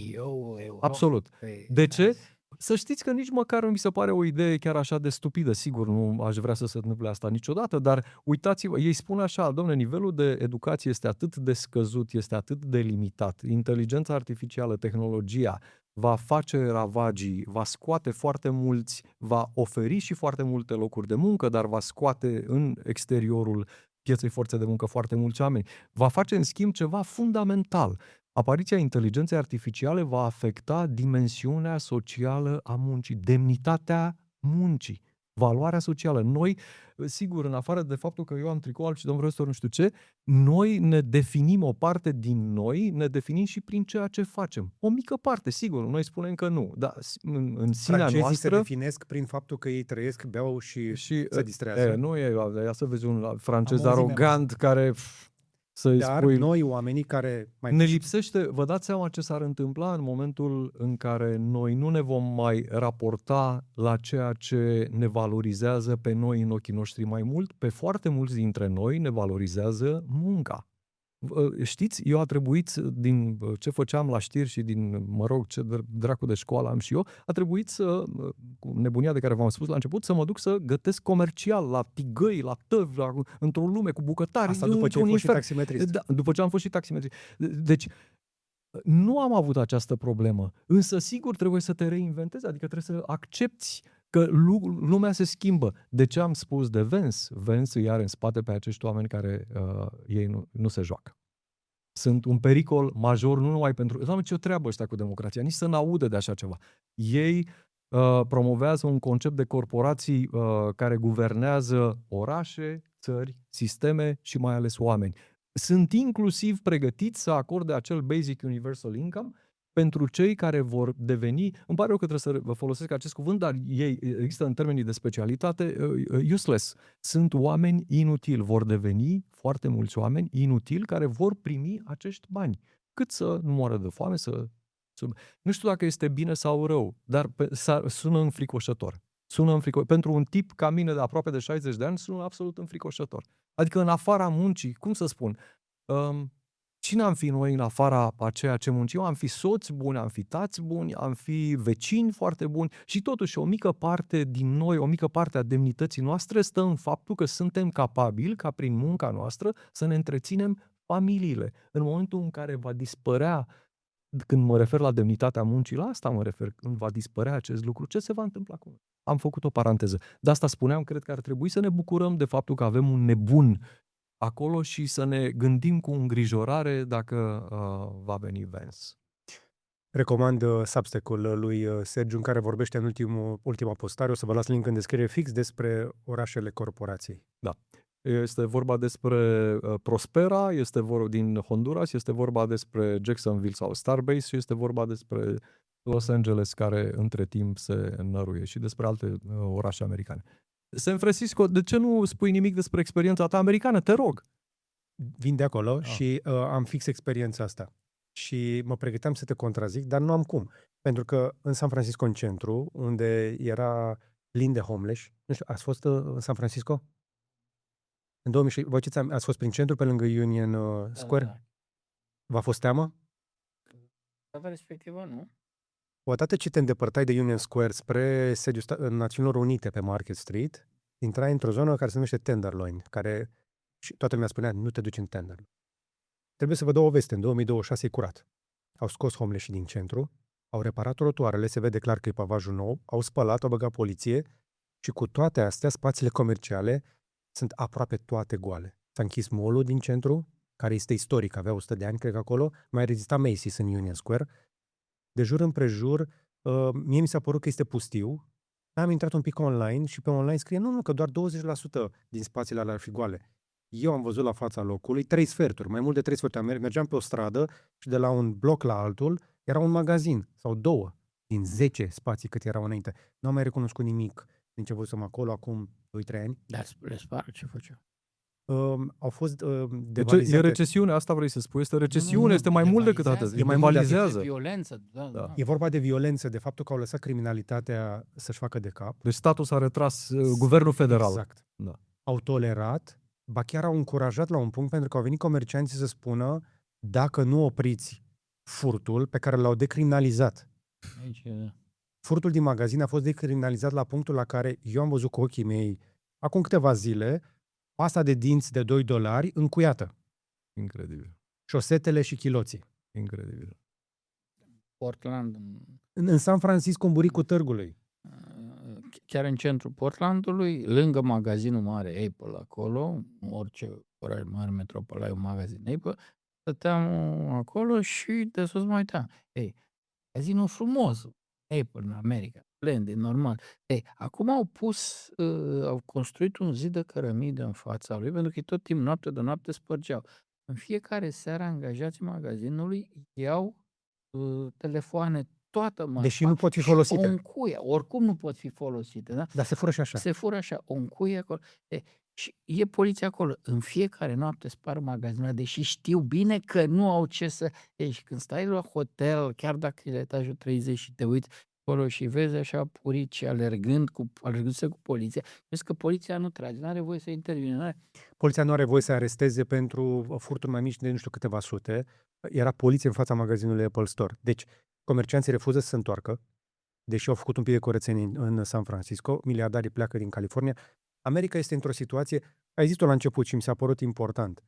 Speaker 1: Absolut. De ce? Să știți că nici măcar nu mi se pare o idee chiar așa de stupidă. Sigur, nu aș vrea să se întâmple asta niciodată, dar uitați-vă, ei spun așa, dom'le, nivelul de educație este atât de scăzut, este atât de limitat. Inteligența artificială, tehnologia va face ravagii, va scoate foarte mulți, va oferi și foarte multe locuri de muncă, dar va scoate în exteriorul pieței forțe de muncă foarte mulți oameni. Va face, în schimb, ceva fundamental. Apariția inteligenței artificiale va afecta dimensiunea socială a muncii, demnitatea muncii, valoarea socială. Noi, sigur, în afară de faptul că eu am tricou alb și domnul profesor nu știu ce, noi ne definim o parte din noi, ne definim și prin ceea ce facem. O mică parte, sigur, noi spunem că nu, dar în sinea
Speaker 3: Francezii
Speaker 1: noastră...
Speaker 3: se definesc prin faptul că ei trăiesc, beau și se distrează.
Speaker 1: Nu e, ia să vezi un francez
Speaker 3: Am auzit
Speaker 1: arogant care... Să-i
Speaker 3: Dar
Speaker 1: spui,
Speaker 3: noi, oamenii care...
Speaker 1: ne lipsește, vă dați seama ce s-ar întâmpla în momentul în care noi nu ne vom mai raporta la ceea ce ne valorizează pe noi în ochii noștri mai mult, pe foarte mulți dintre noi ne valorizează munca. Știți, eu a trebuit, din ce făceam la știri și din, mă rog, ce dracu de școală am și eu, a trebuit să, cu nebunia de care v-am spus la început, să mă duc să gătesc comercial la tigăi, la tăvi, într-o lume cu bucătari.
Speaker 3: Asta după ce ai fost și taximetrist.
Speaker 1: Da, după ce am fost și taximetrist. Deci, nu am avut această problemă, însă sigur trebuie să te reinventezi, adică trebuie să accepti Că lumea se schimbă. De ce am spus de Vance? Vance îi are în spate pe acești oameni care ei nu se joacă. Sunt un pericol major, nu numai pentru... Doamne, ce-o treabă ăștia cu democrația? Nici să n-audă de așa ceva. Ei promovează un concept de corporații care guvernează orașe, țări, sisteme și mai ales oameni. Sunt inclusiv pregătiți să acorde acel Basic Universal Income pentru cei care vor deveni, îmi pare rău că trebuie să vă folosesc acest cuvânt, dar ei există în termenii de specialitate, useless. Sunt oameni inutili, vor deveni foarte mulți oameni inutili care vor primi acești bani. Cât să nu moară de foame, nu știu dacă este bine sau rău, dar sună înfricoșător. Pentru un tip ca mine de aproape de 60 de ani, sună absolut înfricoșător. Adică în afara muncii, cum să spun, cine am fi noi în afara a ceea ce muncim? Am fi soți buni, am fi tați buni, am fi vecini foarte buni și totuși o mică parte din noi, o mică parte a demnității noastre stă în faptul că suntem capabili, ca prin munca noastră, să ne întreținem familiile. În momentul în care va dispărea, când mă refer la demnitatea muncii, la asta mă refer, când va dispărea acest lucru, ce se va întâmpla cu noi? Am făcut o paranteză. De asta spuneam, cred că ar trebui să ne bucurăm de faptul că avem un nebun acolo și să ne gândim cu îngrijorare dacă va veni Vance.
Speaker 3: Recomand Substack-ul lui Sergiu, în care vorbește în ultima postare. O să vă las link în descriere fix despre orașele corporației.
Speaker 1: Da. Este vorba despre Prospera, este vorba din Honduras, este vorba despre Jacksonville sau Starbase și este vorba despre Los Angeles, care între timp se năruie, și despre alte orașe americane. San Francisco, de ce nu spui nimic despre experiența ta americană? Te rog.
Speaker 3: Vin de acolo și am fix experiența asta. Și mă pregăteam să te contrazic, dar nu am cum. Pentru că în San Francisco, în centru, unde era plin de homeless, nu știu, ați fost în San Francisco? În 2006, ați fost prin centru, pe lângă Union Square?
Speaker 2: Da.
Speaker 3: V-a fost teamă?
Speaker 2: Data respectivă, nu?
Speaker 3: Odată ce te îndepărtai de Union Square spre sediul Națiunilor Unite pe Market Street, intrai într-o zonă care se numește Tenderloin, care și toată lumea spunea, nu te duci în Tenderloin. Trebuie să vă dau o veste, în 2026 e curat. Au scos homeless din centru, au reparat trotuarele, se vede clar că e pavajul nou, au spălat, au băgat poliție și cu toate astea, spațiile comerciale sunt aproape toate goale. S-a închis mall-ul din centru, care este istoric, avea 100 de ani, cred că acolo, mai rezista Macy's în Union Square. De jur împrejur, mie mi s-a părut că este pustiu. Am intrat un pic online și pe online scrie, nu, că doar 20% din spațiile alea ar fi goale. Eu am văzut la fața locului 3 sferturi, mai mult de 3 sferturi. Mergeam pe o stradă și de la un bloc la altul era un magazin sau 2 din 10 spații cât erau înainte. Nu am mai recunoscut nimic din ce văzusem acolo acum 2-3 ani.
Speaker 2: Dar le spară ce făceau?
Speaker 3: Au fost
Speaker 1: Deci e recesiune, asta vrei să spui? Este recesiune, este mai mult decât atât.
Speaker 3: E mai mult decât
Speaker 1: devalizează.
Speaker 2: Violență, da.
Speaker 3: E vorba de violență, de faptul că au lăsat criminalitatea să-și facă de cap.
Speaker 1: Deci statul s-a retras, guvernul federal.
Speaker 3: Exact.
Speaker 1: Da.
Speaker 3: Au tolerat, ba chiar au încurajat la un punct, pentru că au venit comercianții să spună, dacă nu opriți furtul pe care l-au decriminalizat.
Speaker 2: Aici,
Speaker 3: Furtul din magazin a fost decriminalizat la punctul la care eu am văzut cu ochii mei, acum câteva zile, pasta de dinți de $2 încuiată.
Speaker 1: Incredibil.
Speaker 3: Șosetele și chiloții.
Speaker 1: Incredibil.
Speaker 2: Portland,
Speaker 3: În San Francisco, în buricul târgului.
Speaker 2: chiar în centrul Portlandului, lângă magazinul mare Apple acolo, orice oraș mare metropolă ai un magazin Apple, stăteam acolo și de sus mă uitam. Magazinul frumos, Apple în America, splendid, normal. Acum au construit un zid de cărămidă în fața lui, pentru că tot timp, noapte de noapte, spărgeau. În fiecare seară, angajații magazinului iau telefoane, toată marfa.
Speaker 3: Deși nu pot fi folosite.
Speaker 2: O încuie, oricum nu pot fi folosite, da?
Speaker 3: Dar se fură și așa.
Speaker 2: Se fură așa, o încuie acolo. Și e poliția acolo. În fiecare noapte spar magazinul, deși știu bine că nu au ce să... Și când stai la hotel, chiar dacă e la etajul 30 și te uiți acolo și vezi așa purici alergându-se cu poliția, vezi că poliția nu trage, nu are voie să intervine.
Speaker 3: Poliția nu are voie să aresteze pentru furturi mai mici de nu știu câteva sute. Era poliție în fața magazinului Apple Store. Deci, comercianții refuză să se întoarcă, deși au făcut un pic de curățenie în San Francisco, miliardarii pleacă din California. America este într-o situație, ai zis-o la început și mi s-a părut important.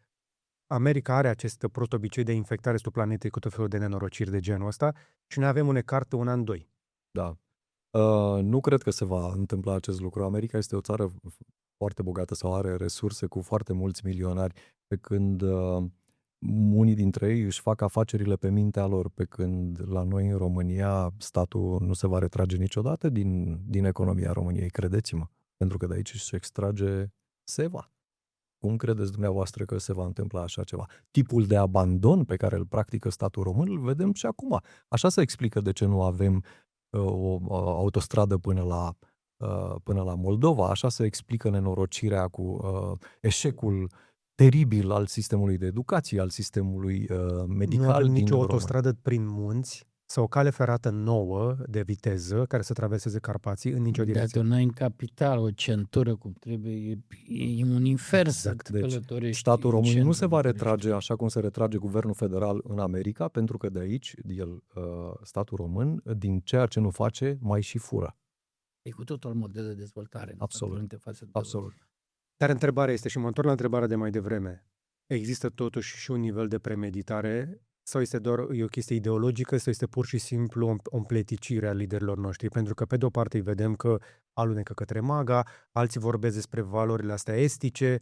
Speaker 3: America are acest prost obicei de infectare restul planetei cu tot felul de nenorociri de genul ăsta și noi avem un ecart un an, 2.
Speaker 1: Da. Nu cred că se va întâmpla acest lucru. America este o țară foarte bogată sau are resurse cu foarte mulți milionari, pe când unii dintre ei își fac afacerile pe mintea lor, pe când la noi în România statul nu se va retrage niciodată din economia României, credeți-mă, pentru că de aici își extrage seva. Cum credeți dumneavoastră că se va întâmpla așa ceva? Tipul de abandon pe care îl practică statul român îl vedem și acum. Așa se explică de ce nu avem o autostradă până la Moldova. Așa se explică nenorocirea cu eșecul teribil al sistemului de educație, al sistemului
Speaker 3: Nu
Speaker 1: medical
Speaker 3: avem
Speaker 1: din
Speaker 3: nicio
Speaker 1: România.
Speaker 3: autostradă prin munți sau o cale ferată nouă de viteză care să traverseze Carpații în nicio
Speaker 2: Dar
Speaker 3: direcție.
Speaker 2: tu n-ai în capital o centură cum trebuie, e un infern
Speaker 3: Exact.
Speaker 2: să
Speaker 1: Deci,
Speaker 2: călătorești
Speaker 1: statul
Speaker 2: în
Speaker 1: român nu
Speaker 2: centru
Speaker 1: se va
Speaker 2: București.
Speaker 1: retrage așa cum se retrage guvernul federal în America, pentru că de aici, statul român, din ceea ce nu face, mai și fură.
Speaker 2: E cu totul model de dezvoltare. în
Speaker 1: Absolut.
Speaker 2: Statele Unite față de
Speaker 1: Absolut.
Speaker 3: Dar întrebarea este, și mă întorc la întrebarea de mai devreme, există totuși și un nivel de premeditare sau este doar e o chestie ideologică sau este pur și simplu o împleticire a liderilor noștri? Pentru că pe de o parte îi vedem că alunecă către MAGA, alții vorbesc despre valorile astea estice,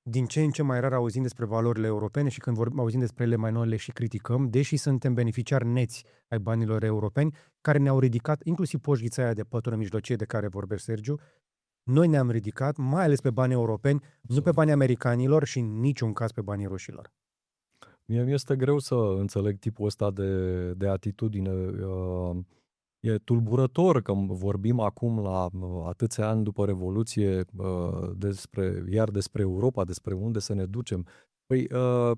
Speaker 3: din ce în ce mai rar auzim despre valorile europene și când auzim despre ele mai noi le și criticăm, deși suntem beneficiari neți ai banilor europeni, care ne-au ridicat, inclusiv poșghița aia de pătură mijlocie de care vorbești, Sergiu, noi ne-am ridicat, mai ales pe banii europeni, nu pe banii americanilor și în niciun caz pe banii rușilor.
Speaker 1: Mie mi este greu să înțeleg tipul ăsta de atitudine. E tulburător că vorbim acum la atâția ani după Revoluție despre Europa, despre unde să ne ducem. Păi,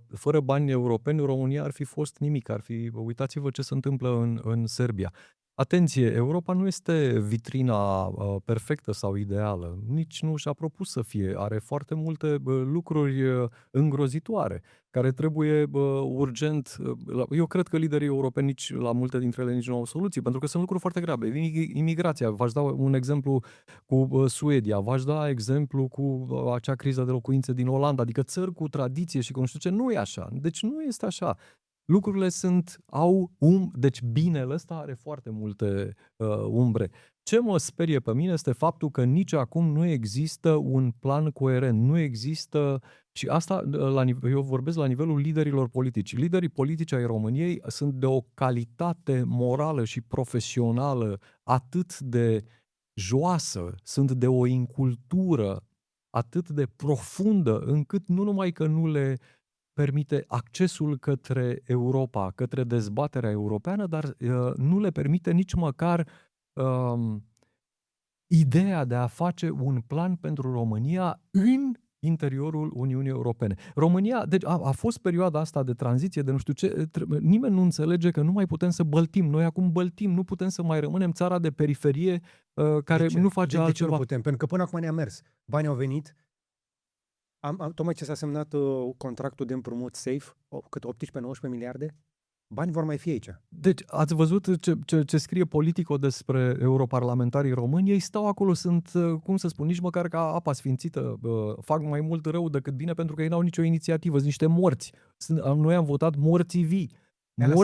Speaker 1: fără bani europeni, România ar fi fost nimic. Uitați-vă ce se întâmplă în Serbia. Atenție, Europa nu este vitrina perfectă sau ideală. Nici nu și-a propus să fie. Are foarte multe lucruri îngrozitoare care trebuie urgent. Eu cred că liderii europeni nici la multe dintre ele nici nu au soluții, pentru că sunt lucruri foarte grave. Imigrația, v-aș da un exemplu cu Suedia, v-aș da exemplu cu acea criză de locuințe din Olanda, adică țări cu tradiție și cu nu știu ce, nu e așa. Deci nu este așa. Lucrurile deci binele ăsta are foarte multe umbre. Ce mă sperie pe mine este faptul că nici acum nu există un plan coerent, nu există, și asta eu vorbesc la nivelul liderilor politici. Liderii politici ai României sunt de o calitate morală și profesională atât de joasă, sunt de o incultură atât de profundă, încât nu numai că nu le permite accesul către Europa, către dezbaterea europeană, dar nu le permite nici măcar ideea de a face un plan pentru România în interiorul Uniunii Europene. România, deci a fost perioada asta de tranziție, de nu știu ce, nimeni nu înțelege că nu mai putem să băltim. Noi acum băltim, nu putem să mai rămânem țara de periferie care nu face
Speaker 3: de ce
Speaker 1: altceva.
Speaker 3: nu putem? Pentru că până acum ne-a mers. Banii au venit. Tocmai ce s-a semnat contractul de împrumut SAFE, cât 18-19 miliarde, bani vor mai fi aici.
Speaker 1: Deci, ați văzut ce scrie Politico despre europarlamentarii români? Ei stau acolo, sunt, cum să spun, nici măcar ca apa sfințită, fac mai mult rău decât bine pentru că ei n-au nicio inițiativă, sunt niște morți. Noi am votat morții vii.
Speaker 3: Alea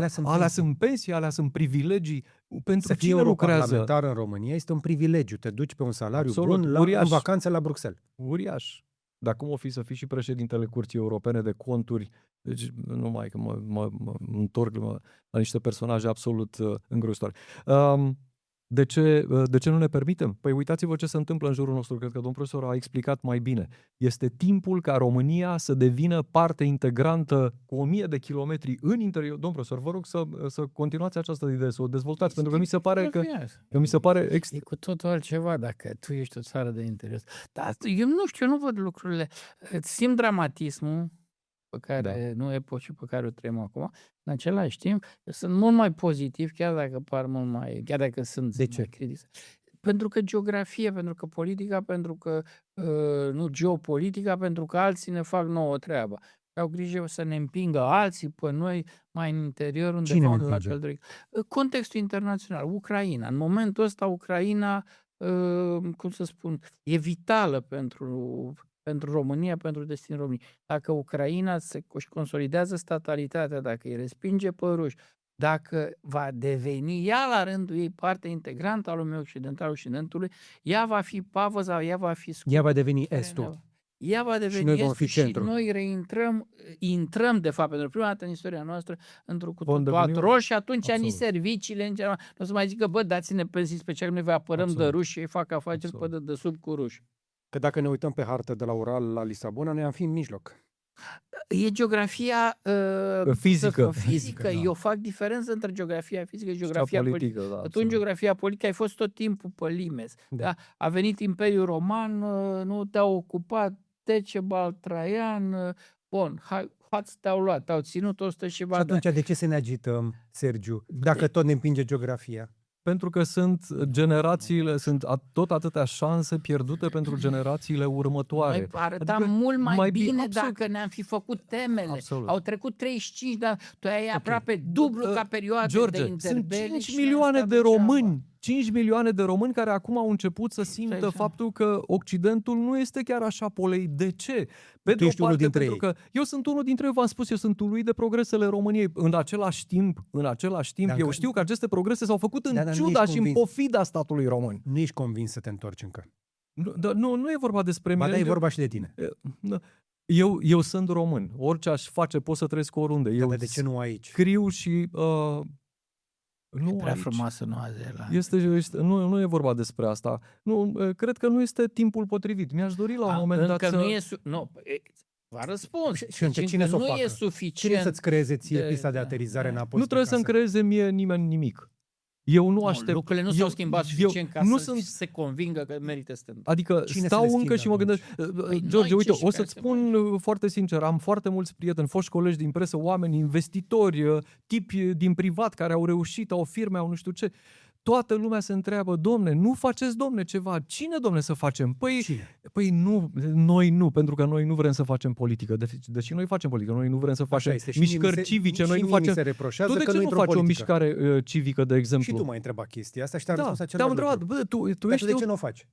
Speaker 3: sunt pensii.
Speaker 1: Alea sunt privilegii. Pentru
Speaker 3: să fii
Speaker 1: cine lucrează?
Speaker 3: europarlamentar în România este un privilegiu. Te duci pe un salariu
Speaker 1: Absolut,
Speaker 3: bun
Speaker 1: uriaș.
Speaker 3: în vacanțe la Bruxelles.
Speaker 1: Uriaș. Dar cum o fi să fii și președintele Curții Europene de Conturi? Deci, numai că mă întorc la niște personaje absolut îngrozitoare. De ce nu ne permitem? Păi uitați-vă ce se întâmplă în jurul nostru. Cred că domnul profesor a explicat mai bine. Este timpul ca România să devină parte integrantă cu 1000 de kilometri în interior. Domnul profesor, vă rog să continuați această idee, să o dezvoltați, pentru că mi se pare
Speaker 2: E cu totul altceva dacă tu ești o țară de interes. Dar eu nu știu, eu nu văd lucrurile. Îți simt dramatismul pe care nu epocii pe care o trăim acum. În același timp, eu sunt mult mai pozitiv, chiar dacă sunt
Speaker 3: De ce?
Speaker 2: mai critic. Pentru că geografia, pentru că politica, pentru că nu geopolitica, pentru că alții ne fac nouă treaba. Au grijă să ne împingă alții pe noi mai în interior undeva
Speaker 3: Cine ne
Speaker 2: la
Speaker 3: împinge?
Speaker 2: cel drept. Contextul internațional, Ucraina. În momentul ăsta Ucraina, cum să spun, e vitală pentru România, pentru destinul României. Dacă Ucraina își consolidează statalitatea, dacă îi respinge pe ruși, dacă va deveni ea la rândul ei parte integrantă a lumii occidentale, Occidentului, ea va fi pavăza, ea va fi
Speaker 3: Ea va deveni
Speaker 2: care
Speaker 3: estul.
Speaker 2: ea va deveni
Speaker 3: noi vom
Speaker 2: estul
Speaker 3: fi
Speaker 2: și
Speaker 3: centrul.
Speaker 2: noi intrăm, de fapt, pentru prima dată în istoria noastră, într-o cu
Speaker 1: Vom
Speaker 2: totul
Speaker 1: deveni
Speaker 2: alt roșu și atunci
Speaker 1: absolut.
Speaker 2: nici serviciile, în general, nu o să mai zică, bă, dați-ne pensii speciale, noi vă apărăm de
Speaker 1: Absolut.
Speaker 2: ruși și ei fac afaceri
Speaker 1: Absolut.
Speaker 2: pe de sub cu ruși.
Speaker 3: Că dacă ne uităm pe hartă de la Ural la Lisabona, noi am fi în mijloc.
Speaker 2: E geografia
Speaker 1: Fizică.
Speaker 2: fizică.
Speaker 3: Da.
Speaker 2: Eu fac diferență între geografia fizică și geografia politică.
Speaker 1: politică, da.
Speaker 2: Tu în geografia politică ai fost tot timpul pe limes.
Speaker 3: Da.
Speaker 2: Da? A venit Imperiul Roman, nu te-au ocupat, Decebal, Traian, bun, hați te-au luat, te-au ținut 100 și
Speaker 3: Și
Speaker 2: ceva de ani.
Speaker 3: atunci de ce să ne agităm, Sergiu, dacă tot ne împinge geografia?
Speaker 1: Pentru că sunt generațiile, sunt tot atâtea șanse pierdute pentru generațiile următoare.
Speaker 2: Noi arătam
Speaker 1: Adică
Speaker 2: mult mai bine
Speaker 1: absolut.
Speaker 2: dacă ne-am fi făcut temele.
Speaker 1: Absolut.
Speaker 2: Au trecut 35 de ani. Tu ai aproape dublu ca perioadă de
Speaker 1: George, sunt
Speaker 2: interbelic
Speaker 1: 5
Speaker 2: și
Speaker 1: milioane
Speaker 2: ne-am
Speaker 1: de
Speaker 2: stat degeaba.
Speaker 1: români. 5 milioane de români care acum au început să simtă
Speaker 2: Așa.
Speaker 1: faptul că Occidentul nu este chiar așa polei. De ce? Pe de o
Speaker 3: ești unul
Speaker 1: parte,
Speaker 3: dintre
Speaker 1: pentru că eu sunt unul dintre ei, v-am spus, eu sunt uluit de progresele României. În același timp,
Speaker 3: Dar
Speaker 1: eu
Speaker 3: încă-
Speaker 1: știu că aceste progrese s-au făcut în
Speaker 3: Dar nu
Speaker 1: ciuda
Speaker 3: ești
Speaker 1: și în
Speaker 3: convins.
Speaker 1: pofida statului român.
Speaker 3: Nu ești convins să te întorci încă.
Speaker 1: Nu e vorba despre
Speaker 3: Ba
Speaker 1: mine.
Speaker 3: da, e vorba și de tine.
Speaker 1: Eu sunt român. Orice aș face, pot să trăiesc oriunde. Eu
Speaker 3: Dar de ce nu aici?
Speaker 1: scriu și nu
Speaker 2: Prea
Speaker 1: aici.
Speaker 2: frumoasă Noua Zeelandă.
Speaker 1: Nu e vorba despre asta. Nu, cred că nu este timpul potrivit. Mi-aș dori la un moment dat
Speaker 2: încă
Speaker 1: să...
Speaker 2: nu e v-a răspuns.
Speaker 3: Și încă cine să o
Speaker 2: nu
Speaker 3: facă?
Speaker 2: e suficient.
Speaker 3: Cine să-ți creeze ție pista de
Speaker 2: Da,
Speaker 3: aterizare
Speaker 2: da.
Speaker 3: înapoi?
Speaker 1: Nu trebuie
Speaker 3: spre
Speaker 1: să-mi
Speaker 3: casă?
Speaker 1: creeze mie nimeni nimic. Eu nu aștept...
Speaker 2: Lucrurile nu s-au schimbat suficient ca
Speaker 1: nu
Speaker 2: să se convingă că merită să te întorci.
Speaker 1: Adică
Speaker 3: Cine să
Speaker 1: stau
Speaker 3: le
Speaker 1: încă
Speaker 3: schimbe
Speaker 1: și mă
Speaker 3: atunci?
Speaker 1: gândesc...
Speaker 2: Păi
Speaker 1: George,
Speaker 2: noi
Speaker 1: uite,
Speaker 2: cei
Speaker 1: o
Speaker 2: care
Speaker 1: să-ți
Speaker 2: suntem
Speaker 1: spun foarte sincer, am foarte mulți prieteni, foști colegi din presă, oameni, investitori, tipi din privat care au reușit, au firme, au nu știu ce. Toată lumea se întreabă, domne, nu faceți, domne, ceva. Cine, domne, să facem?
Speaker 3: Cine?
Speaker 1: Păi nu, noi nu, pentru că noi nu vrem să facem politică. Deși noi facem politică, noi nu vrem să facem
Speaker 3: Așa este. Și mie
Speaker 1: mișcări
Speaker 3: mi se-
Speaker 1: civice,
Speaker 3: și
Speaker 1: noi nu
Speaker 3: mie mi
Speaker 1: facem...
Speaker 3: se reproșează
Speaker 1: Tu de
Speaker 3: că
Speaker 1: ce nu
Speaker 3: intru
Speaker 1: faci
Speaker 3: în
Speaker 1: o
Speaker 3: politică?
Speaker 1: mișcare civică, de exemplu?
Speaker 3: Și tu m-ai întrebat chestia asta și te-am
Speaker 1: Da,
Speaker 3: răspuns
Speaker 1: te-am
Speaker 3: același
Speaker 1: întrebat,
Speaker 3: lucru.
Speaker 1: bă, tu
Speaker 3: Dar
Speaker 1: ești...
Speaker 3: tu de ce nu o faci?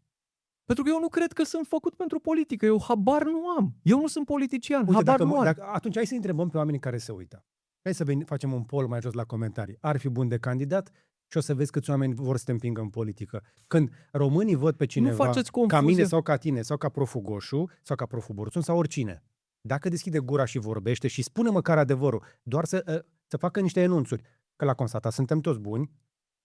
Speaker 1: Pentru că eu nu cred că sunt făcut pentru politică, eu habar nu am. Eu nu sunt politician,
Speaker 3: Uite,
Speaker 1: habar nu am.
Speaker 3: atunci hai să întrebăm pe oamenii care se uită. Hai să facem un poll mai jos la comentarii. Ar fi bun de candidat? Și o să vezi câți oameni vor să te împingă în politică. Când românii văd pe cineva
Speaker 1: faceți
Speaker 3: ca
Speaker 1: confuzie.
Speaker 3: mine sau ca tine, sau ca Profu Goșu, sau ca Profu Borțun, sau oricine, dacă deschide gura și vorbește și spune măcar adevărul, doar să facă niște enunțuri, că la constatat suntem toți buni,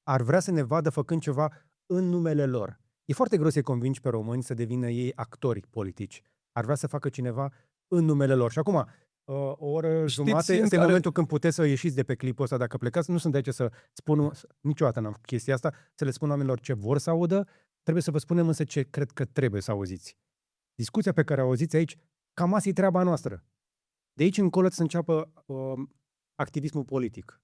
Speaker 3: ar vrea să ne vadă făcând ceva în numele lor. E foarte greu să-i convingi pe români să devină ei actori politici. Ar vrea să facă cineva în numele lor. Și acum, o oră jumate, este momentul când puteți să ieșiți de pe clipul ăsta dacă plecați. Nu sunt de aici să spun, niciodată n-am făcut chestia asta, să le spun oamenilor ce vor să audă, trebuie să vă spunem însă ce cred că trebuie să auziți. Discuția pe care o auziți aici, cam asta e treaba noastră. De aici încolo să înceapă activismul politic.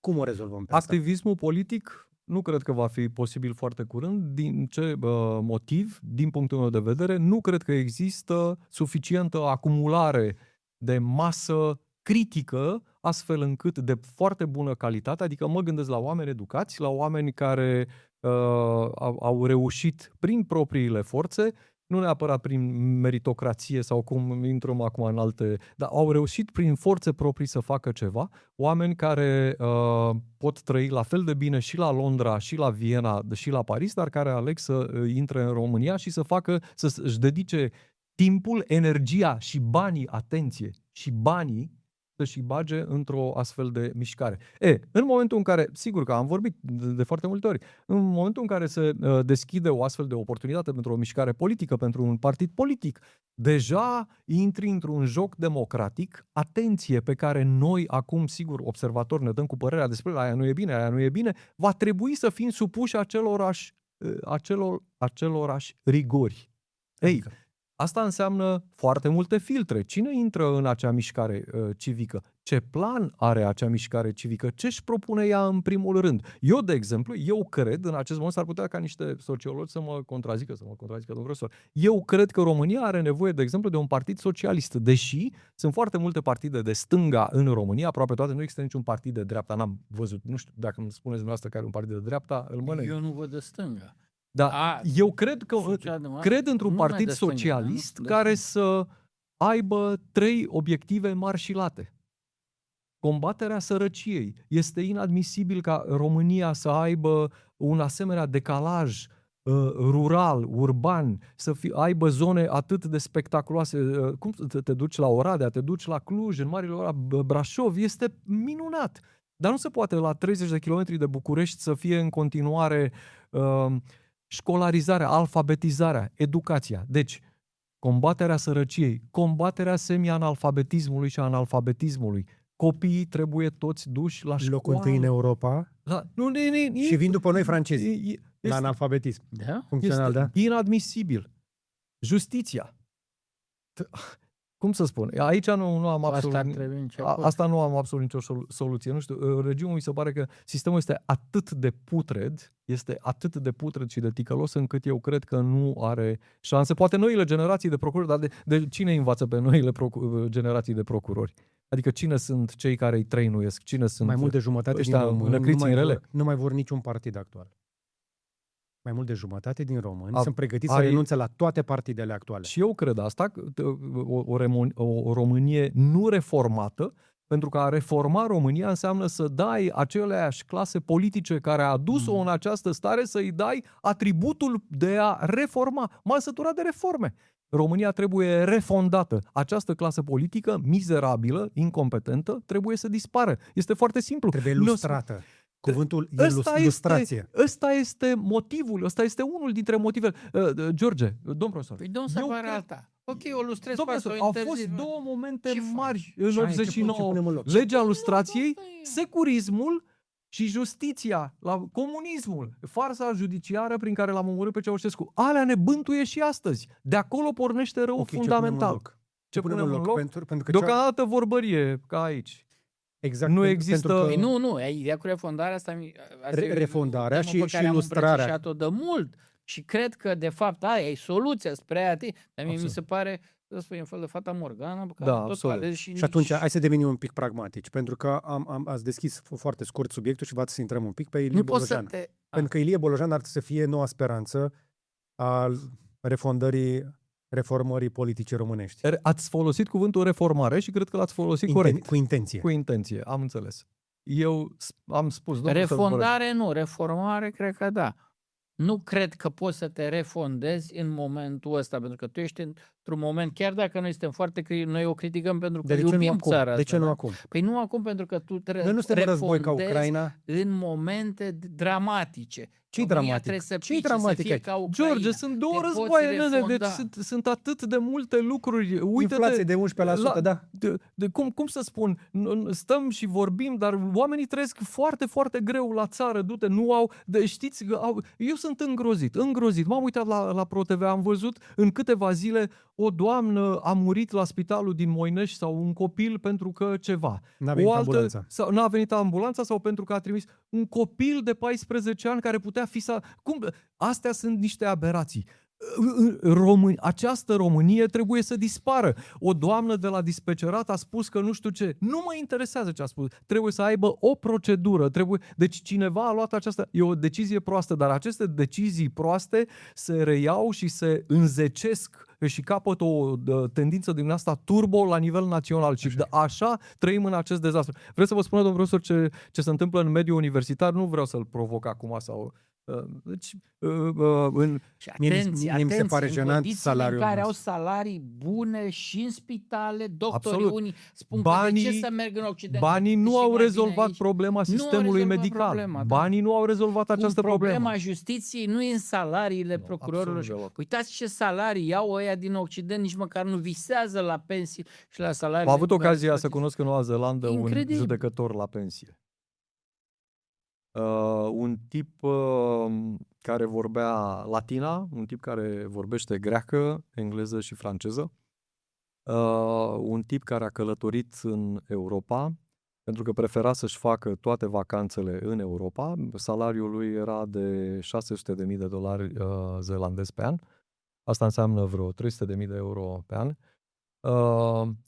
Speaker 3: Cum o rezolvăm pe asta?
Speaker 1: Activismul politic nu cred că va fi posibil foarte curând. Din ce motiv? Din punctul meu de vedere, nu cred că există suficientă acumulare de masă critică, astfel încât de foarte bună calitate, adică mă gândesc la oameni educați, la oameni care au reușit prin propriile forțe, nu neapărat prin meritocrație sau cum intrăm acum în alte, dar au reușit prin forțe proprii să facă ceva, oameni care pot trăi la fel de bine și la Londra, și la Viena, și la Paris, dar care aleg să intre în România și să-și dedice timpul, energia și banii, atenție, și banii să-și bage într-o astfel de mișcare. În momentul în care, sigur că am vorbit de foarte multe ori, în momentul în care se deschide o astfel de oportunitate pentru o mișcare politică, pentru un partid politic, deja intri într-un joc democratic, atenție, pe care noi acum, sigur, observatori, ne dăm cu părerea despre aia nu e bine, aia nu e bine, va trebui să fim supuși acelorași rigori. Asta înseamnă foarte multe filtre. Cine intră în acea mișcare civică? Ce plan are acea mișcare civică? Ce își propune ea în primul rând? Eu, de exemplu, cred, în acest moment s-ar putea ca niște sociologi să mă contrazică domnul profesor. Eu cred că România are nevoie, de exemplu, de un partid socialist, deși sunt foarte multe partide de stânga în România, aproape toate, nu există niciun partid de dreapta, n-am văzut, nu știu, dacă îmi spuneți dumneavoastră că are un partid de dreapta, îl mănânc.
Speaker 2: Eu nu văd de stânga.
Speaker 1: Da, eu cred într-un partid socialist care să aibă 3 obiective mari și late. combaterea sărăciei. Este inadmisibil ca România să aibă un asemenea decalaj rural, urban, aibă zone atât de spectaculoase. Cum te duci la Oradea, te duci la Cluj, în marile orașe, Brașov, este minunat. Dar nu se poate la 30 de kilometri de București să fie în continuare școlarizarea, alfabetizarea, educația. Deci, combaterea sărăciei, combaterea semi-analfabetismului și analfabetismului. Copiii trebuie toți duși la școală.
Speaker 3: Locul întâi în Europa și vin după noi francezi la analfabetism.
Speaker 2: Da?
Speaker 3: Funcțional, da?
Speaker 1: Inadmisibil. Justiția. Cum să spun? Aici nu am asta nu am absolut nicio soluție. Nu știu, regimul mi se pare că sistemul este atât de putred și de ticălos încât eu cred că nu are șanse. Poate noile generații de procurori, dar de cine învață pe noile generații de procurori? Adică cine sunt cei care îi trăinuiesc? Cine sunt
Speaker 3: mai mult de jumătate din români nu mai vor niciun partid actual. Mai mult de jumătate din români sunt pregătiți să renunțe la toate partidele actuale.
Speaker 1: Și eu cred asta, o Românie nu reformată, pentru că a reforma România înseamnă să dai aceleași clase politice care a adus-o în această stare, să-i dai atributul de a reforma. M-am săturat de reforme. România trebuie refondată. Această clasă politică, mizerabilă, incompetentă, trebuie să dispară. Este foarte simplu.
Speaker 3: Trebuie lustrată. Cuvântul lustrație.
Speaker 1: Ăsta este motivul, ăsta este unul dintre motivele. George, domn profesor.
Speaker 2: Păi domn să apară alta. Ok, o lustrez pe asta,
Speaker 1: au fost două momente mari în 89. Legea lustrației, securismul și justiția, comunismul, farsa judiciară prin care l-am omorât pe Ceaușescu. Alea ne bântuie și astăzi. De acolo pornește rău fundamental.
Speaker 3: Ce punem în loc? Pentru că
Speaker 1: deocamdată vorbărie, ca aici.
Speaker 3: Exact.
Speaker 1: Nu există...
Speaker 2: Nu, ideea cu refondarea asta...
Speaker 3: refondarea și ilustrarea.
Speaker 2: Am de mult și cred că, de fapt, aia e soluția spre a dar mie mi se pare, să spun, un fel de fata Morgana.
Speaker 1: Da,
Speaker 3: și atunci, hai să devenim un pic pragmatici, pentru că ați deschis foarte scurt subiectul și v-ați să intrăm un pic pe Ilie Bolojan. Pentru că Ilie Bolojan ar trebui să fie noua speranță al reformării politice românești.
Speaker 1: Ați folosit cuvântul reformare și cred că l-ați folosit corect.
Speaker 3: Cu intenție.
Speaker 1: Cu intenție, am înțeles. Eu am spus...
Speaker 2: Refondare nu, reformare cred că da. Nu cred că poți să te refondezi în momentul ăsta, pentru că tu ești într-un moment, chiar dacă noi suntem noi o criticăm pentru că iubim țara asta.
Speaker 3: De ce nu acum?
Speaker 2: Păi nu acum, pentru că tu
Speaker 3: trebuie să refondezi ca Ucraina
Speaker 2: în momente dramatice.
Speaker 3: Ce-i dramatic?
Speaker 2: Ce-i dramatic aici?
Speaker 1: George, sunt două războaie, deci sunt atât de multe lucruri. Uite-te,
Speaker 3: inflație de 11%, da.
Speaker 1: Cum să spun, stăm și vorbim, dar oamenii trăiesc foarte, foarte greu la țară, știți, eu sunt îngrozit. M-am uitat la ProTV, am văzut în câteva zile o doamnă a murit la spitalul din Moinești sau un copil pentru că ceva. N-a venit ambulanța sau pentru că a trimis un copil de 14 ani care putea fi astea sunt niște aberații. Această Românie trebuie să dispară. O doamnă de la dispecerat a spus că nu știu ce. Nu mă interesează ce a spus. Trebuie să aibă o procedură. Deci cineva a luat aceasta. E o decizie proastă, dar aceste decizii proaste se reiau și se înzecesc și capătă o tendință din asta turbo la nivel național. Și așa trăim în acest dezastru. Vreau să vă spun, domnul profesor, ce se întâmplă în mediul universitar? Nu vreau să-l provoc acum sau... Deci,
Speaker 2: atenție,
Speaker 3: mi se pare jenant salariul
Speaker 2: care au salarii bune și în spitale, doctorii unii spun că de ce să merg în Occident?
Speaker 1: Banii nu au rezolvat problema sistemului medical. Banii nu au rezolvat această problemă.
Speaker 2: Problema justiției nu e în salariile procurorilor. Uitați ce salarii iau ăia din Occident, nici măcar nu visează la pensii și la salarii.
Speaker 1: Am avut ocazia să cunosc în Noua Zeelandă un judecător la pensie. Un tip care vorbea latina, un tip care vorbește greacă, engleză și franceză, un tip care a călătorit în Europa, pentru că prefera să-și facă toate vacanțele în Europa. Salariul lui era de $600,000 zeelandezi pe an. Asta înseamnă vreo 300.000 de euro pe an.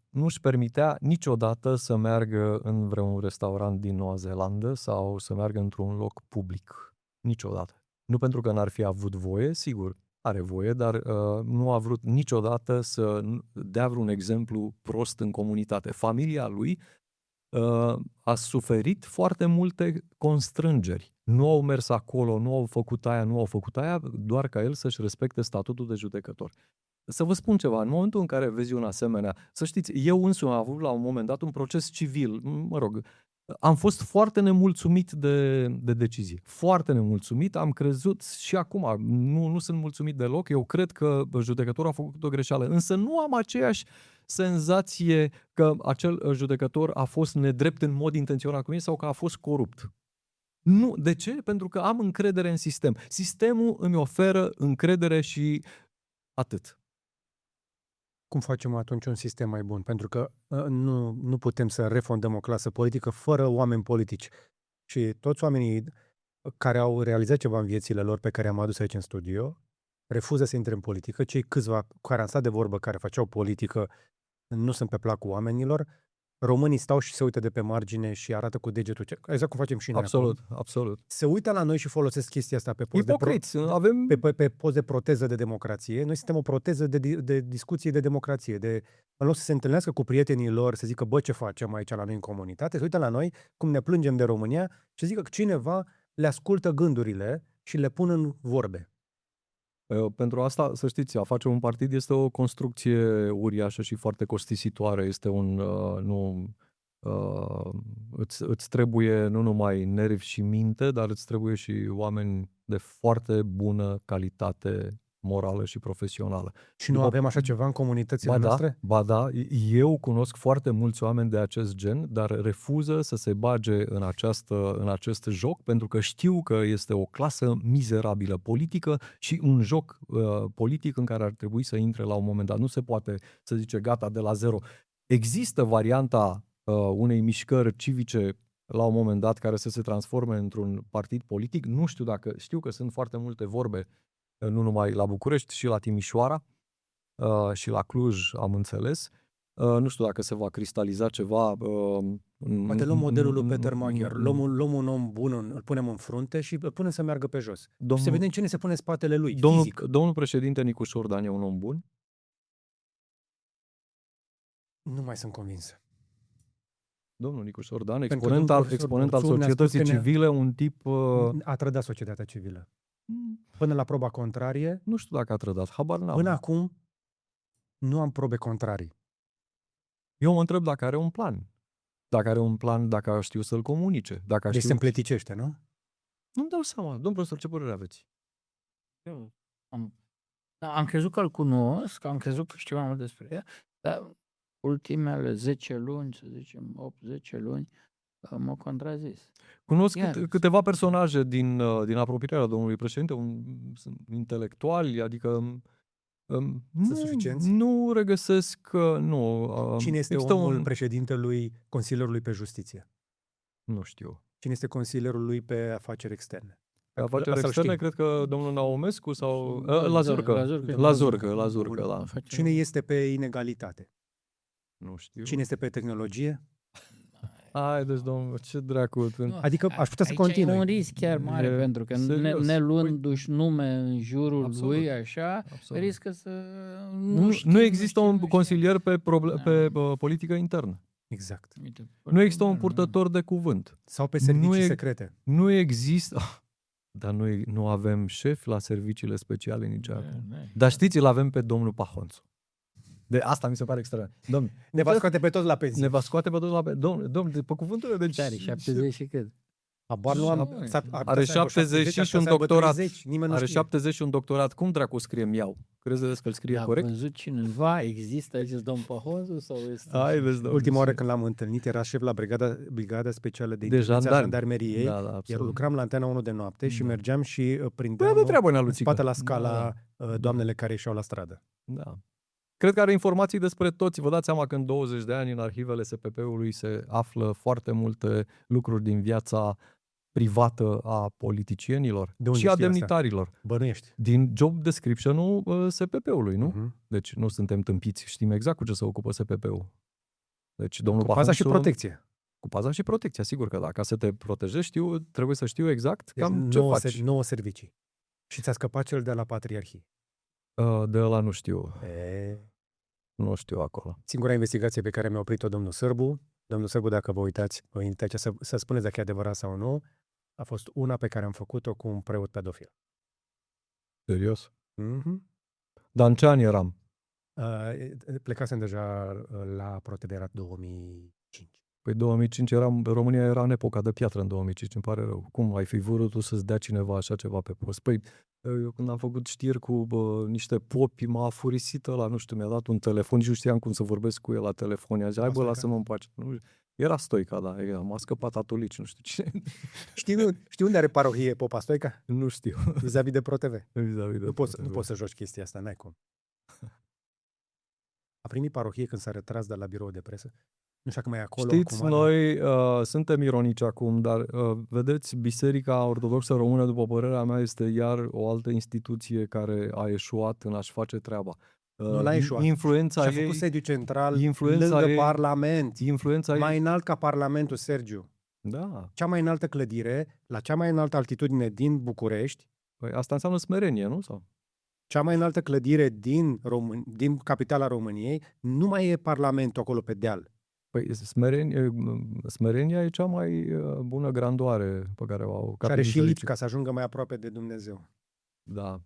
Speaker 1: Nu își permitea niciodată să meargă în vreun restaurant din Noua Zeelandă sau să meargă într-un loc public. Niciodată. Nu pentru că n-ar fi avut voie, sigur, are voie, dar nu a vrut niciodată să dea vreun exemplu prost în comunitate. Familia lui a suferit foarte multe constrângeri. Nu au mers acolo, nu au făcut aia, doar ca el să-și respecte statutul de judecător. Să vă spun ceva, în momentul în care vezi un asemenea, să știți, eu însumi am avut la un moment dat un proces civil, am fost foarte nemulțumit de decizie. Foarte nemulțumit, am crezut și acum, nu sunt mulțumit deloc, eu cred că judecătorul a făcut o greșeală, însă nu am aceeași senzație că acel judecător a fost nedrept în mod intenționat cu mine sau că a fost corupt. Nu. De ce? Pentru că am încredere în sistem. Sistemul îmi oferă încredere și atât.
Speaker 3: Cum facem atunci un sistem mai bun? Pentru că nu putem să refondăm o clasă politică fără oameni politici. Și toți oamenii care au realizat ceva în viețile lor pe care am adus aici în studio, refuză să intre în politică. Cei câțiva care am stat de vorbă, care făceau politică, nu sunt pe placul oamenilor. Românii stau și se uită de pe margine și arată cu degetul, exact cum facem și noi
Speaker 1: Absolut,
Speaker 3: acum.
Speaker 1: Absolut.
Speaker 3: Se uită la noi și folosesc chestia asta pe post
Speaker 1: Ipocriți, avem...
Speaker 3: pe post de proteză de democrație. Noi suntem o proteză de discuție de democrație. În loc să se întâlnească cu prietenii lor, să zică, bă, ce facem aici la noi în comunitate, se uită la noi, cum ne plângem de România și zică că cineva le ascultă gândurile și le pun în vorbe.
Speaker 1: Pentru asta, să știți, a face un partid este o construcție uriașă și foarte costisitoare. Este îți trebuie nu numai nervi și minte, dar îți trebuie și oameni de foarte bună calitate morală și profesională.
Speaker 3: Și nu avem așa ceva în comunitățile noastre?
Speaker 1: Ba da, eu cunosc foarte mulți oameni de acest gen, dar refuză să se bage în acest joc, pentru că știu că este o clasă mizerabilă politică și un joc politic în care ar trebui să intre la un moment dat. Nu se poate să zice gata de la zero. Există varianta unei mișcări civice la un moment dat care să se transforme într-un partid politic. Nu știu știu că sunt foarte multe vorbe, nu numai la București, și la Timișoara și la Cluj, am înțeles. Nu știu dacă se va cristaliza ceva.
Speaker 3: Poate luăm modelul lui Peter Magyar. Luăm un om bun, îl punem în frunte și îl punem să meargă pe jos. Și să vedem cine se pune în spatele lui, fizic.
Speaker 1: Domnul președinte Nicu Șordan e un om bun?
Speaker 3: Nu mai sunt convins.
Speaker 1: Domnul Nicu Șordan, exponent al societății civile, un tip...
Speaker 3: A trădat societatea civilă. Până la proba contrarie...
Speaker 1: Nu știu dacă a trădat, habar n-am.
Speaker 3: Până acum nu am probe contrarii.
Speaker 1: Eu mă întreb dacă are un plan. Dacă are un plan, dacă știu să-l comunice.
Speaker 3: Deci se împleticește, nu?
Speaker 1: Nu-mi dau seama. Domnul profesor, ce părere aveți?
Speaker 2: Eu am crezut că îl cunosc, am crezut că știu mai mult despre el, dar ultimele 10 luni, să zicem 8-10 luni, m-a contrazis.
Speaker 1: Cunosc câteva personaje din apropierea domnului președinte, sunt intelectuali, adică
Speaker 3: sunt suficienți?
Speaker 1: Nu regăsesc, nu.
Speaker 3: Cine este omul președintelui Consilierului pe Justiție?
Speaker 1: Nu știu.
Speaker 3: Cine este consilierul lui pe afaceri externe?
Speaker 1: Pe afaceri externe, cred că domnul Naumescu sau... Lazurcă, da.
Speaker 3: Cine este pe inegalitate?
Speaker 1: Nu știu.
Speaker 3: Cine este pe tehnologie?
Speaker 1: Haideți, domnul, ce dracu.
Speaker 3: Adică aș putea să continui.
Speaker 2: Aici e un risc chiar mare, pentru că ne luându-și nume în jurul lui, așa, riscă să
Speaker 1: nu există un consilier pe politică internă.
Speaker 3: Exact.
Speaker 1: Nu există un purtător de cuvânt.
Speaker 3: Sau pe servicii secrete.
Speaker 1: Nu există... Dar noi nu avem șef la serviciile speciale nici acum. Dar știți, îl avem pe domnul Pahonțu. De asta mi se pare extraordinar. Domn,
Speaker 3: ne va scoate pe toți la pensie.
Speaker 1: Ne va scoate pe toți la pensie. Domn, pe cuvântul de...
Speaker 2: Are 70 și cât?
Speaker 1: Are 70 și un doctorat. Are 70 și un doctorat. Cum dracu scrie miau? Credeți că îl scrie corect?
Speaker 2: A văzut cineva? Există acest domn Pahonțu? Sau este...
Speaker 3: Ultima oară când l-am întâlnit era șef la brigada specială de intervenție a jandarmeriei. Iar lucram la Antena 1 de noapte și mergeam și prindeam în spate la scala doamnele care ieșeau la stradă.
Speaker 1: Da. Cred că are informații despre toți. Vă dați seama că în 20 de ani în arhivele SPP-ului se află foarte multe lucruri din viața privată a politicienilor și a demnitarilor.
Speaker 3: Bănuiești.
Speaker 1: Din job description-ul SPP-ului, nu? Deci nu suntem tâmpiți, știm exact cu ce se ocupă SPP-ul. Deci domnul
Speaker 3: Pahonțu, paza și protecție.
Speaker 1: Cu paza și protecția, sigur că da. Ca să te protejezi, trebuie să știu exact cam ce faci.
Speaker 3: 9 servicii. Și ți-a scăpat cel de la Patriarhie.
Speaker 1: De ăla nu știu. Nu știu acolo.
Speaker 3: Singura investigație pe care mi-a oprit-o domnul Sârbu Domnul Sârbu, dacă vă uitați pe internet, să spuneți dacă e adevărat sau nu, a fost una pe care am făcut-o cu un preot pedofil.
Speaker 1: Serios?
Speaker 3: Mhm.
Speaker 1: Dar în ce an eram?
Speaker 3: Plecasem deja la ProTV, era 2005.
Speaker 1: Păi 2005 România era în epoca de piatră în 2005, îmi pare rău. Cum ai fi vrut tu să-ți dea cineva așa ceva pe post? Păi eu când am făcut știri cu niște popi, m-a furisit ăla, nu știu, mi-a dat un telefon, nici nu știam cum să vorbesc cu el la telefon. I-a zis, hai bă,
Speaker 3: Stoica?
Speaker 1: lasă-mă în pace. Nu, era Stoica, da, m-a scăpat Atulici, nu știu cine.
Speaker 3: Știi unde are parohie Popa Stoica?
Speaker 1: Nu știu.
Speaker 3: Vis-a-vis de ProTV.
Speaker 1: Vis-a-vis de
Speaker 3: Nu
Speaker 1: ProTV.
Speaker 3: poți să joci chestia asta, n-ai cum. A primit parohie când s-a retras de la birou de presă? Nu știu dacă mai e acolo.
Speaker 1: Știți,
Speaker 3: acum,
Speaker 1: noi suntem ironici acum, dar vedeți, Biserica Ortodoxă Română, după părerea mea, este iar o altă instituție care a eșuat în a-și face treaba.
Speaker 3: Nu l-a eșuat.
Speaker 1: Influența
Speaker 3: Și-a
Speaker 1: ei,
Speaker 3: făcut sediu central
Speaker 1: influența
Speaker 3: lângă
Speaker 1: ei-
Speaker 3: Parlament.
Speaker 1: influența
Speaker 3: Mai
Speaker 1: ei,
Speaker 3: înalt ca Parlamentul, Sergiu.
Speaker 1: da,
Speaker 3: Cea mai înaltă clădire, la cea mai înaltă altitudine din București,
Speaker 1: păi asta înseamnă smerenie, nu? Sau?
Speaker 3: cea mai înaltă clădire din capitala României, nu mai e Parlamentul acolo pe deal.
Speaker 1: Păi smerenia e cea mai bună grandoare pe care o au.
Speaker 3: Și are și
Speaker 1: bisericii.
Speaker 3: lipsi ca să ajungă mai aproape de Dumnezeu.
Speaker 1: Da.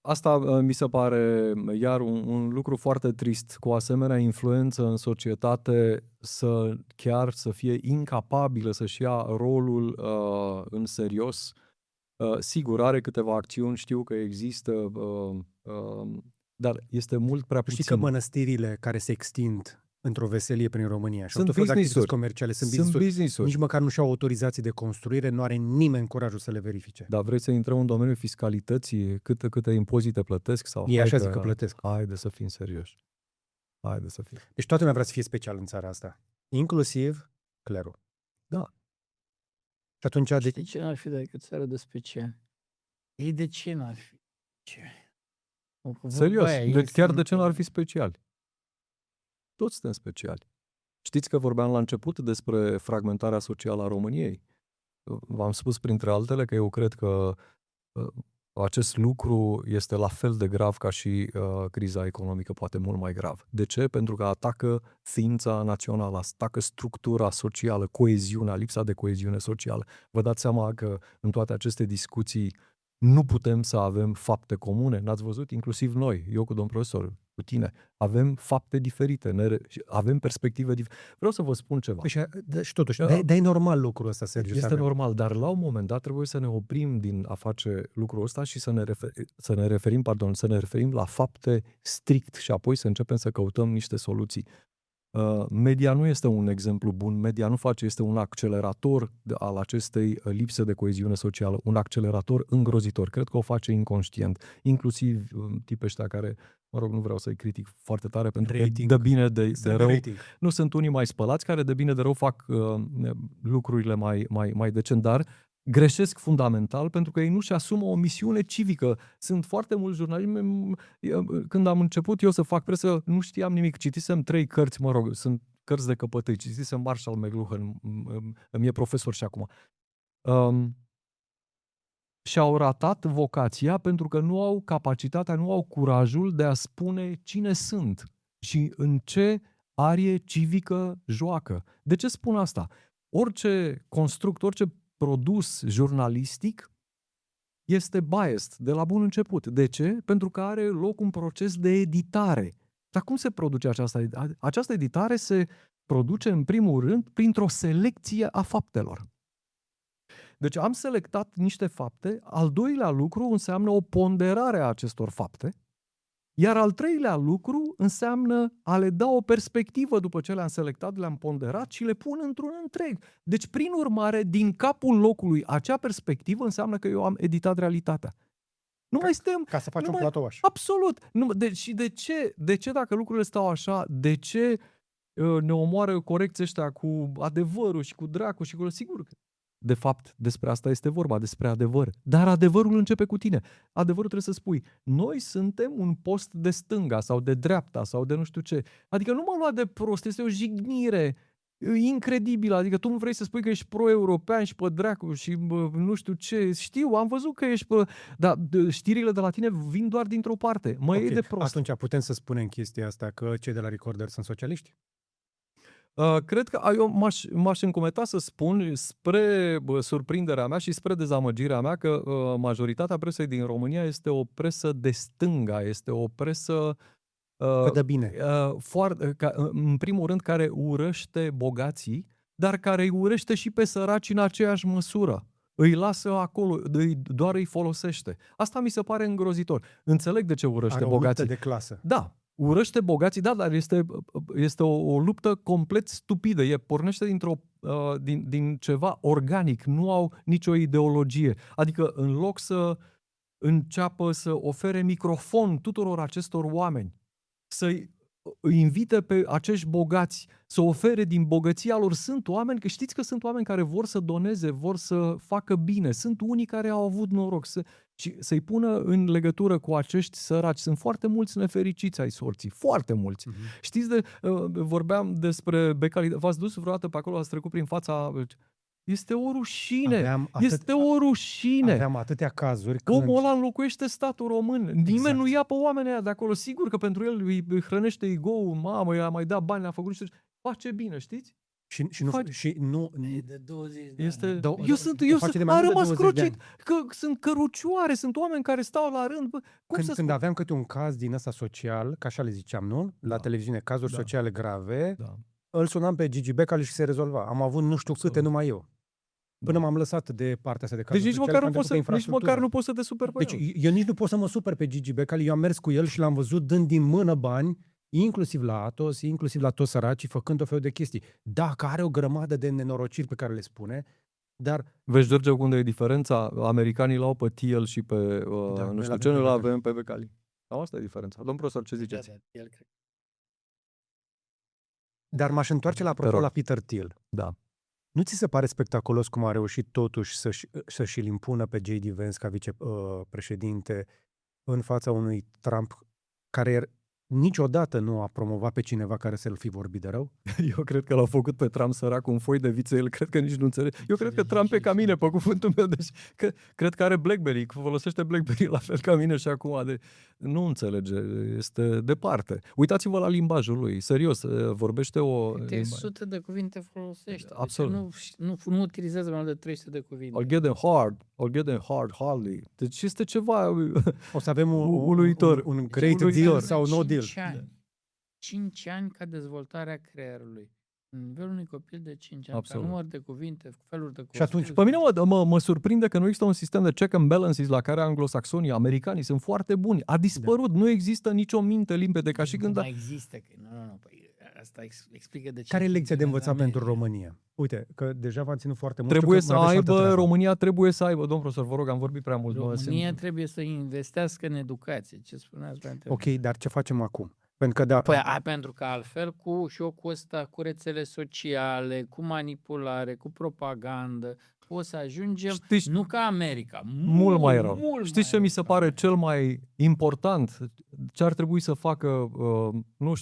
Speaker 1: Asta mi se pare iar un lucru foarte trist, cu o asemenea influență în societate să fie incapabilă să-și ia rolul în serios. Sigur, are câteva acțiuni, știu că există, dar este mult prea puțin.
Speaker 3: Știi că mănăstirile care se extind într-o veselie prin România și
Speaker 1: Sunt
Speaker 3: au tot felul de activități
Speaker 1: business-uri.
Speaker 3: comerciale, sunt
Speaker 1: Sunt
Speaker 3: business-uri,
Speaker 1: business-uri.
Speaker 3: nici măcar nu și-au autorizații de construire, nu are nimeni curajul să le verifice.
Speaker 1: Dar vrei să intrăm în domeniul fiscalității? Câte impozite plătesc? Sau
Speaker 3: Ei
Speaker 1: hai
Speaker 3: așa
Speaker 1: că-
Speaker 3: zic că plătesc.
Speaker 1: Haide să fim serioși. Haide să fim.
Speaker 3: Deci toată lumea vrea să fie special în țara asta, inclusiv clerul.
Speaker 1: Da.
Speaker 3: Și atunci,
Speaker 2: Știi ce n-ar fi decât țară de special? Ei de ce n-ar fi? Ce?
Speaker 1: Serios, chiar de ce n-ar fi speciali? Toți suntem speciali. Știți că vorbeam la început despre fragmentarea socială a României. V-am spus printre altele că eu cred că acest lucru este la fel de grav ca și criza economică, poate mult mai grav. De ce? Pentru că atacă ființa națională, atacă structura socială, coeziunea, lipsa de coeziune socială. Vă dați seama că în toate aceste discuții nu putem să avem fapte comune. N-ați văzut? Inclusiv noi, eu cu domn profesor, cu tine, avem fapte diferite, avem perspective diferite. Vreau să vă spun ceva.
Speaker 3: Păi și totuși, dar e normal lucrul ăsta, Sergiu. să
Speaker 1: Este
Speaker 3: avem.
Speaker 1: normal, dar la un moment dat trebuie să ne oprim din a face lucrul ăsta și să ne referim la fapte strict și apoi să începem să căutăm niște soluții. Media nu este un exemplu bun, media nu face, este un accelerator al acestei lipse de coeziune socială, un accelerator îngrozitor. Cred că o face inconștient, inclusiv tipii ăștia care, mă rog, nu vreau să-i critic foarte tare, pentru
Speaker 3: Rating.
Speaker 1: că de bine de rău.
Speaker 3: Rating.
Speaker 1: Nu sunt unii mai spălați care de bine de rău fac lucrurile mai decent, dar greșesc fundamental pentru că ei nu-și asumă o misiune civică. Sunt foarte mulți jurnaliști. Când am început eu să fac presă, nu știam nimic. Citisem 3 cărți, mă rog, sunt cărți de căpătâi. Citisem Marshall McLuhan, îmi e profesor și acum. Și-au ratat vocația pentru că nu au capacitatea, nu au curajul de a spune cine sunt și în ce arie civică joacă. De ce spun asta? Orice construct, orice produs jurnalistic este biased de la bun început. De ce? Pentru că are loc un proces de editare. Dar cum se produce această editare? Această editare se produce în primul rând printr-o selecție a faptelor. Deci am selectat niște fapte, al doilea lucru înseamnă o ponderare a acestor fapte, iar al treilea lucru înseamnă a le da o perspectivă după ce le-am selectat, le-am ponderat și le pun într-un întreg. Deci, prin urmare, din capul locului, acea perspectivă înseamnă că eu am editat realitatea. Nu mai suntem...
Speaker 3: Ca să faci
Speaker 1: nu
Speaker 3: un
Speaker 1: mai-
Speaker 3: platouaș.
Speaker 1: Absolut! Și de ce dacă lucrurile stau așa, de ce ne omoară corecții ăștia cu adevărul și cu dracu și cu... Sigur că de fapt, despre asta este vorba, despre adevăr. Dar adevărul începe cu tine. Adevărul trebuie să spui, noi suntem un post de stânga sau de dreapta sau de nu știu ce. Adică nu mă lua de prost, este o jignire incredibilă. Adică tu nu vrei să spui că ești pro-european și pe dracu și nu știu ce. Știu, am văzut că ești pe... Dar știrile de la tine vin doar dintr-o parte. Mă iei de prost.
Speaker 3: Atunci putem să spunem chestia asta că cei de la Recorder sunt socialiști?
Speaker 1: Cred că eu m-aș încumeta să spun, spre surprinderea mea și spre dezamăgirea mea, că majoritatea presei din România este o presă de stânga, este o presă
Speaker 3: Că dă bine.
Speaker 1: în primul rând, care urăște bogații, dar care îi urăște și pe săraci în aceeași măsură. Îi lasă acolo, doar îi folosește. Asta mi se pare îngrozitor. Înțeleg de ce urăște
Speaker 3: Are o luptă
Speaker 1: bogații.
Speaker 3: de clasă.
Speaker 1: Da, urăște bogații, da, dar este o luptă complet stupidă. Pornește din ceva organic, nu au nicio ideologie. Adică în loc să înceapă să ofere microfon tuturor acestor oameni, să-i invite pe acești bogați să ofere din bogăția lor. Sunt oameni, că știți că sunt oameni care vor să doneze, vor să facă bine. Sunt unii care au avut noroc și să-i pună în legătură cu acești săraci. Sunt foarte mulți nefericiți ai sorții, foarte mulți. Știți, vorbeam despre Becali, v-ați dus vreodată pe acolo, ați trecut prin fața... Este o rușine, este o rușine.
Speaker 3: Aveam atâtea cazuri când...
Speaker 1: Omul ăla înlocuiește statul român. Nimeni nu ia pe oamenii ăia de acolo. Sigur că pentru el îi hrănește ego-ul, mamă, i-a mai dat bani, le-a făcut niște... Face bine, știți?
Speaker 3: Și nu
Speaker 2: De 20 de
Speaker 1: este...
Speaker 2: ani.
Speaker 1: A rămas crocit, că sunt cărucioare, sunt oameni care stau la rând.
Speaker 3: Când aveam câte un caz din ăsta social, că așa le ziceam, nu? La televiziune, cazuri sociale grave, îl sunam pe Gigi Becali și se rezolva. Am avut nu știu câte numai eu. Până m-am lăsat de partea asta de cazuri
Speaker 1: deci
Speaker 3: sociale.
Speaker 1: nici măcar nu poți să te superi pe
Speaker 3: el. Eu nici nu pot să mă super pe Gigi Becali. Eu am mers cu el și l-am văzut dând din mână bani, inclusiv la Atos, inclusiv la toți săracii, făcând o fel de chestii. Dacă are o grămadă de nenorociri pe care le spune, dar...
Speaker 1: Vezi, George, unde e diferența? Americanii l-au pe Thiel și pe, nu știu ce, noi avem pe Becali. Asta e diferența. Domnul profesor, ce ziceți?
Speaker 3: Dar m-aș întoarce la Peter Thiel.
Speaker 1: Da.
Speaker 3: Nu ți se pare spectaculos cum a reușit totuși să-și-l impună pe J.D. Vance ca vicepreședinte în fața unui Trump care niciodată nu a promovat pe cineva care să-l fi vorbit de rău?
Speaker 1: Eu cred că l-au făcut pe Trump sărac cu un foi de viță, el cred că nici nu înțelege. Eu cred că Trump e ca mine, pe cuvântul meu, deci cred că are BlackBerry, folosește BlackBerry la fel ca mine și acum, nu înțelege, este departe. Uitați-vă la limbajul lui, serios, vorbește o...
Speaker 2: Câte sute de cuvinte folosește.
Speaker 1: Absolut.
Speaker 2: Deci nu utilizează mai mult de 300 de cuvinte.
Speaker 1: I'll get them hard, hardly. Deci este ceva
Speaker 3: o să avem
Speaker 1: uluitor.
Speaker 3: Un great deal sau no deal.
Speaker 2: 5 ani ca dezvoltarea creierului. În nivelul unui copil de 5 ani, ca număr de cuvinte, feluri de cuvinte.
Speaker 3: Și atunci,
Speaker 1: pe mine mă surprinde că nu există un sistem de check and balances la care anglosaxonii, americanii sunt foarte buni. A dispărut, nu există nicio minte limpede ca și când...
Speaker 2: Nu mai există, că nu. Păi asta explică de ce...
Speaker 3: Care e lecția de învățat pentru România? Uite, că deja v-am ținut foarte mult.
Speaker 1: România trebuie să aibă, domnul profesor, vă rog, am vorbit prea mult.
Speaker 2: România trebuie să investească în educație, ce spuneați mai întâi.
Speaker 3: Ok, dar ce facem acum?
Speaker 2: Pentru că altfel cu rețele sociale, cu manipulare, cu propagandă, o să ajungem, nu ca America,
Speaker 1: mult mai rău. Știți ce mi se pare cel mai important? Ce ar trebui să facă,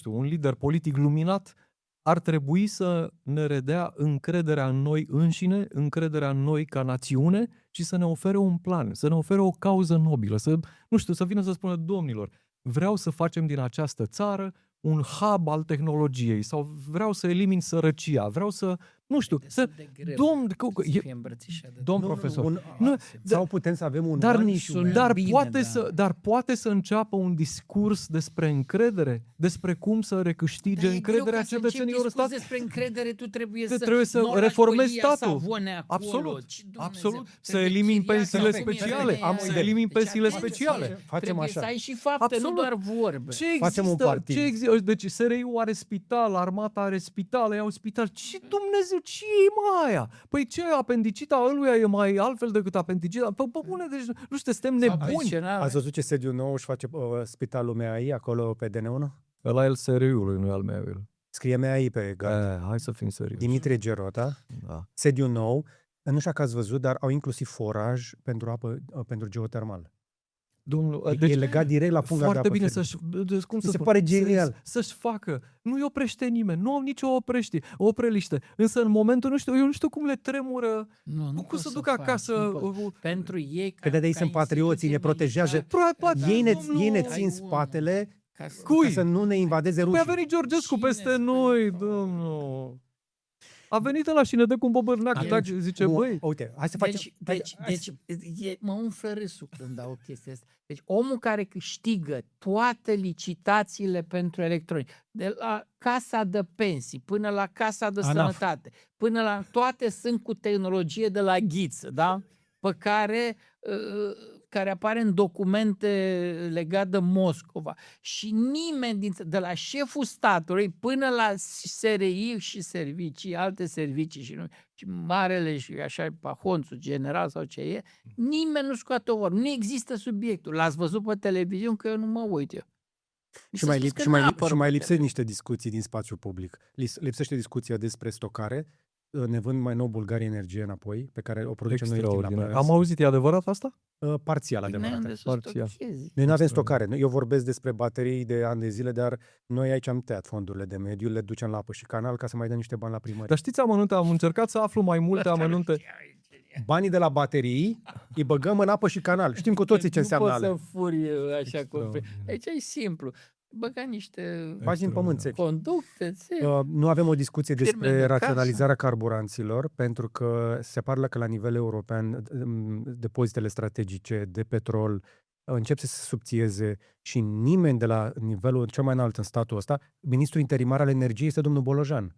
Speaker 1: un lider politic luminat? Ar trebui să ne redea încrederea în noi înșine, încrederea în noi ca națiune și să ne ofere un plan, să ne ofere o cauză nobilă, să vină să spună, domnilor, vreau să facem din această țară un hub al tehnologiei sau vreau să elimin sărăcia, vreau să, domn profesor,
Speaker 3: sau putem să avem un
Speaker 1: dar poate să înceapă un discurs despre încredere, despre cum să recâștige încrederea cetățenilor stat.
Speaker 2: Despre încredere tu trebuie
Speaker 1: să reformezi statul. Absolut. Să elimini pensiile speciale.
Speaker 2: Facem așa. Să ai și fapte, nu doar vorbe.
Speaker 3: Facem un partid.
Speaker 1: Deci SRI-ul are spital, armata are spital, au spital. Ce Dumnezeu, ce e mai aia? Păi ce, apendicita ăluia e mai altfel decât apendicita? Păi bune, deci nu știu, suntem nebuni.
Speaker 3: Ați văzut ce sediu nou își face spitalul MEAI acolo pe DN1?
Speaker 1: Ăla e el SRI-ului, nu e al meu.
Speaker 3: Scrie MEAI pe gard.
Speaker 1: Hai să fim serioși.
Speaker 3: Dimitrie Gerota, sediu nou. Nu știu că ați văzut, dar au inclusiv foraj pentru apă, pentru geotermal. E legat direct la funga
Speaker 1: foarte
Speaker 3: de apă.
Speaker 1: Bine
Speaker 3: se pare genial.
Speaker 1: Să-și facă. Nu-i oprește nimeni. Nu au nicio opreliște. Însă în momentul, eu nu știu cum le tremură. Nu cum să ducă acasă.
Speaker 2: Pentru ei.
Speaker 3: Că de-aia sunt patrioții, ne protejează. Ei ne țin spatele ca să nu ne invadeze rușii.
Speaker 1: Păi a venit Georgescu peste noi, domnul. A venit ăla și ne dă cu un bobârnac,
Speaker 2: Deci-
Speaker 1: tac, zice,
Speaker 3: Bun,
Speaker 1: băi,
Speaker 3: uite, hai să facem...
Speaker 2: Mă umflă râsul când dau chestia asta. Deci omul care câștigă toate licitațiile pentru electronic, de la casa de pensii până la casa de
Speaker 3: ANAF.
Speaker 2: sănătate, până la toate sunt cu tehnologie de la ghiță, da? Pe care apare în documente legate de Moscova. Și nimeni, de la șeful statului până la SRI și servicii, alte servicii și marele și așa, pahonțul, general sau ce e, nimeni nu scoate o vorbă. Nu există subiectul. L-ați văzut pe televiziune că eu nu mă uit eu.
Speaker 3: Și mai lipsesc niște discuții din spațiul public. Lipsește discuția despre stocare. Ne vând mai nou Bulgaria Energie înapoi, pe care o producem noi la
Speaker 1: extraordinar.
Speaker 3: preț.
Speaker 1: Am auzit, e adevărat asta?
Speaker 3: Parțial adevărat.
Speaker 1: Parțial.
Speaker 3: Noi nu avem stocare. Eu vorbesc despre baterii de ani de zile, dar noi aici am tăiat fondurile de mediu, le ducem la apă și canal ca să mai dăm niște bani la primărie.
Speaker 1: Dar știți amănunte, am încercat să aflu mai multe amănunte.
Speaker 3: Banii de la baterii îi băgăm în apă și canal. Știm cu toții ce înseamnă
Speaker 2: Nu poți
Speaker 3: alea.
Speaker 2: să furi așa.
Speaker 1: Extraordinar.
Speaker 2: Aici e simplu. Băga niște
Speaker 3: Bagi în pământ țevi.
Speaker 2: conducte,
Speaker 3: Nu avem o discuție
Speaker 2: Firme
Speaker 3: despre
Speaker 2: de
Speaker 3: raționalizarea carburanților, pentru că se pare că la nivel european depozitele strategice de petrol încep să se subțieze și nimeni de la nivelul cel mai înalt în statul ăsta, ministrul interimar al energiei este domnul Bolojan.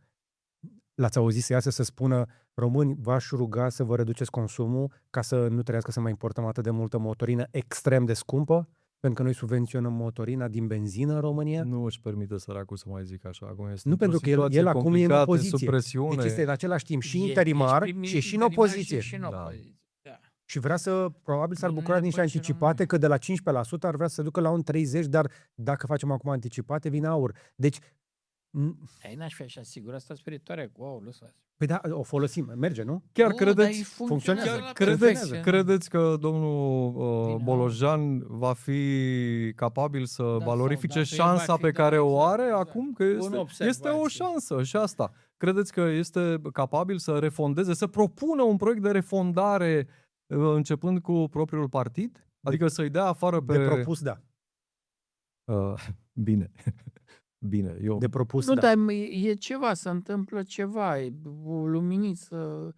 Speaker 3: L-ați auzit să iasă să spună: români, v-aș ruga să vă reduceți consumul ca să nu trebuiască să mai importăm atât de multă motorină extrem de scumpă, pentru că noi subvenționăm motorina din benzină în România?
Speaker 1: Nu își permite săracul să mai zic așa. Acum este
Speaker 3: Nu, pentru că el acum e în opoziție.
Speaker 1: Sub presiune.
Speaker 3: Deci este în același timp și interimar și și în opoziție.
Speaker 2: Da.
Speaker 3: Și vrea să, probabil s-ar
Speaker 2: Nu
Speaker 3: bucura
Speaker 2: ne
Speaker 3: din niște
Speaker 2: place
Speaker 3: anticipate, că de la 15% ar vrea să se ducă la un 30%, dar dacă facem acum anticipate, vine aur. Deci,
Speaker 2: Ei, n-aș fi așa sigur, asta spiritoare cu aur, lăsați.
Speaker 3: păi da, o folosim, merge, nu?
Speaker 1: Chiar
Speaker 2: Nu,
Speaker 1: credeți,
Speaker 2: dar îi
Speaker 3: funcționează.
Speaker 2: la
Speaker 1: credeți,
Speaker 2: perfecție.
Speaker 1: credeți că domnul
Speaker 2: Bine,
Speaker 1: Bolojan va fi capabil să
Speaker 2: Da,
Speaker 1: valorifice
Speaker 2: sau dacă el
Speaker 1: șansa
Speaker 2: va fi,
Speaker 1: pe care o
Speaker 2: exact,
Speaker 1: are
Speaker 2: exact.
Speaker 1: acum? Că
Speaker 2: Bună
Speaker 1: este o
Speaker 2: observație.
Speaker 1: șansă și asta. Credeți că este capabil să refondeze, să propună un proiect de refondare începând cu propriul partid? Adică să-i dea afară pe...
Speaker 3: De propus, da.
Speaker 1: Bine. Bine. Eu...
Speaker 3: De propus,
Speaker 2: Nu,
Speaker 3: da.
Speaker 2: dar e ceva, se întâmplă ceva, e o luminiță,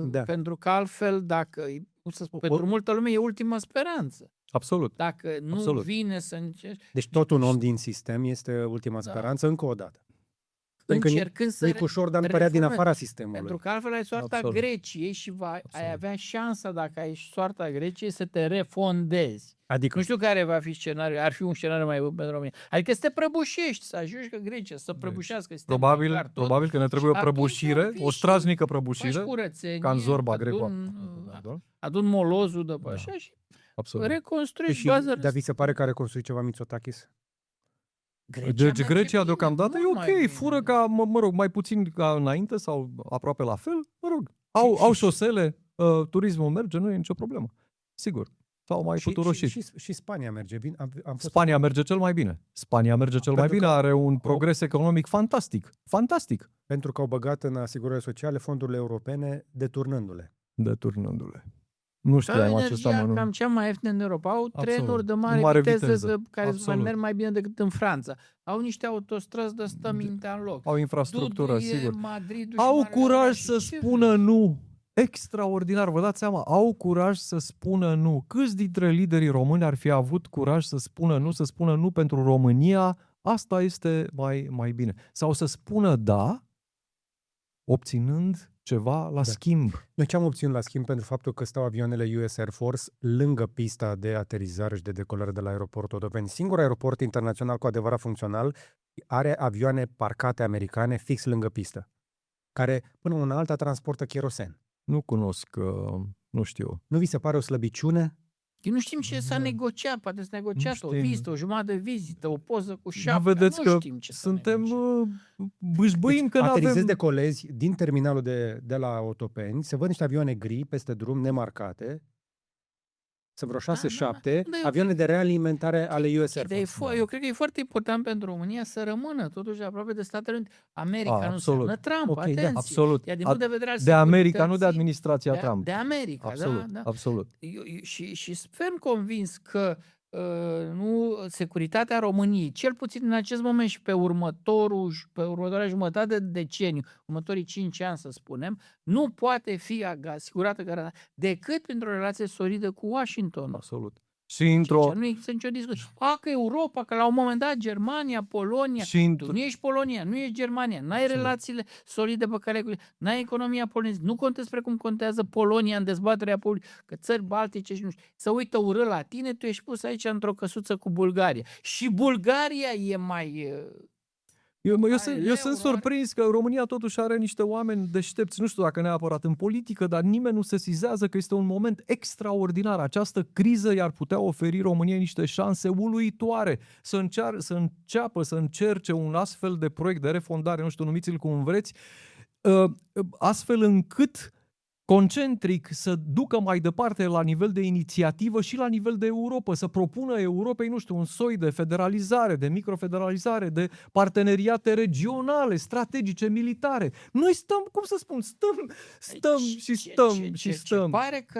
Speaker 3: Da.
Speaker 2: pentru că altfel, pentru multă lume e ultima speranță.
Speaker 1: Absolut.
Speaker 2: Dacă nu
Speaker 1: Absolut.
Speaker 2: vine să încerci,
Speaker 3: Deci tot un om din sistem este ultima
Speaker 2: Da.
Speaker 3: speranță, încă o dată. Pentru că
Speaker 2: încercând să
Speaker 3: nu-i ușor, dar nu părea din
Speaker 2: reformezi.
Speaker 3: afara sistemului.
Speaker 2: Pentru că altfel ai soarta
Speaker 1: Absolut.
Speaker 2: Greciei și ai
Speaker 1: Absolut.
Speaker 2: avea șansa, dacă ai soarta Greciei, să te refondezi.
Speaker 3: Adică,
Speaker 2: Nu știu care va fi scenariul, ar fi un scenariu mai bun pentru România. Adică să te prăbușești, să ajungi că Grecia să prăbușească. sistemul bancar, tot.
Speaker 1: Probabil că ne trebuie o
Speaker 2: atunci
Speaker 1: prăbușire,
Speaker 2: ar fi
Speaker 1: o
Speaker 2: și-
Speaker 1: strașnică
Speaker 2: Faci
Speaker 1: prăbușire,
Speaker 2: curățenie,
Speaker 1: ca în Zorba Greco.
Speaker 2: adun molozul de pe
Speaker 1: Da.
Speaker 2: așa și
Speaker 1: Absolut.
Speaker 2: reconstruiești
Speaker 3: și,
Speaker 2: baza.
Speaker 3: dar vi se pare că a reconstruit ceva Mitsotakis?
Speaker 1: Deci
Speaker 2: merge
Speaker 1: Grecia
Speaker 2: bine,
Speaker 1: deocamdată e
Speaker 2: mult mai
Speaker 1: ok,
Speaker 2: bine.
Speaker 1: fură ca, mă rog, mai puțin ca înainte sau aproape la fel, mă rog.
Speaker 3: Și-
Speaker 1: Au
Speaker 3: și-
Speaker 1: șosele, turismul merge, nu e nicio problemă. Sigur. S-au mai puturoșit.
Speaker 3: Și Spania merge bine. Am fost
Speaker 1: Spania merge cel mai bine. Spania merge cel mai
Speaker 3: Pentru
Speaker 1: bine,
Speaker 3: că-
Speaker 1: are un progres economic fantastic. Fantastic.
Speaker 3: pentru că au băgat în asigurări sociale fondurile europene deturnându-le.
Speaker 1: Deturnându-le. Nu știam acest
Speaker 2: energia
Speaker 1: amănunt.
Speaker 2: cam cea mai ieftină în Europa. Au
Speaker 1: Absolut.
Speaker 2: trenuri de
Speaker 1: Mare
Speaker 2: mare viteză,
Speaker 1: viteză.
Speaker 2: care
Speaker 1: Absolut.
Speaker 2: merg mai bine decât în Franța. Au niște autostrăzi de stă mintea în loc.
Speaker 1: Au infrastructură,
Speaker 2: Dudul e
Speaker 1: sigur.
Speaker 2: Madridul și
Speaker 1: Au
Speaker 2: Marele
Speaker 1: curaj
Speaker 2: Oraș.
Speaker 1: să
Speaker 2: Și ce
Speaker 1: spună nu. Extraordinar, vă dați seama, au curaj să spună nu. Câți dintre liderii români ar fi avut curaj să spună nu pentru România? Asta este mai bine. Sau să spună da, obținând ceva la schimb.
Speaker 3: Noi ce am obținut la schimb pentru faptul că stau avioanele US Air Force lângă pista de aterizare și de decolare de la aeroportul Otopeni. Singurul aeroport internațional cu adevărat funcțional are avioane parcate americane fix lângă pistă, care până una alta transportă cherosen.
Speaker 1: Nu cunosc, nu știu.
Speaker 3: Nu vi se pare o slăbiciune?
Speaker 2: Eu nu știm ce s-a negociat, poate s-a negociat o
Speaker 1: știm.
Speaker 2: vizită, o jumătate de vizită, o poză cu
Speaker 1: Nu
Speaker 2: șapca.
Speaker 1: vedeți
Speaker 2: nu
Speaker 1: că
Speaker 2: știm ce s-a
Speaker 1: suntem
Speaker 2: negociat.
Speaker 1: bâșbâim că
Speaker 3: aterizezi
Speaker 1: n-avem...
Speaker 3: decolezi din terminalul de la Otopeni, se văd niște avioane gri peste drum, nemarcate, sunt vreo 6-7
Speaker 2: dar e
Speaker 3: avioane de realimentare ale US Air
Speaker 2: Dar
Speaker 3: Force.
Speaker 2: eu cred că e foarte important pentru România să rămână totuși aproape de Statele Unite. America nu
Speaker 1: absolut.
Speaker 2: înseamnă Trump,
Speaker 3: Ok, da,
Speaker 2: atenție.
Speaker 1: Absolut.
Speaker 2: Iar din punct de vedere al
Speaker 1: De America, nu de
Speaker 2: securității,
Speaker 1: administrația Trump.
Speaker 2: De America,
Speaker 1: Absolut,
Speaker 2: da.
Speaker 1: absolut.
Speaker 2: Și sunt ferm convins că nu, securitatea României, cel puțin în acest moment și pe următoarea jumătate de deceniu, următorii 5 ani să spunem, nu poate fi asigurată garantată decât printr-o relație solidă cu Washington.
Speaker 1: Absolut. Și într-o...
Speaker 2: Nu există nicio discuție. Că Europa, că la un moment dat Germania, Polonia, tu nu ești Polonia, nu ești Germania, n-ai
Speaker 1: Absolut.
Speaker 2: relațiile solide pe care n-ai economia poloneză, nu contezi precum contează Polonia în dezbaterea publică, că țări baltice și nu știu, să uită urât la tine, tu ești pus aici într-o căsuță cu Bulgaria. Și Bulgaria e mai...
Speaker 1: Eu sunt surprins că România totuși are niște oameni deștepți, nu știu dacă neapărat în politică, dar nimeni nu se sesizează că este un moment extraordinar. Această criză i-ar putea oferi României niște șanse uluitoare să încerce un astfel de proiect de refondare, nu știu, numiți-l cum vreți, astfel încât concentric să ducă mai departe la nivel de inițiativă și la nivel de Europa, să propună Europei, nu știu, un soi de federalizare, de microfederalizare, de parteneriate regionale, strategice, militare. Noi stăm, cum să spun, stăm.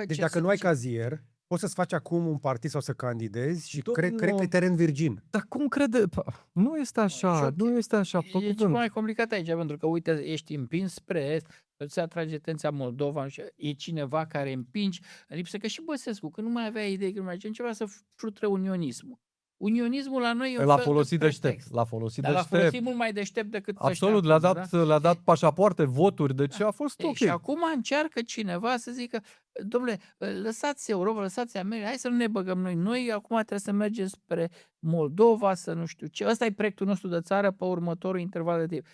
Speaker 3: Deci dacă nu ai cazier, poți să-ți faci acum un partid sau să candidezi și cred că e teren virgin.
Speaker 1: Dar cum crede? Nu este așa, nu este așa.
Speaker 2: E ceva mai complicat aici, pentru că, uite, ești împins spre est, îți atrage atenția Moldova, e cineva care împingi, în lipsă că și Băsescu, că nu mai avea idei, că nu mai ceva să frutre unionismul. Unionismul la noi e un
Speaker 1: l-a
Speaker 2: fel
Speaker 1: folosit
Speaker 2: de pretext.
Speaker 1: L-a folosit
Speaker 2: Dar
Speaker 1: deștept.
Speaker 2: l-a folosit mult mai deștept decât
Speaker 1: Absolut, le-a dat pașapoarte, voturi, deci a fost ok.
Speaker 2: Și acum încearcă cineva să zică, dom'le, lăsați Europa, lăsați America, hai să nu ne băgăm noi. Noi acum trebuie să mergem spre Moldova, să nu știu ce. Ăsta e proiectul nostru de țară pe următorul interval de timp.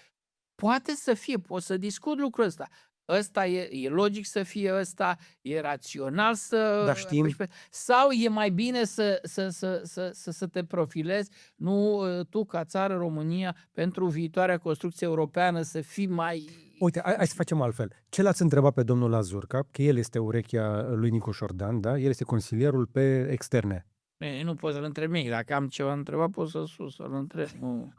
Speaker 2: Poate să fie, pot să discut lucrul ăsta. Ăsta e logic să fie ăsta, e rațional să...
Speaker 3: Dar știm.
Speaker 2: Sau e mai bine să te profilezi, nu tu ca țară România, pentru viitoarea construcție europeană să fii mai...
Speaker 3: Uite, hai să facem altfel. Ce l-ați întrebat pe domnul Lazurca, că el este urechea lui Nicu Șordan, da? El este consilierul pe externe.
Speaker 2: Nu pot să-l întreb nimic. Dacă am ceva întrebat, pot să-l întreb. Nu.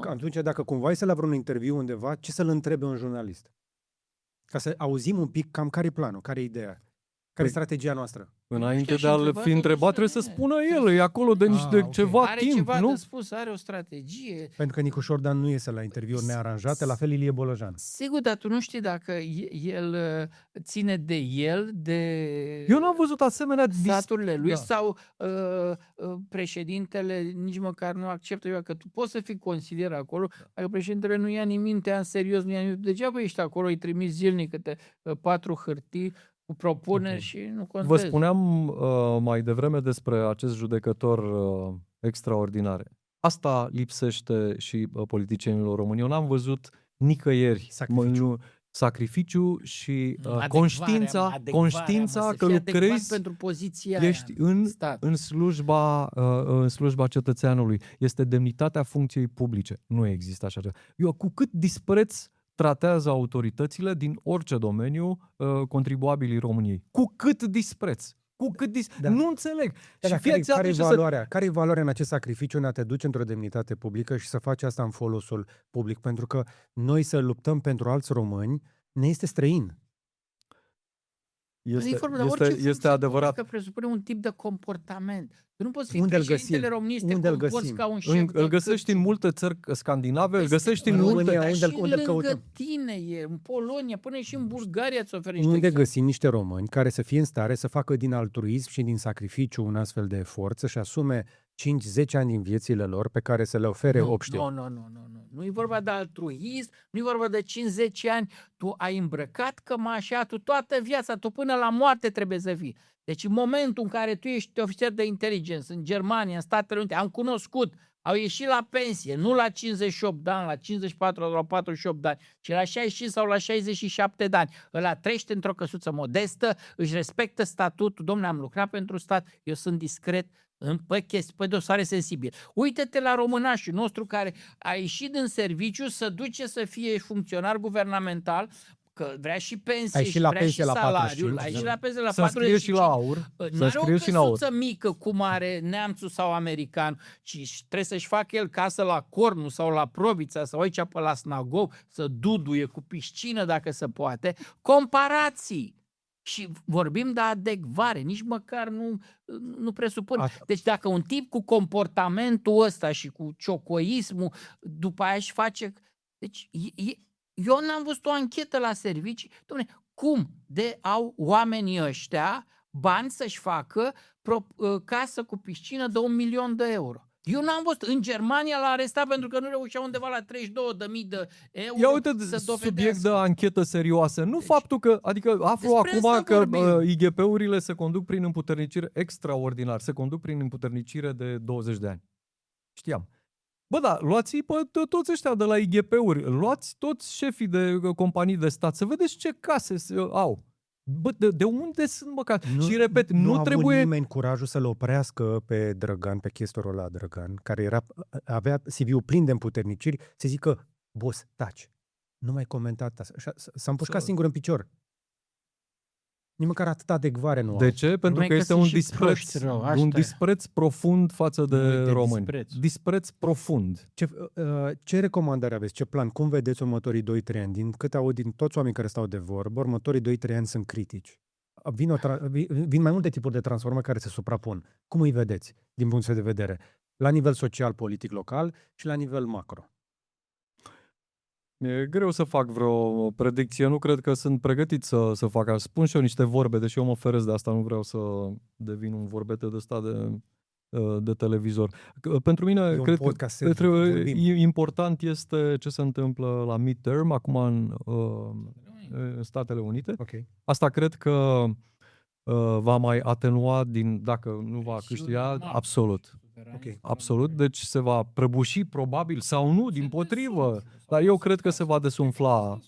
Speaker 3: Atunci, dacă cumva este la vreun interviu undeva, ce să-l întrebe un jurnalist? Ca să auzim un pic cam care e planul, care e ideea, care e strategia noastră.
Speaker 1: Înainte de a-l fi întrebat, trebuie să spună el. E acolo de ceva
Speaker 2: are
Speaker 1: timp,
Speaker 2: ceva
Speaker 1: nu?
Speaker 2: de spus, are o strategie.
Speaker 3: Pentru că Nicu Șordan nu iese la interviuri nearanjate, la fel Ilie Bolojan.
Speaker 2: Sigur, dar tu nu știi dacă el ține de el, de...
Speaker 1: Eu n-am văzut asemenea
Speaker 2: staturile lui sau președintele nici măcar nu acceptă. Că tu poți să fii consilier acolo, dacă președintele nu ia nimic în serios, nu ia nimic. Degeaba ești acolo, îi trimiți zilnic câte 4 hârtii cu propuneri și nu contezi.
Speaker 1: Vă spuneam mai devreme despre acest judecător extraordinar. Asta lipsește și politicienilor români. Eu n-am văzut nicăieri sacrificiu și conștiința că lucrezi,
Speaker 2: pentru poziția
Speaker 1: ești în slujba cetățeanului. Este demnitatea funcției publice. Nu există așa ceva. Eu cu cât dispreț tratează autoritățile din orice domeniu contribuabilii României. Cu cât dispreț. Nu înțeleg.
Speaker 3: Care e valoarea în acest sacrificiu în a te duce într-o demnitate publică și să faci asta în folosul public? Pentru că noi să luptăm pentru alți români ne este străin.
Speaker 1: Este adevărat.
Speaker 2: Că presupune un tip de comportament. Tu nu poți fi președintele României, te comporți ca un șef.
Speaker 1: Îl găsești în multe țări scandinave, îl găsești în multe...
Speaker 2: Și lângă tine e, în Polonia, până și în Bulgaria îți oferă niște...
Speaker 3: Unde găsim niște români care să fie în stare să facă din altruism și din sacrificiu un astfel de efort, să-și asume 5-10 ani din viețile lor pe care să le ofere obștiu.
Speaker 2: Nu e vorba de altruism, nu e vorba de 5-10 ani. Tu ai îmbrăcat cămașa, tu toată viața, tu până la moarte trebuie să fii. Deci în momentul în care tu ești ofițer de inteligență în Germania, în Statele Unite, am cunoscut, au ieșit la pensie, nu la 58 de ani, la 54 sau la 48 de ani, ci la 65 sau la 67 de ani. Ăla trăiește într-o căsuță modestă, își respectă statutul, dom'le, am lucrat pentru stat, eu sunt discret, pe dosare sensibile. Uită-te la românașul nostru care a ieșit din serviciu să duce să fie funcționar guvernamental, că vrea și pensie și vrea și salariul. Ai și la pensie la 45.
Speaker 1: Să scrie și la aur.
Speaker 2: Nu are o căsuță mică cum are neamțul sau american, ci trebuie să-și facă el casă la Cornu sau la Provița sau aici pe la Snagov, să duduie cu piscină dacă se poate. Comparații. Și vorbim de adecvare, nici măcar nu presupun.
Speaker 3: Asta-
Speaker 2: Deci dacă un tip cu comportamentul ăsta și cu ciocoismul, după aia își face... Deci eu n-am văzut o anchetă la servicii. Dom'le, cum de au oamenii ăștia bani să-și facă casă cu piscină de 1.000.000 de euro? Eu n-am văzut. În Germania l-a arestat pentru că nu reușea undeva la 32.000 de euro
Speaker 1: Ia uite,
Speaker 2: să
Speaker 1: subiect
Speaker 2: dovedească.
Speaker 1: de anchetă serioasă. Nu
Speaker 2: Deci,
Speaker 1: faptul că, adică aflu
Speaker 2: despre
Speaker 1: acum
Speaker 2: asta
Speaker 1: că
Speaker 2: vorbim.
Speaker 1: IGP-urile se conduc prin împuternicire extraordinar, se conduc prin împuternicire de 20 de ani. Știam. Bă, da, luați-i pe toți ăștia de la IGP-uri, luați toți șefii de companii de stat, să vedeți ce case au. Bă, de unde sunt, mă? Și repet,
Speaker 3: nu
Speaker 1: nu
Speaker 3: a avut
Speaker 1: trebuie...
Speaker 3: nimeni curajul să-l oprească pe Drăgan, pe chestorul ăla Drăgan, care avea CV-ul plin de împuterniciri, să zică, boss, taci, nu mai comenta asta. S-a împușcat singur în picior. Nici măcar atât adecvare nu
Speaker 1: De
Speaker 3: au.
Speaker 1: ce? Pentru
Speaker 2: Numai
Speaker 1: că
Speaker 2: că
Speaker 1: este
Speaker 2: sunt
Speaker 1: un
Speaker 2: și
Speaker 1: dispreț,
Speaker 2: proști rău, asta
Speaker 1: un
Speaker 2: e.
Speaker 1: dispreț profund față de
Speaker 4: De
Speaker 1: români.
Speaker 4: dispreț.
Speaker 1: Dispreț profund.
Speaker 3: Ce recomandări aveți? Ce plan? Cum vedeți următorii 2-3 ani? Din câte aud din toți oamenii care stau de vorbă, următorii 2-3 ani sunt critici. Vin mai multe tipuri de transformări care se suprapun. Cum îi vedeți din punctul de vedere? La nivel social, politic, local și la nivel macro.
Speaker 1: E greu să fac vreo predicție, nu cred că sunt pregătit să fac asta. Spun și eu niște vorbe, deși eu mă feresc de asta, nu vreau să devin un vorbete de ăsta de televizor. Pentru mine,
Speaker 3: E un
Speaker 1: cred că
Speaker 3: podcast, Sergiu, vorbim.
Speaker 1: important este ce se întâmplă la midterm, acum în Statele Unite.
Speaker 3: Ok.
Speaker 1: Asta cred că va mai atenua dacă nu va
Speaker 2: Presiuni
Speaker 1: câștiga,
Speaker 2: mari.
Speaker 1: absolut.
Speaker 3: Ok.
Speaker 1: Absolut, deci se va prăbuși probabil sau nu, dimpotrivă. Dar eu cred că se va desumfla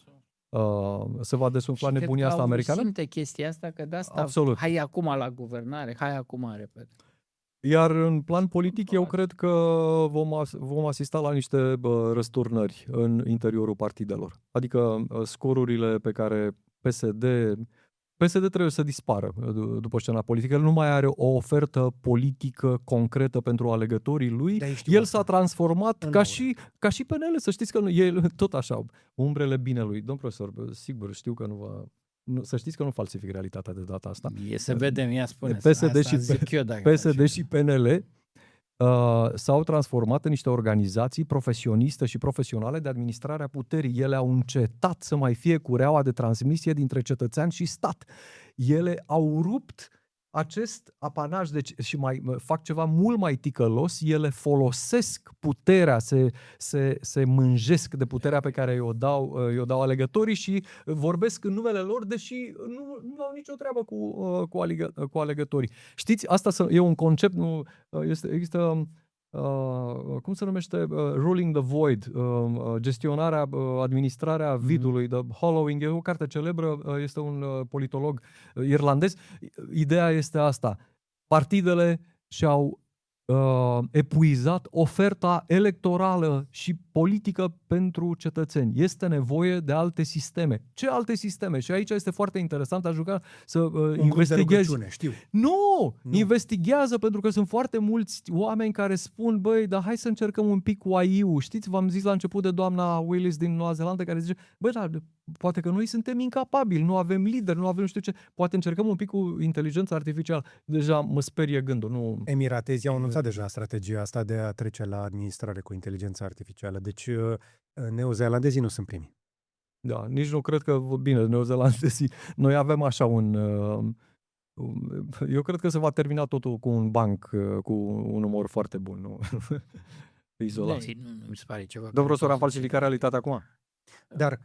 Speaker 1: nebunia asta americană.
Speaker 2: Simte chestia asta că de asta
Speaker 1: Absolut.
Speaker 2: hai acum la guvernare, hai acum repede.
Speaker 1: Iar în plan politic, eu
Speaker 2: Probabil.
Speaker 1: cred că vom asista la niște răsturnări în interiorul partidelor. Adică scorurile pe care PSD trebuie să dispară după scena politică. El nu mai are o ofertă politică concretă pentru alegătorii lui.
Speaker 3: Da, știu
Speaker 1: El
Speaker 3: asta.
Speaker 1: s-a transformat
Speaker 3: În
Speaker 1: ca și PNL, să știți că el tot așa, umbrele binelui. Domn profesor, sigur, știu că să știți că nu falsific realitatea de data asta.
Speaker 2: E să vedem, ea spune.
Speaker 1: PSD
Speaker 2: asta
Speaker 1: și
Speaker 2: zic eu dacă
Speaker 1: PSD
Speaker 2: face.
Speaker 1: și PNL s-au transformat în niște organizații profesioniste și profesionale de administrare a puterii. Ele au încetat să mai fie cureaua de transmisie dintre cetățean și stat. Ele au rupt acest apanaj și mai fac ceva mult mai ticălos. Ele folosesc puterea, se mânjesc de puterea pe care i-o dau alegătorii și vorbesc în numele lor, deși nu au nicio treabă cu alegătorii. Știți, asta e un concept, există cum se numește? Ruling the Void, gestionarea, administrarea vidului, The Hollowing, e o carte celebră, este un politolog irlandez. Ideea este asta. Partidele și-au epuizat oferta electorală și politică pentru cetățeni. Este nevoie de alte sisteme. Ce alte sisteme? Și aici este foarte interesant, aș juca să investighezi.
Speaker 3: Știu.
Speaker 1: Nu! Investigează, pentru că sunt foarte mulți oameni care spun, băi, dar hai să încercăm un pic cu AI-ul. Știți, v-am zis la început de doamna Willis din Noua Zeelandă, care zice, băi, dar poate că noi suntem incapabili, nu avem lideri, nu avem nu știu ce. Poate încercăm un pic cu inteligența artificială. Deja mă sperie gândul. Nu...
Speaker 3: Emiratezii au anunțat deja strategia asta de a trece la administrare cu inteligența artificială. Deci neozeelandezii nu sunt primii.
Speaker 1: Da, nici nu cred că, bine, neozeelandezii, noi avem așa eu cred că se va termina totul cu un banc cu un umor foarte bun, nu? Izolat.
Speaker 2: Nu mi se pare ceva.
Speaker 1: Domnul profesor, am falsificat realitatea acum?
Speaker 3: Dar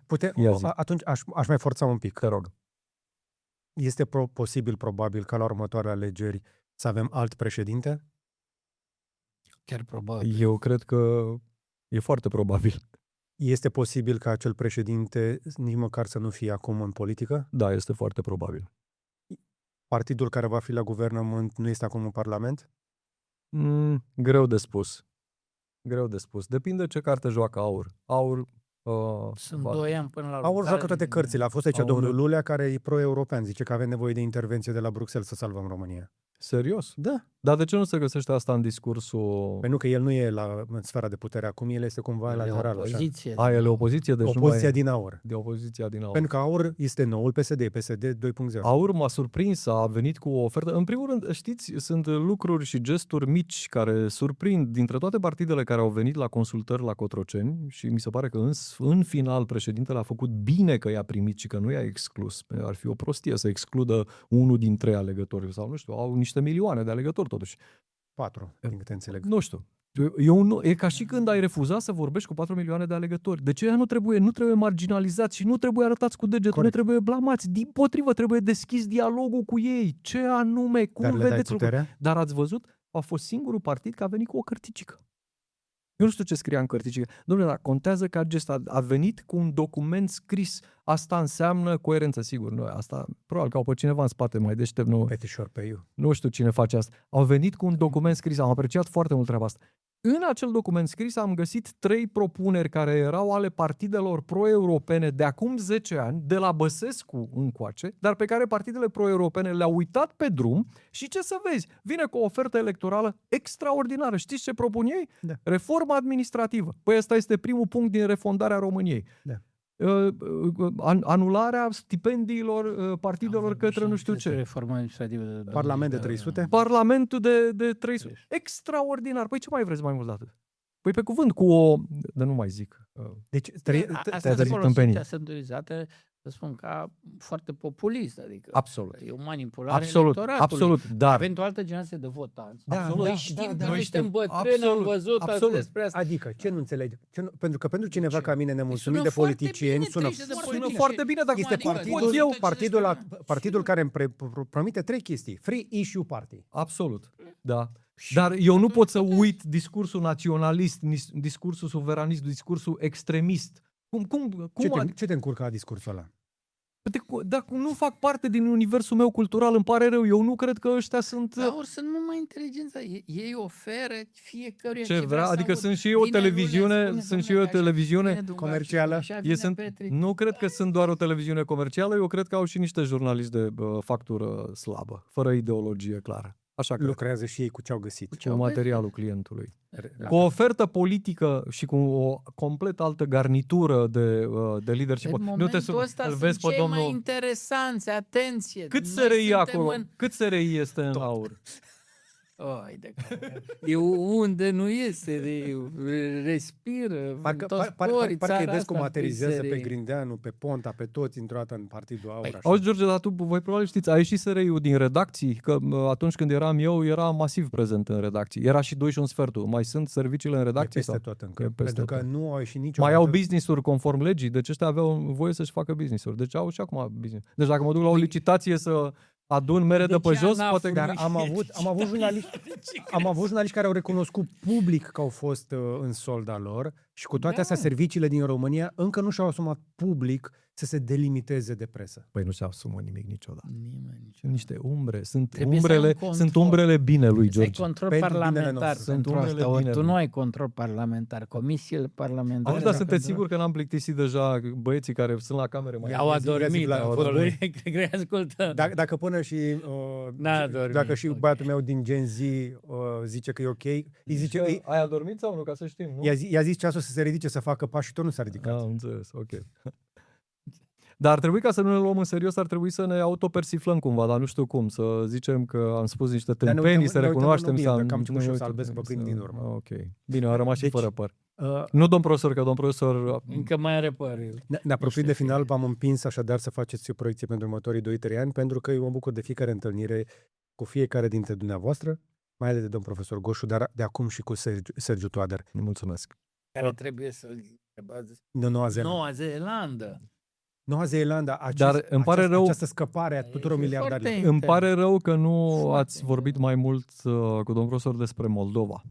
Speaker 3: atunci aș mai forța un pic.
Speaker 1: Te rog.
Speaker 3: Este posibil, probabil, ca la următoarele alegeri să avem alt președinte?
Speaker 2: Chiar probabil.
Speaker 1: Eu cred că e foarte probabil.
Speaker 3: Este posibil ca acel președinte nici măcar să nu fie acum în politică?
Speaker 1: Da, este foarte probabil.
Speaker 3: Partidul care va fi la guvernământ nu este acum în Parlament?
Speaker 1: Greu de spus. Greu de spus. Depinde ce carte joacă Aur.
Speaker 2: Sunt 2 ani până la
Speaker 3: Aur joacă toate cărțile. A fost aici domnul Lulea, care e pro-european. Zice că avem nevoie de intervenție de la Bruxelles să salvăm România.
Speaker 1: Serios?
Speaker 3: Da.
Speaker 1: Dar de ce nu se găsește asta în discursul...
Speaker 3: Pentru că el nu e în sfera de putere acum, el este cumva lateral. Așa.
Speaker 2: Opoziție.
Speaker 1: El e opoziție, deci
Speaker 3: Opoziția
Speaker 1: nu mai...
Speaker 3: din AUR.
Speaker 1: De opoziția din AUR.
Speaker 3: Pentru că AUR este noul PSD, PSD 2.0.
Speaker 1: AUR m-a surprins, a venit cu o ofertă. În primul rând, știți, sunt lucruri și gesturi mici care surprind dintre toate partidele care au venit la consultări la Cotroceni și mi se pare că în final președintele a făcut bine că i-a primit și că nu i-a exclus. Ar fi o prostie să excludă unul din 3 alegători sau nu știu, au niște milioane de alegători totuși.
Speaker 3: 4, din câte înțeleg.
Speaker 1: Nu știu. E ca și când ai refuzat să vorbești cu 4 milioane de alegători. De ce nu trebuie marginalizați și nu trebuie arătați cu degetul,
Speaker 3: Corect.
Speaker 1: nu trebuie blamați. Dimpotrivă, trebuie deschis dialogul cu ei. Ce anume, cum
Speaker 3: Dar le dai
Speaker 1: vedeți lucrurile?
Speaker 3: puterea?
Speaker 1: Dar ați văzut? A fost singurul partid care a venit cu o cărticică. Eu nu știu ce scria în cărticică. Dom'le, dar contează că a venit cu un document scris. Asta înseamnă coerență, sigur. Nu, asta, probabil că au pe cineva în spate mai deștept.
Speaker 3: Petișor pe eu.
Speaker 1: Nu știu cine face asta. Au venit cu un document scris. Am apreciat foarte mult treaba asta. În acel document scris am găsit 3 propuneri care erau ale partidelor pro-europene de acum 10 ani, de la Băsescu încoace, dar pe care partidele pro-europene le-au uitat pe drum și ce să vezi, vine cu o ofertă electorală extraordinară. Știți ce propun ei?
Speaker 3: Da.
Speaker 1: Reforma administrativă. Păi ăsta este primul punct din refondarea României.
Speaker 3: Da.
Speaker 1: Anularea stipendiilor partidelor către nu știu ce.
Speaker 2: Reforma administrativă.
Speaker 3: Parlament de 300?
Speaker 1: Parlamentul de 300. Extraordinar. Păi ce mai vreți mai mult de atât? Păi pe cuvânt cu o... Dar nu mai zic.
Speaker 3: Deci,
Speaker 2: Asta
Speaker 1: te-ai
Speaker 2: se
Speaker 1: trezit în penii.
Speaker 2: folosește asândurizate, să spun, ca foarte populist, adică
Speaker 1: Absolut.
Speaker 2: e o manipulare
Speaker 1: Absolut,
Speaker 2: electoratului.
Speaker 1: absolut, dar...
Speaker 2: Avem o altă generație de votanți.
Speaker 3: Da,
Speaker 2: Noi
Speaker 3: da,
Speaker 2: știm
Speaker 3: da,
Speaker 2: că noi suntem bătrâni,
Speaker 1: absolut,
Speaker 2: am văzut
Speaker 1: absolut.
Speaker 2: despre asta.
Speaker 3: Adică, ce nu înțelegi? Pentru că pentru cineva ca mine nemulțumit
Speaker 2: Sună
Speaker 3: de
Speaker 2: foarte
Speaker 3: politicieni,
Speaker 2: bine,
Speaker 3: sună
Speaker 2: 30 de
Speaker 1: Sună
Speaker 2: politicieni.
Speaker 1: foarte bine, dar
Speaker 3: este
Speaker 2: Cum adică?
Speaker 3: partidul care îmi promite 3 chestii. Free issue party.
Speaker 1: Absolut, da. Dar eu nu pot să uit discursul naționalist, discursul suveranist, discursul extremist.
Speaker 3: Ce te încurca discursul ăla?
Speaker 1: Dacă nu fac parte din universul meu cultural, îmi pare rău. Eu nu cred că ăștia sunt...
Speaker 2: Dar ori sunt mult mai inteligență. Ei oferă fiecăruia
Speaker 1: Ce vrea?
Speaker 2: să
Speaker 1: Adică
Speaker 2: audă.
Speaker 1: sunt și eu o
Speaker 2: Vine
Speaker 1: televiziune,
Speaker 2: Iulia,
Speaker 1: sunt și
Speaker 2: spune,
Speaker 1: eu o
Speaker 2: dom'le, că așa
Speaker 1: televiziune
Speaker 2: vine Dugaș,
Speaker 3: comercială.
Speaker 2: așa vine
Speaker 1: sunt,
Speaker 2: Petric.
Speaker 1: nu cred că sunt doar o televiziune comercială, eu cred că au și niște jurnaliști de factură slabă, fără ideologie clară. Așa cred.
Speaker 3: Lucrează și ei cu ce au găsit.
Speaker 1: Cu materialul clientului.
Speaker 3: Da.
Speaker 1: Cu o ofertă politică și cu o complet altă garnitură de leadership.
Speaker 2: În momentul ăsta
Speaker 1: îl
Speaker 2: sunt
Speaker 1: vezi pe
Speaker 2: cei mai
Speaker 1: domnul...
Speaker 2: interesanți, atenție.
Speaker 1: Cât
Speaker 2: Noi
Speaker 1: SRI
Speaker 2: suntem
Speaker 1: acolo?
Speaker 2: în-
Speaker 1: Cât SRI este în AUR?
Speaker 2: Oi, de e unde nu este, respiră,
Speaker 3: Parcă îi vezi cum aterizează pe Grindeanu, pe Ponta, pe toți într-o dată în Partidul AUR. așa.
Speaker 1: Auzi, George, dar voi probabil știți, a ieșit SRI-ul din redacții, că atunci când eram eu, era masiv prezent în redacții. Era și 2 și un sfertul. Mai sunt serviciile în
Speaker 3: E
Speaker 1: redacții?
Speaker 3: peste
Speaker 1: sau?
Speaker 3: tot încă.
Speaker 1: E peste
Speaker 3: Pentru că
Speaker 1: tot.
Speaker 3: nu au ieșit
Speaker 1: Mai
Speaker 3: niciodată.
Speaker 1: au business-uri conform legii, deci ăștia aveau voie să-și facă business-uri. Deci au și acum business. Deci dacă mă duc la o licitație să adun mere de pe jos, poate...
Speaker 3: Dar am avut jurnaliști care au recunoscut public că au fost în solda lor și cu toate astea serviciile din România încă nu și-au asumat public să se delimiteze de presă.
Speaker 1: Păi nu se asumă nimic niciodată.
Speaker 2: Nimeni.
Speaker 1: Niște umbre. Sunt
Speaker 2: Trebuie să ai
Speaker 1: umbrele,
Speaker 2: un
Speaker 1: sunt
Speaker 2: control.
Speaker 1: umbrele binelui,
Speaker 2: Ai
Speaker 1: George.
Speaker 2: control
Speaker 3: Pentru binele
Speaker 2: parlamentar
Speaker 3: nostru.
Speaker 2: pentru
Speaker 1: Sunt umbrele
Speaker 2: asta. Ori tu
Speaker 1: binelui.
Speaker 2: nu ai control parlamentar. Comisiile parlamentare.
Speaker 1: Auzi, dar
Speaker 3: da,
Speaker 1: sunteți
Speaker 3: da.
Speaker 1: sigur că n-am plictisit deja băieții care sunt la camere? Mai
Speaker 2: Au adormit.
Speaker 3: la-
Speaker 2: Cred că ascultă.
Speaker 3: Dacă până și
Speaker 2: N-a dormit,
Speaker 3: dacă și
Speaker 2: ok.
Speaker 3: băiatul meu din Gen Z zice că e ok, îi zice,
Speaker 1: Ai adormit sau nu? Ca să știm, nu?
Speaker 3: i-a zis ceasul să se ridice să facă pași și tot nu s-a ridicat.
Speaker 1: Am înțeles, ok. Dar ar trebui, ca să nu ne luăm în serios, ar trebui să ne autopersiflăm cumva, dar nu știu cum, să zicem că am spus niște
Speaker 3: Dar ne
Speaker 1: tâmpenii,
Speaker 3: uităm-
Speaker 1: să
Speaker 3: ne uităm
Speaker 1: recunoaștem.
Speaker 3: în oglindă,
Speaker 1: să
Speaker 3: că am început și eu să
Speaker 1: ne
Speaker 3: albesc pe
Speaker 1: uităm,
Speaker 3: plin din urmă.
Speaker 1: Ok. Bine, a rămas și
Speaker 3: Deci,
Speaker 1: fără păr.
Speaker 3: Uh,
Speaker 1: Nu domn profesor, că domn profesor...
Speaker 2: Încă mai are păr.
Speaker 3: Ne apropiem de final, v-am împins așadar să faceți o proiecție pentru următorii 2-3 ani, pentru că eu mă bucur de fiecare întâlnire cu fiecare dintre dumneavoastră, mai ales de domn profesor Goșu, dar de acum și cu Sergiu Toader.
Speaker 1: Mulțumesc.
Speaker 2: Care trebuie să-l întrebați.
Speaker 3: De Noua Zeelandă.
Speaker 2: Noua Zeelandă.
Speaker 3: Noua Zeelandă,
Speaker 1: Dar îmi pare rău-
Speaker 3: această scăpare a tuturor
Speaker 2: E
Speaker 3: miliardarilor.
Speaker 2: foarte
Speaker 1: Îmi pare rău că nu
Speaker 2: Foarte
Speaker 1: ați vorbit mai mult cu domn profesor despre Moldova.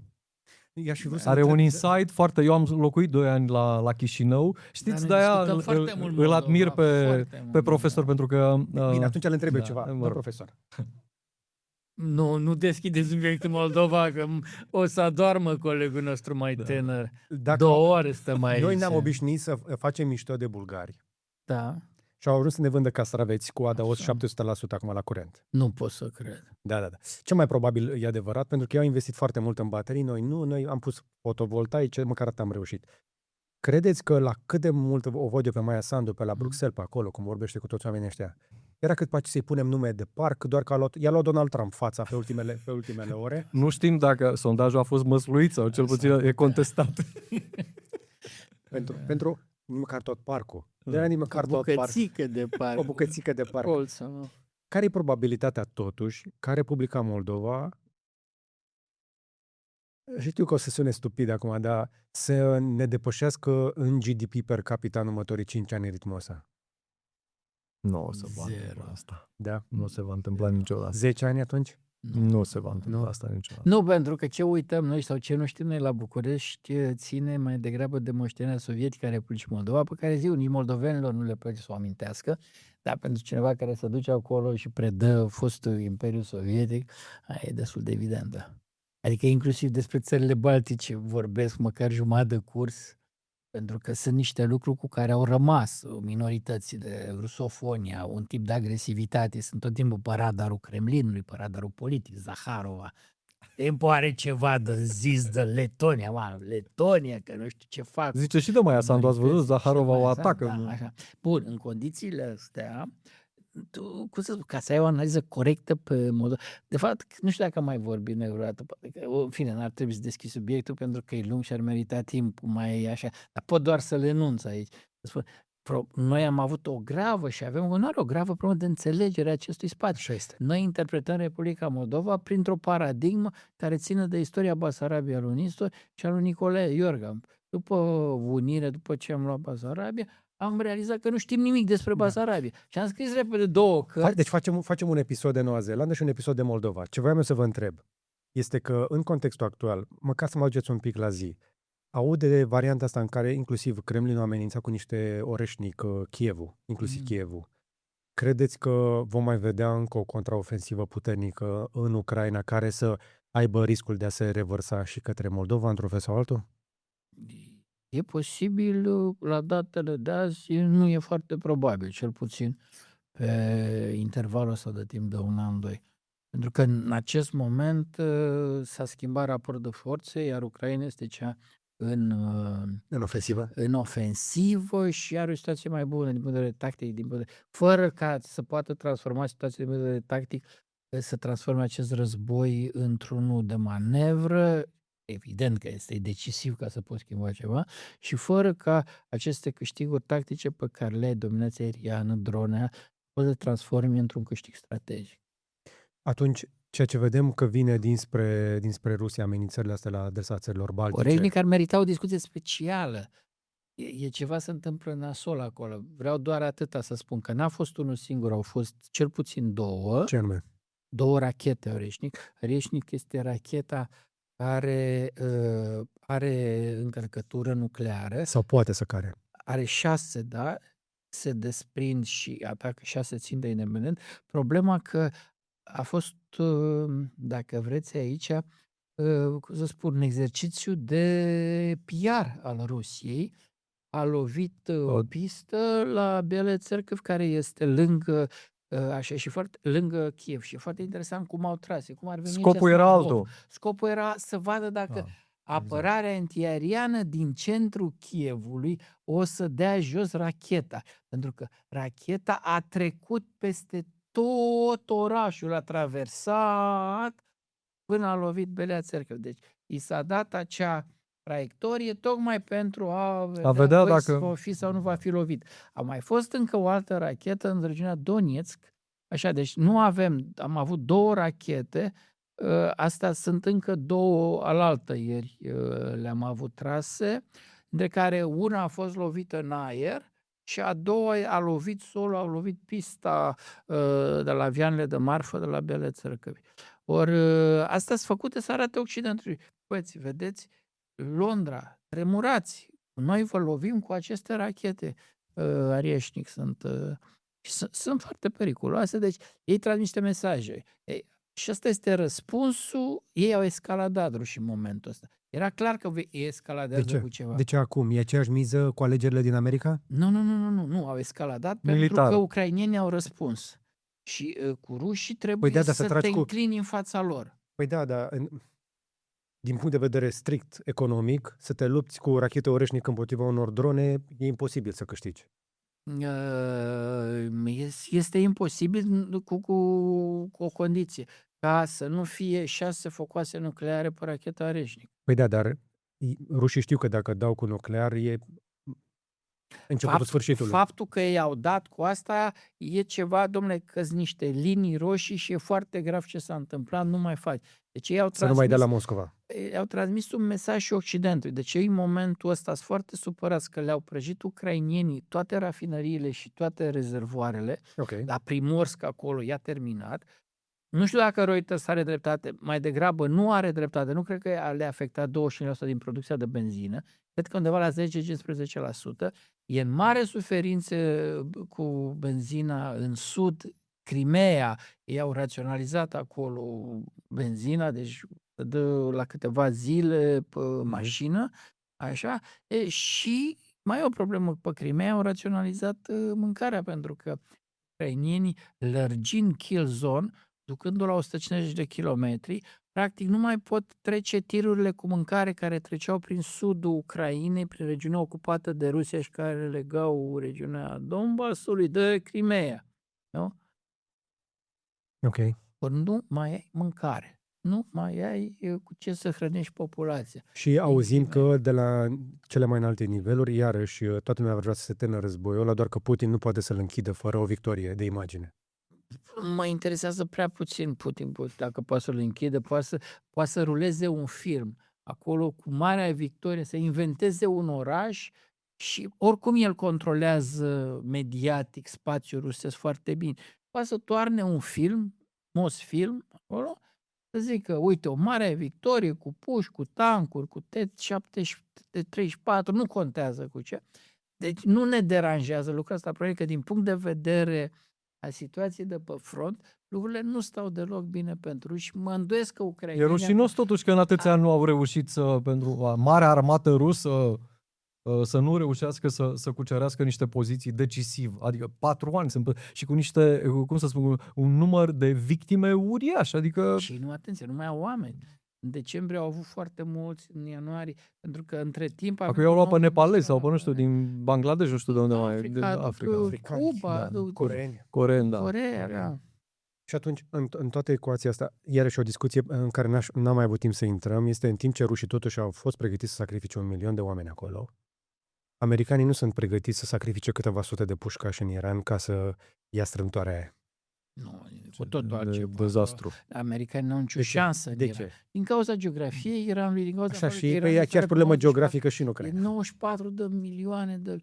Speaker 3: I-aș fi vrut să
Speaker 1: Are un
Speaker 3: întreb-
Speaker 1: insight foarte... Eu am locuit 2 ani la Chișinău. Știți,
Speaker 2: Dar ne
Speaker 1: de-aia
Speaker 2: discutăm foarte mult
Speaker 1: îl
Speaker 2: Moldova,
Speaker 1: admir
Speaker 2: foarte mult
Speaker 1: pe profesor, pentru că...
Speaker 3: Bine, atunci îl întreb eu
Speaker 1: da,
Speaker 3: ceva,
Speaker 1: mă
Speaker 3: domn
Speaker 1: rog.
Speaker 3: profesor.
Speaker 2: Nu deschide subiectul Moldova, că o să adormă colegul nostru mai tânăr.
Speaker 3: Dacă
Speaker 2: 2 ore stă mai
Speaker 3: noi
Speaker 2: aici.
Speaker 3: ne-am obișnuit să facem mișto de bulgari
Speaker 2: Da.
Speaker 3: Și au ajuns să ne vândă castraveți cu adaos
Speaker 2: Așa.
Speaker 3: 700% acum la curent.
Speaker 2: Nu pot să cred.
Speaker 3: Da. Cel mai probabil e adevărat, pentru că ei au investit foarte mult în baterii, noi am pus fotovoltaice, măcar atât am reușit. Credeți că la cât de mult o văd eu pe Maia Sandu, pe la Bruxelles, pe acolo, cum vorbește cu toți oamenii ăștia, era cât pace să-i punem nume de parc, doar că i-a luat Donald Trump fața pe ultimele ore.
Speaker 1: Nu știm dacă sondajul a fost măsluit sau cel puțin e contestat.
Speaker 3: pentru nici măcar tot parcul. Nu era nici măcar
Speaker 2: O
Speaker 3: tot parc.
Speaker 2: bucățică de parc.
Speaker 3: O bucățică de parc.
Speaker 2: Colță, nu?
Speaker 3: Care e probabilitatea totuși ca Republica Moldova, și știu că o să sune stupid acum, dar să ne depășească în GDP per capita în următorii 5 ani în ritmul ăsta?
Speaker 1: Nu o să va
Speaker 2: Zero.
Speaker 1: întâmpla asta.
Speaker 3: Da?
Speaker 1: Nu se va întâmpla niciodată.
Speaker 3: 10 ani atunci?
Speaker 1: Nu se va întâmpla
Speaker 3: Nu.
Speaker 1: asta niciodată.
Speaker 2: Nu, pentru că ce uităm noi sau ce nu știm noi la București ține mai degrabă de moștenirea sovietică a Republicii Moldova, pe care zic, nici moldovenilor nu le place să o amintească, dar pentru cineva care se duce acolo și predă fostul Imperiu Sovietic, aia e destul de evidentă. Adică inclusiv despre țările baltice vorbesc măcar jumătate de curs, pentru că sunt niște lucruri cu care au rămas minoritățile, rusofonia, un tip de agresivitate, sunt tot timpul pe radarul Kremlinului, pe radarul politic, Zaharova. Timpul are ceva de zis de Letonia, Letonia, că nu știu ce fac.
Speaker 1: Zice și de Maia Sandu, ați văzut, Zaharova o atacă.
Speaker 2: Da, așa. Bun, în condițiile astea, tu, cum să spun, ca să ai o analiză corectă pe Moldova. De fapt, nu știu dacă mai vorbim noi vreodată. În fine, n-ar trebui să deschid subiectul pentru că e lung și ar merita timp mai așa. Dar pot doar să le enunț aici. Să spun, noi am avut o gravă și avem o gravă problemă de înțelegere a acestui spațiu.
Speaker 3: Așa este.
Speaker 2: Noi interpretăm Republica Moldova printr-o paradigmă care ține de istoria Basarabiei al lui Nistor și al lui Nicolae Iorga. După unire, după ce am luat Basarabia, am realizat că nu știm nimic despre Basarabia. Și am scris repede 2 cărți.
Speaker 3: Deci facem un episod de Noua Zeelandă și un episod de Moldova. Ce voiam eu să vă întreb este că în contextul actual, măcar să mă aduceți un pic la zi, aud de varianta asta în care inclusiv Kremlinul amenința cu niște oreșnic Kievul, inclusiv Kievul. Credeți că vom mai vedea încă o contraofensivă puternică în Ucraina care să aibă riscul de a se revărsa și către Moldova într-un fel sau altul?
Speaker 2: E posibil, la datele de azi, nu e foarte probabil, cel puțin pe intervalul ăsta de timp de 1 an, 2. Pentru că în acest moment s-a schimbat raportul de forțe, iar Ucraina este cea
Speaker 3: În ofensivă?
Speaker 2: în ofensivă și are o situație mai bună din punct de vedere tactic, fără ca să poată transforma situația din punct de vedere tactic, să transforme acest război într-unul de manevră, evident că este decisiv ca să poți schimba ceva, și fără ca aceste câștiguri tactice pe care le ai, dominația aeriană, dronea, poți să transformi într-un câștig strategic.
Speaker 3: Atunci, ceea ce vedem că vine dinspre Rusia, amenințările astea la adresa țărilor baltice.
Speaker 2: Orejnic ar merita o discuție specială. E ceva se întâmplă nasol acolo. Vreau doar atâta să spun, că n-a fost unul singur, au fost cel puțin 2.
Speaker 3: Ce anume?
Speaker 2: 2 rachete Orejnic. Orejnic este racheta care are încărcătură nucleară.
Speaker 3: Sau poate să care?
Speaker 2: Are 6, da, se desprind și atacă 6 ținte independent. Problema că a fost, dacă vreți aici, cum să spun, un exercițiu de PR al Rusiei. A lovit o pistă la Biele Țărcăv, care este lângă așa și foarte lângă Kiev. Și e foarte interesant cum au tras. Cum ar veni
Speaker 1: Scopul era altul.
Speaker 2: Scopul era să vadă dacă apărarea antiaeriană din centrul Kievului o să dea jos racheta. Pentru că racheta a trecut peste tot orașul, a traversat până a lovit Belea Țărcăv. Deci i s-a dat acea traiectorie tocmai pentru a
Speaker 1: vedea dacă
Speaker 2: va fi sau nu va fi lovit. A mai fost încă o altă rachetă în regiunea Donetsk. Așa, deci am avut 2 rachete. Astea sunt încă 2 alaltă ieri le-am avut trase, dintre care una a fost lovită în aer și a doua a lovit solul, a lovit pista de la avioanele de marfă de la Biele Țărcăvi. Ori astea sunt făcute să arate Occidentului. Băieți, vedeți, Londra, tremurați, noi vă lovim cu aceste rachete. Orejnic sunt foarte periculoase, deci ei transmit niște mesaje. Și asta este răspunsul, ei au escaladat rușii în momentul ăsta. Era clar că
Speaker 3: De
Speaker 2: escaladează
Speaker 3: ce?
Speaker 2: cu ceva.
Speaker 3: De ce acum? E aceeași miză cu alegerile din America?
Speaker 2: Nu, au escaladat pentru
Speaker 1: Militar.
Speaker 2: că ucrainenii au răspuns. Și cu rușii trebuie
Speaker 3: Păi da, dar să
Speaker 2: să
Speaker 3: tragi
Speaker 2: te
Speaker 3: cu...
Speaker 2: înclini în fața lor.
Speaker 3: Păi da, dar din punct de vedere strict economic, să te lupți cu rachete Oreșnic împotriva unor drone, e imposibil să câștigi.
Speaker 2: Este imposibil cu o condiție, ca să nu fie 6 focoase nucleare pe racheta Oreșnic.
Speaker 3: Păi da, dar rușii știu că dacă dau cu nuclear e începutul sfârșitului.
Speaker 2: Faptul că ei au dat cu asta e ceva, domnule, că-s niște linii roșii și e foarte grav ce s-a întâmplat, nu mai faci. Deci ei
Speaker 3: Să nu mai dea la Moscova.
Speaker 2: au transmis un mesaj și Occidentului. Deci ei în momentul ăsta sunt foarte supărați că le-au prăjit ucrainienii toate rafinăriile și toate rezervoarele.
Speaker 3: Ok.
Speaker 2: La Primorsk acolo i-a terminat. Nu știu dacă Reuters are dreptate, mai degrabă nu are dreptate. Nu cred că le-a afectat 25% din producția de benzină. Cred că undeva la 10-15%. E în mare suferință cu benzina în sud, Crimea. Ei au raționalizat acolo benzina, deci dă la câteva zile pe mașină. Așa. Și mai e o problemă pe Crimea, au raționalizat mâncarea, pentru că ucrainienii, lărgind kill zone, ducându-l la 150 de kilometri, practic nu mai pot trece tirurile cu mâncare care treceau prin sudul Ucrainei, prin regiunea ocupată de Rusia și care legau regiunea Donbassului de Crimea. Nu?
Speaker 3: Ok.
Speaker 2: Ori nu mai ai mâncare. Nu mai ai cu ce să hrănești populația.
Speaker 3: Și auzim că de la cele mai înalte niveluri, iarăși, toată lumea vrea să se termină războiul ăla, doar că Putin nu poate să-l închidă fără o victorie de imagine.
Speaker 2: Mă interesează prea puțin Putin, dacă poate să-l închidă, poate să ruleze un film acolo cu marea victorie, să inventeze un oraș și oricum el controlează mediatic spațiul rusesc foarte bine. Poate să toarne un film, Mosfilm, acolo, să zică, uite, o mare victorie cu puși, cu tancuri, cu T-34, nu contează cu ce. Deci nu ne deranjează lucrul ăsta, probabil că din punct de vedere a situației de pe front, lucrurile nu stau deloc bine pentru ruși. Mă îndoiesc că
Speaker 1: E
Speaker 2: ucrainenii...
Speaker 1: rușinos totuși că în atâția ani nu au reușit pentru marea armată rusă să nu reușească să cucerească niște poziții decisive. Adică 4 ani și cu niște, cum să spun, un număr de victime uriaș. Adică...
Speaker 2: Și nu, atenție, nu mai au oameni. În decembrie au avut foarte mulți, în ianuarie, pentru că între timp...
Speaker 1: Acum i-au luat pe nepalezi sau pe, nu știu, din Bangladesh, nu știu de unde mai... Din
Speaker 2: Africa, Cuba,
Speaker 3: Coreeni.
Speaker 1: da.
Speaker 2: Coreea, da.
Speaker 3: Și atunci, în toată ecuația asta, iarăși o discuție în care n-am mai avut timp să intrăm, este în timp ce rușii totuși au fost pregătiți să sacrifice 1 milion de oameni acolo. Americanii nu sunt pregătiți să sacrifice câteva sute de pușcași în Iran ca să ia strâmtoarea aia.
Speaker 2: Nu, cu totul altceva.
Speaker 1: Dezastru.
Speaker 2: Americanii nu au nicio șansă.
Speaker 3: De ce?
Speaker 2: Din cauza geografiei Iranului, din cauza
Speaker 3: Așa,
Speaker 2: faptului
Speaker 3: și
Speaker 2: că
Speaker 3: e
Speaker 2: Iranul
Speaker 3: aceeași problemă
Speaker 2: 94
Speaker 3: geografică și în
Speaker 2: E
Speaker 3: Ucraina.
Speaker 2: 94 de milioane de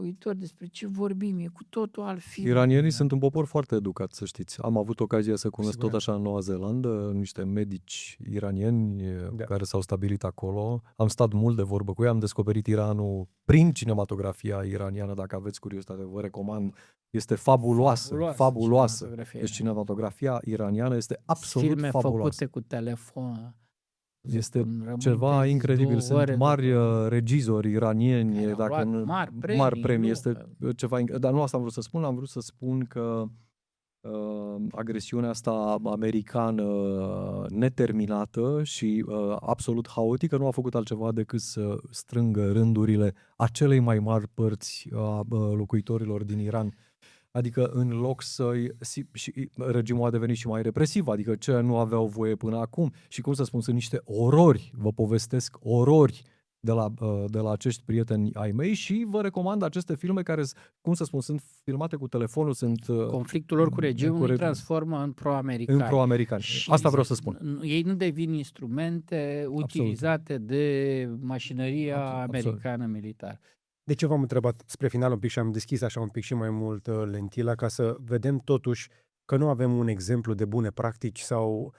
Speaker 2: uitori, despre ce vorbim, e cu totul alt film.
Speaker 1: Iranienii sunt un popor foarte educat, să știți. Am avut ocazia să cunosc
Speaker 3: Sigur.
Speaker 1: tot așa în Noua Zeelandă niște medici iranieni care s-au stabilit acolo. Am stat mult de vorbă cu ei, am descoperit Iranul prin cinematografia iraniană, dacă aveți curiozitate, vă recomand. Este fabuloasă. Deci cinematografia iraniană este absolut
Speaker 2: Filme
Speaker 1: fabuloasă.
Speaker 2: făcute cu telefon.
Speaker 1: Este ceva incredibil. Sunt mari regizori iranieni, dacă mari premii. Este ceva dar nu asta am vrut să spun, am vrut să spun că agresiunea asta americană neterminată și absolut haotică nu a făcut altceva decât să strângă rândurile acelei mai mari părți a locuitorilor din Iran. Adică în loc și regimul a devenit și mai represiv, adică ce nu aveau voie până acum. Și cum să spun, sunt niște orori, vă povestesc orori de la acești prieteni ai mei și vă recomand aceste filme care, cum să spun, sunt filmate cu telefonul, sunt...
Speaker 2: Conflictul lor cu regimul îi transformă în pro-americani.
Speaker 1: În pro-americani. Asta vreau să spun.
Speaker 2: Ei nu devin instrumente utilizate de mașinăria americană militară.
Speaker 3: De ce v-am întrebat spre final un pic și am deschis așa un pic și mai mult lentila ca să vedem totuși că nu avem un exemplu de bune practici sau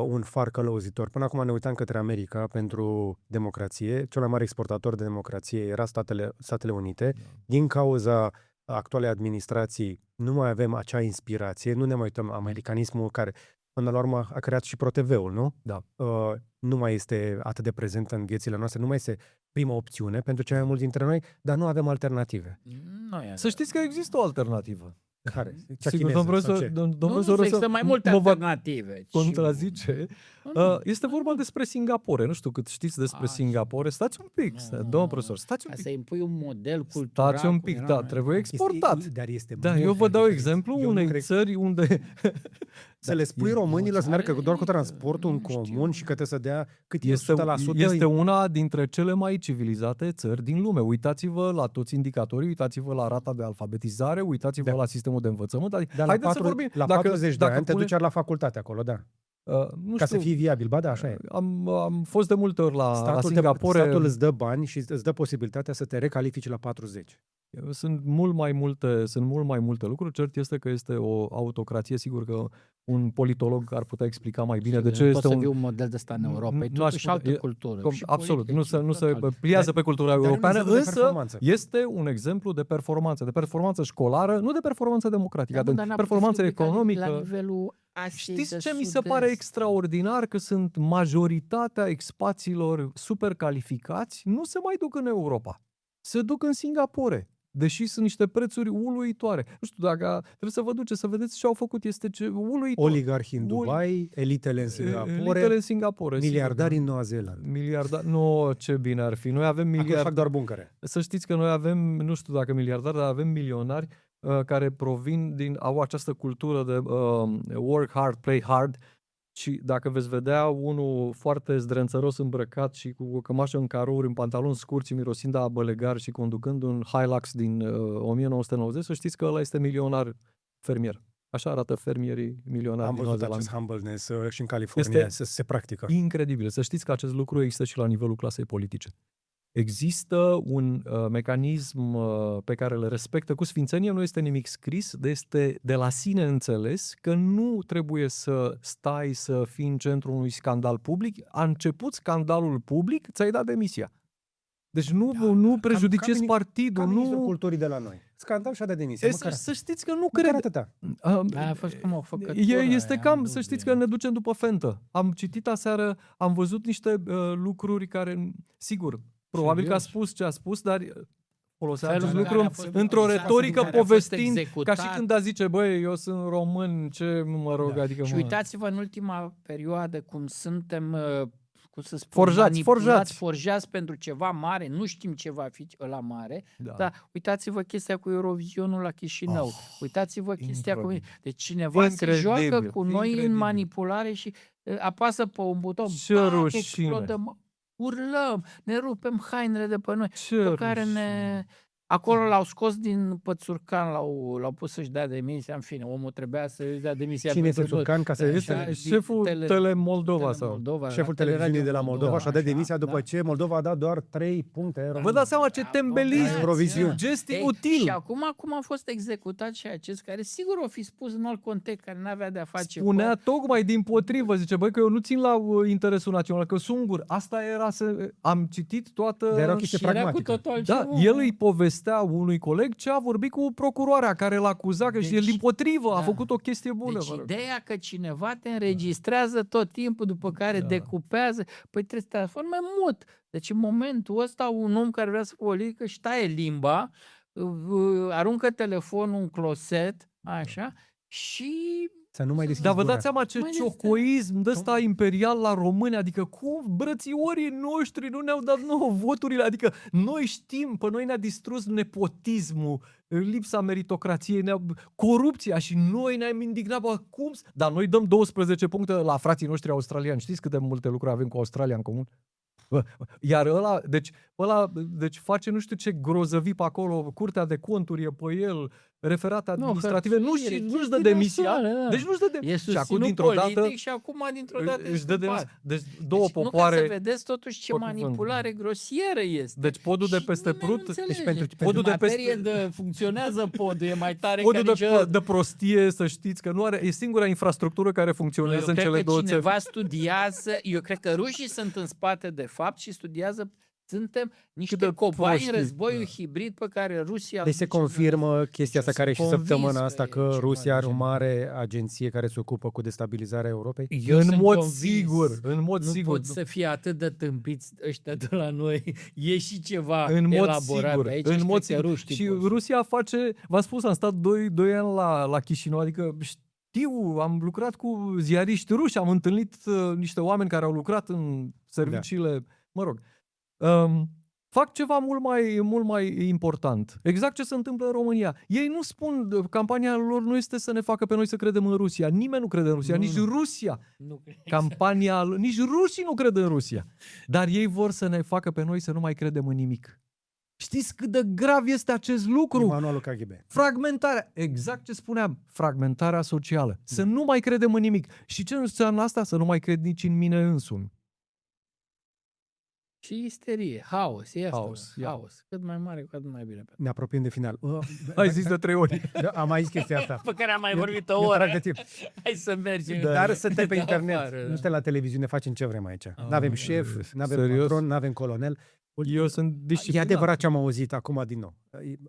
Speaker 3: un far călăuzitor. Până acum ne uitam către America pentru democrație. Cel mai mare exportator de democrație era Statele Unite. Da. Din cauza actualei administrații nu mai avem acea inspirație, nu ne mai uităm americanismul care până la urmă a creat și ProTV-ul, nu?
Speaker 1: Da.
Speaker 3: Nu mai este atât de prezentă în viețile noastre, nu mai este prima opțiune pentru cei mai mulți dintre noi, dar nu avem alternative.
Speaker 2: Nu e
Speaker 1: Să știți că există o alternativă.
Speaker 3: Care? Cea
Speaker 1: Sigur,
Speaker 3: chineză
Speaker 1: domnul
Speaker 3: sau
Speaker 1: profesor,
Speaker 3: ce?
Speaker 1: domnul
Speaker 2: Nu,
Speaker 1: profesor
Speaker 2: există mai multe
Speaker 1: mă va
Speaker 2: alternative.
Speaker 1: contrazice.
Speaker 2: Nu.
Speaker 1: Este vorba despre Singapore. Nu știu cât știți despre Singapore. Stați un pic, domnul profesor, stați un
Speaker 2: Ca
Speaker 1: pic.
Speaker 2: să impui un model cultural.
Speaker 1: Stați un
Speaker 2: cum
Speaker 1: pic,
Speaker 2: era
Speaker 1: da,
Speaker 2: noi.
Speaker 1: trebuie exportat.
Speaker 3: Dar este
Speaker 1: Da,
Speaker 3: mult
Speaker 1: eu vă
Speaker 3: mai
Speaker 1: dau
Speaker 3: diferit.
Speaker 1: exemplu
Speaker 3: Eu nu
Speaker 1: unei
Speaker 3: cred-
Speaker 1: țări unde...
Speaker 3: Să le spui românilor să meargă doar cu transportul în
Speaker 2: nu știu.
Speaker 3: comun și că trebuie să dea cât e
Speaker 1: Este
Speaker 3: 100%.
Speaker 1: este una dintre cele mai civilizate țări din lume. Uitați-vă la toți indicatorii, uitați-vă la rata de alfabetizare, uitați-vă
Speaker 3: Da.
Speaker 1: la sistemul de învățământ.
Speaker 3: Dar la,
Speaker 1: Haideți să
Speaker 3: 4,
Speaker 1: vorbim.
Speaker 3: la 40 de ani te
Speaker 1: pune-
Speaker 3: duci la facultate acolo, da.
Speaker 1: nu
Speaker 3: Ca
Speaker 1: știu,
Speaker 3: să fii viabil. Ba da, așa e.
Speaker 1: am fost de multe ori la
Speaker 3: Statul
Speaker 1: Singapore.
Speaker 3: îți dă bani și îți dă posibilitatea să te recalifici la 40.
Speaker 1: Sunt mult mai multe lucruri. Cert este că este o autocrație. Sigur că un politolog ar putea explica mai bine de ce
Speaker 2: Poți
Speaker 1: este
Speaker 2: să
Speaker 1: un...
Speaker 2: fii un model de ăsta în Europa. E
Speaker 1: Nu aș
Speaker 2: totuși
Speaker 1: putea-
Speaker 2: altă
Speaker 1: e-
Speaker 2: cultură. Și
Speaker 1: Absolut,
Speaker 2: politică,
Speaker 1: nu se
Speaker 2: total.
Speaker 1: pliază pe cultura
Speaker 3: Dar e un
Speaker 1: europeană,
Speaker 3: exemplu de
Speaker 1: însă
Speaker 3: performanță.
Speaker 1: este un exemplu de performanță școlară, nu de performanță democratică,
Speaker 2: Dar
Speaker 1: de
Speaker 2: n-a
Speaker 1: performanță
Speaker 2: putut fi la
Speaker 1: economică.
Speaker 2: nivelul Asiei
Speaker 1: Știți
Speaker 2: de
Speaker 1: ce mi se
Speaker 2: Sud-Est?
Speaker 1: pare extraordinar? Că sunt majoritatea expațiilor super calificați nu se mai duc în Europa. Se duc în Singapore. Deși sunt niște prețuri uluitoare. Nu știu dacă trebuie să vă duceți să vedeți ce au făcut. Este uluitor.
Speaker 3: Oligarhi în Dubai, elitele în Singapore,
Speaker 1: Elitele în Singapore.
Speaker 3: miliardari în Noua Zeelandă.
Speaker 1: Miliardari. Nu, ce bine ar fi. Noi avem
Speaker 3: Acolo
Speaker 1: miliardari.
Speaker 3: fac doar buncăre.
Speaker 1: Să știți că noi avem, nu știu dacă miliardari, dar avem milionari care au această cultură de work hard, play hard. Și dacă veți vedea unul foarte zdrențăros îmbrăcat și cu o cămașă în carouri, în pantaloni scurți, mirosind a bălegar și conducând un Hilux din 1990, să știți că ăla este milionar fermier. Așa arată fermierii milionari
Speaker 3: Am
Speaker 1: din Noua
Speaker 3: văzut
Speaker 1: Zeelandă.
Speaker 3: acest humbleness și în California se practică.
Speaker 1: Incredibil. Să știți că acest lucru există și la nivelul clasei politice. Există un mecanism pe care îl respectă cu sfințenie, nu este nimic scris, este de la sine înțeles că nu trebuie să stai să fii în centrul unui scandal public. A început scandalul public, ți-ai dat demisia. Deci nu prejudiciezi partidul.
Speaker 3: Ca ministrul
Speaker 1: Nu...
Speaker 3: culturii de la noi. Scandal și-a dat demisia.
Speaker 1: Să știți că nu
Speaker 3: măcar
Speaker 1: cred.
Speaker 3: atâta.
Speaker 2: A fost cum o făcătură.
Speaker 1: Este
Speaker 2: aia,
Speaker 1: cam,
Speaker 2: în
Speaker 1: să știți
Speaker 2: dubii.
Speaker 1: că ne ducem după fentă. Am citit aseară, am văzut niște lucruri care, sigur, probabil că a
Speaker 2: Serios?
Speaker 1: spus ce a spus, dar folosea
Speaker 2: Felul
Speaker 1: acest
Speaker 2: în care a
Speaker 1: lucru
Speaker 2: fost
Speaker 1: într-o
Speaker 2: utilizat,
Speaker 1: retorică
Speaker 2: în care a fost
Speaker 1: povestind, ca
Speaker 2: executat.
Speaker 1: și când a zice, băi, eu sunt român, ce mă rog,
Speaker 3: Da.
Speaker 1: adică...
Speaker 2: Și
Speaker 1: mă...
Speaker 2: uitați-vă în ultima perioadă cum suntem, cum să spun, forjați pentru ceva mare, nu știm ce va fi ăla mare,
Speaker 1: Da.
Speaker 2: dar uitați-vă chestia cu Eurovizionul la Chișinău, uitați-vă chestia cu...
Speaker 1: incredibil.
Speaker 2: Deci cineva se
Speaker 1: Incredibil,
Speaker 2: joacă cu noi
Speaker 1: incredibil.
Speaker 2: în manipulare și apasă pe un buton,
Speaker 1: Ce
Speaker 2: pac,
Speaker 1: rușine.
Speaker 2: explodăm, urlăm, ne rupem hainele de pe noi.
Speaker 1: Ce
Speaker 2: Pe care
Speaker 1: rușine.
Speaker 2: Acolo l-au scos din Pățurcan, l-au pus să-și dea demisia, în fine, omul trebuia să-și dea demisia.
Speaker 3: Cine este
Speaker 2: pentru tot.
Speaker 3: Țurcan? Ca să
Speaker 2: Așa,
Speaker 1: Este
Speaker 2: din
Speaker 1: șeful
Speaker 2: tele
Speaker 1: Moldova sau...
Speaker 2: Moldova,
Speaker 3: șeful
Speaker 2: la
Speaker 3: televiziunii
Speaker 2: Teleradio
Speaker 3: de la Moldova și-a dat
Speaker 2: așa,
Speaker 3: demisia după
Speaker 2: da.
Speaker 3: ce Moldova a dat doar 3 puncte.
Speaker 1: Vă dați seama ce tembelism,
Speaker 2: Da,
Speaker 3: Eurovision.
Speaker 1: gest
Speaker 2: Ei,
Speaker 1: inutil.
Speaker 2: Și acum cum a fost executat și acest care sigur o fi spus în alt context, care n-avea de-a face
Speaker 1: Spunea tocmai dimpotrivă, zice, băi, că eu nu țin la interesul național, că sunt ungur. Asta era să... Am citit toată...
Speaker 3: Dar era o chestie
Speaker 2: și era cu
Speaker 3: pragmatică.
Speaker 2: totul
Speaker 1: Da,
Speaker 2: altceva.
Speaker 1: el îi povestea unui coleg ce a vorbit cu procuroarea care l-a acuzat, că
Speaker 2: Deci,
Speaker 1: și el dimpotrivă a
Speaker 2: da.
Speaker 1: făcut o chestie bună.
Speaker 2: Deci
Speaker 1: mă rog.
Speaker 2: ideea că cineva te înregistrează tot timpul, după care
Speaker 1: Da.
Speaker 2: decupează, păi trebuie să te transforme în mut. Deci în momentul ăsta un om care vrea să politică își taie limba, aruncă telefonul în closet, așa, și...
Speaker 3: Să nu mai deschizi
Speaker 1: Dar vă
Speaker 3: gura.
Speaker 1: dați seama ce
Speaker 2: Mai
Speaker 1: ciocoism de ăsta imperial la români, adică cum brățiorii noștri nu ne-au dat nouă voturile, adică noi știm, pe noi ne-a distrus nepotismul, lipsa meritocrației, corupția și noi ne-am indignat, bă, cum? Dar noi dăm 12 puncte la frații noștri australiani, știți cât de multe lucruri avem cu Australia în comun? Iar ăla, deci face nu știu ce grozăvii pe acolo, curtea de conturi e pe el, referate administrative, nu-și dă demisia, deci nu-și dă demisia.
Speaker 2: E
Speaker 1: Și acum
Speaker 2: susținut
Speaker 1: dintr-o dată
Speaker 2: politic și acum dintr-o dată
Speaker 1: își dă demisia.
Speaker 2: scăpat.
Speaker 1: Deci două
Speaker 2: Deci,
Speaker 1: popoare.
Speaker 2: Nu ca să vedeți totuși ce
Speaker 1: pot cuvânt.
Speaker 2: manipulare grosieră este.
Speaker 1: Deci podul de
Speaker 2: Și
Speaker 1: peste
Speaker 2: nimeni nu
Speaker 1: Prut,
Speaker 2: înțelege.
Speaker 3: deci pentru
Speaker 1: podul de
Speaker 2: materie
Speaker 1: peste
Speaker 2: funcționează podul, e mai tare
Speaker 1: podul
Speaker 2: ca niciodată.
Speaker 1: de prostie, să știți că nu are, e singura infrastructură care funcționează în
Speaker 2: Eu cred
Speaker 1: cele
Speaker 2: că
Speaker 1: două țări.
Speaker 2: cineva studiază, eu cred că rușii sunt în spate de fapt și studiază Suntem niște
Speaker 1: de
Speaker 2: cobai în
Speaker 1: proști,
Speaker 2: războiul
Speaker 1: da.
Speaker 2: hibrid pe care Rusia...
Speaker 3: Deci se
Speaker 2: duce în-
Speaker 3: confirmă chestia asta
Speaker 2: Sunt
Speaker 3: care e și
Speaker 2: convins
Speaker 3: săptămâna
Speaker 2: că
Speaker 3: asta
Speaker 2: e
Speaker 3: că
Speaker 2: ceva
Speaker 3: Rusia
Speaker 2: de
Speaker 3: are o
Speaker 2: genul.
Speaker 3: mare agenție care se ocupă cu destabilizarea Europei?
Speaker 2: Eu
Speaker 1: în
Speaker 2: sunt
Speaker 1: mod
Speaker 2: convins.
Speaker 1: sigur, în mod
Speaker 2: Nu
Speaker 1: sigur.
Speaker 2: pot să fie atât de tâmpiți ăștia de la noi. E și ceva
Speaker 1: În mod
Speaker 2: elaborat
Speaker 1: sigur,
Speaker 2: aici.
Speaker 1: în
Speaker 2: și
Speaker 1: mod
Speaker 2: cred că
Speaker 1: sigur.
Speaker 2: ruștii
Speaker 1: Și
Speaker 2: pot să-
Speaker 1: Rusia face, v-am spus, am stat 2 ani la Chișinău, adică știu, am lucrat cu ziariști ruși, am întâlnit niște oameni care au lucrat în serviciile, mă rog. Fac ceva mult mai important. Exact ce se întâmplă în România. Ei nu spun, campania lor nu este să ne facă pe noi să credem în Rusia. Nimeni nu crede în Rusia,
Speaker 2: Nu,
Speaker 1: nici
Speaker 2: nu.
Speaker 1: Rusia.
Speaker 2: Nu cred.
Speaker 1: Campania, nici rușii nu cred în Rusia. Dar ei vor să ne facă pe noi să nu mai credem în nimic. Știți cât de grav este acest
Speaker 3: E
Speaker 1: lucru?
Speaker 3: manualul KGB.
Speaker 1: Fragmentarea, exact ce spuneam, fragmentarea socială. Să nu mai credem în nimic. Și ce înseamnă asta? Să nu mai cred nici în mine însumi.
Speaker 2: Și isterie, haos, e asta.
Speaker 1: Haos, ia.
Speaker 2: Haos. Cât mai mare, cu atât mai bine.
Speaker 3: Ne apropiem de final.
Speaker 1: Ai zis de 3 ori.
Speaker 3: Am mai zis chestia asta.
Speaker 2: Pe care am mai vorbit o
Speaker 3: Eu
Speaker 2: oră.
Speaker 3: trag de timp.
Speaker 2: Hai să mergem.
Speaker 3: Dar suntem pe
Speaker 2: de
Speaker 3: internet,
Speaker 2: afară,
Speaker 3: nu
Speaker 2: da.
Speaker 3: suntem la televiziune, facem ce vrem aici. Nu avem șef, nu avem
Speaker 1: serios?
Speaker 3: patron, nu avem colonel.
Speaker 1: Eu sunt
Speaker 3: E
Speaker 1: disciplinat.
Speaker 3: adevărat ce am auzit acum din nou.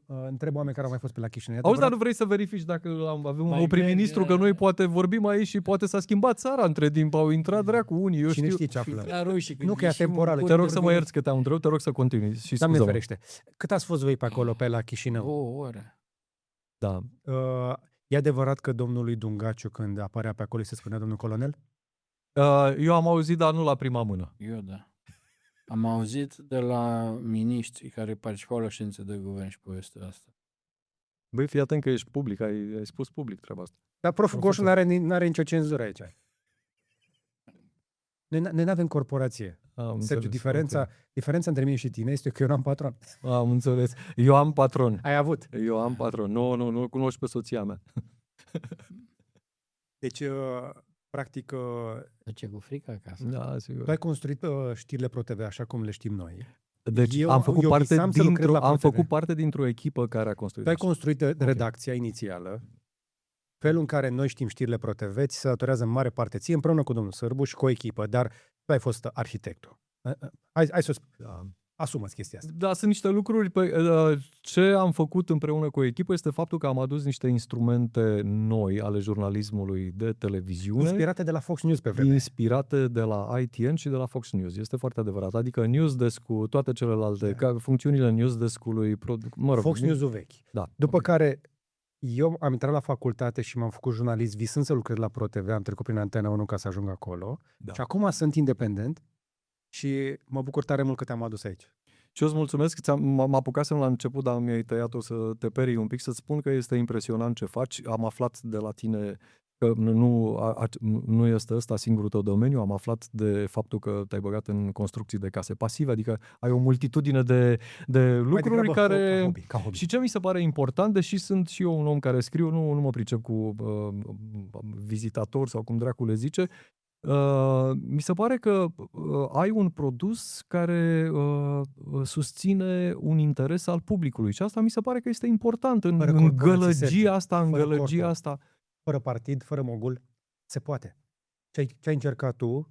Speaker 3: Întreb oameni care au mai fost pe la Chișinău. E
Speaker 1: Auzi, dar
Speaker 3: adevărat?
Speaker 1: nu vrei să verifici dacă avem
Speaker 2: Mai
Speaker 1: un prim-ministru,
Speaker 2: merge-
Speaker 1: că noi poate vorbim aici și poate s-a schimbat țara între timp, au intrat dracu unii, eu
Speaker 3: Cine
Speaker 1: știu.
Speaker 3: știe ce află?
Speaker 2: La rușii,
Speaker 3: Nu, că e
Speaker 2: ieșim
Speaker 3: atemporală.
Speaker 2: în
Speaker 1: Te rog
Speaker 2: curte,
Speaker 1: să mă ierți că te-am întrebat, te rog să continui. Și
Speaker 3: Doamne
Speaker 1: scuză-mă.
Speaker 3: ferește. Cât ați fost voi pe acolo, pe la Chișinău?
Speaker 2: O oră.
Speaker 1: Da.
Speaker 3: E adevărat că domnului Dungaciu, când apărea pe acolo, se spunea domnul colonel?
Speaker 1: Eu am auzit, dar nu la prima mână.
Speaker 2: Eu da. Am auzit de la miniștrii care participau la ședințe de guvern și povestea asta.
Speaker 1: Băi, fii atent că ești public, ai spus public treaba asta.
Speaker 3: Dar proful
Speaker 1: Profesor.
Speaker 3: Goșu n-are nicio cenzură aici. Noi n-avem corporație.
Speaker 1: Am
Speaker 3: Sergiu,
Speaker 1: înțeles,
Speaker 3: diferența între mine și tine este că eu n-am patron.
Speaker 1: ok. Am înțeles. Eu am patron.
Speaker 3: Ai avut.
Speaker 1: Eu am patron. Nu cunoști pe soția mea.
Speaker 3: Deci, practic,
Speaker 2: Ce cu frică acasă?
Speaker 1: Da, sigur.
Speaker 3: tu ai construit știrile ProTV așa cum le știm noi.
Speaker 1: Deci
Speaker 3: Eu-
Speaker 1: am făcut
Speaker 3: eu
Speaker 1: parte
Speaker 3: visam să lucrez la
Speaker 1: am
Speaker 3: ProTV.
Speaker 1: făcut parte dintr-o echipă care a construit
Speaker 3: Tu ai
Speaker 1: așa.
Speaker 3: construit redacția inițială, felul în care noi știm știrile ProTV, ți se datorează în mare parte ție împreună cu domnul Sârbu și cu o echipă, dar tu ai fost arhitectul. Hai să
Speaker 1: Da.
Speaker 3: asumă-ți chestia asta.
Speaker 1: Da, sunt niște lucruri ce am făcut împreună cu o echipă este faptul că am adus niște instrumente noi ale jurnalismului de televiziune.
Speaker 3: Inspirate de la Fox News pe vreme.
Speaker 1: Inspirate de la ITN și de la Fox News. Este foarte adevărat. Adică Newsdesk-ul, toate celelalte, funcțiunile Newsdesk-ului, mă rog.
Speaker 3: Fox News-ul vechi.
Speaker 1: Da.
Speaker 3: După
Speaker 1: ok.
Speaker 3: care eu am intrat la facultate și m-am făcut jurnalist visând să lucrez la ProTV, am trecut prin Antena 1 ca să ajung acolo.
Speaker 1: Da.
Speaker 3: Și acum sunt independent și mă bucur tare mult că te-am adus aici.
Speaker 1: Și eu îți mulțumesc, mă apucasem la început, dar mi-ai tăiat-o să te perii un pic, să-ți spun că este impresionant ce faci. Am aflat de la tine că nu este ăsta singurul tău domeniu, am aflat de faptul că te-ai băgat în construcții de case pasive, adică ai o multitudine de lucruri
Speaker 3: Mai
Speaker 1: care...
Speaker 3: degrabă ca hobby.
Speaker 1: Și ce mi se pare important, deși sunt și eu un om care scriu, nu mă pricep cu vizitator sau cum dracu le zice, mi se pare că ai un produs care susține un interes al publicului și asta mi se pare că este important în
Speaker 3: Fără corporații, Sergiu.
Speaker 1: gălăgia asta, în
Speaker 3: Fără
Speaker 1: gălăgia
Speaker 3: corpo.
Speaker 1: asta.
Speaker 3: Fără partid, fără mogul, se poate. Ce ai încercat tu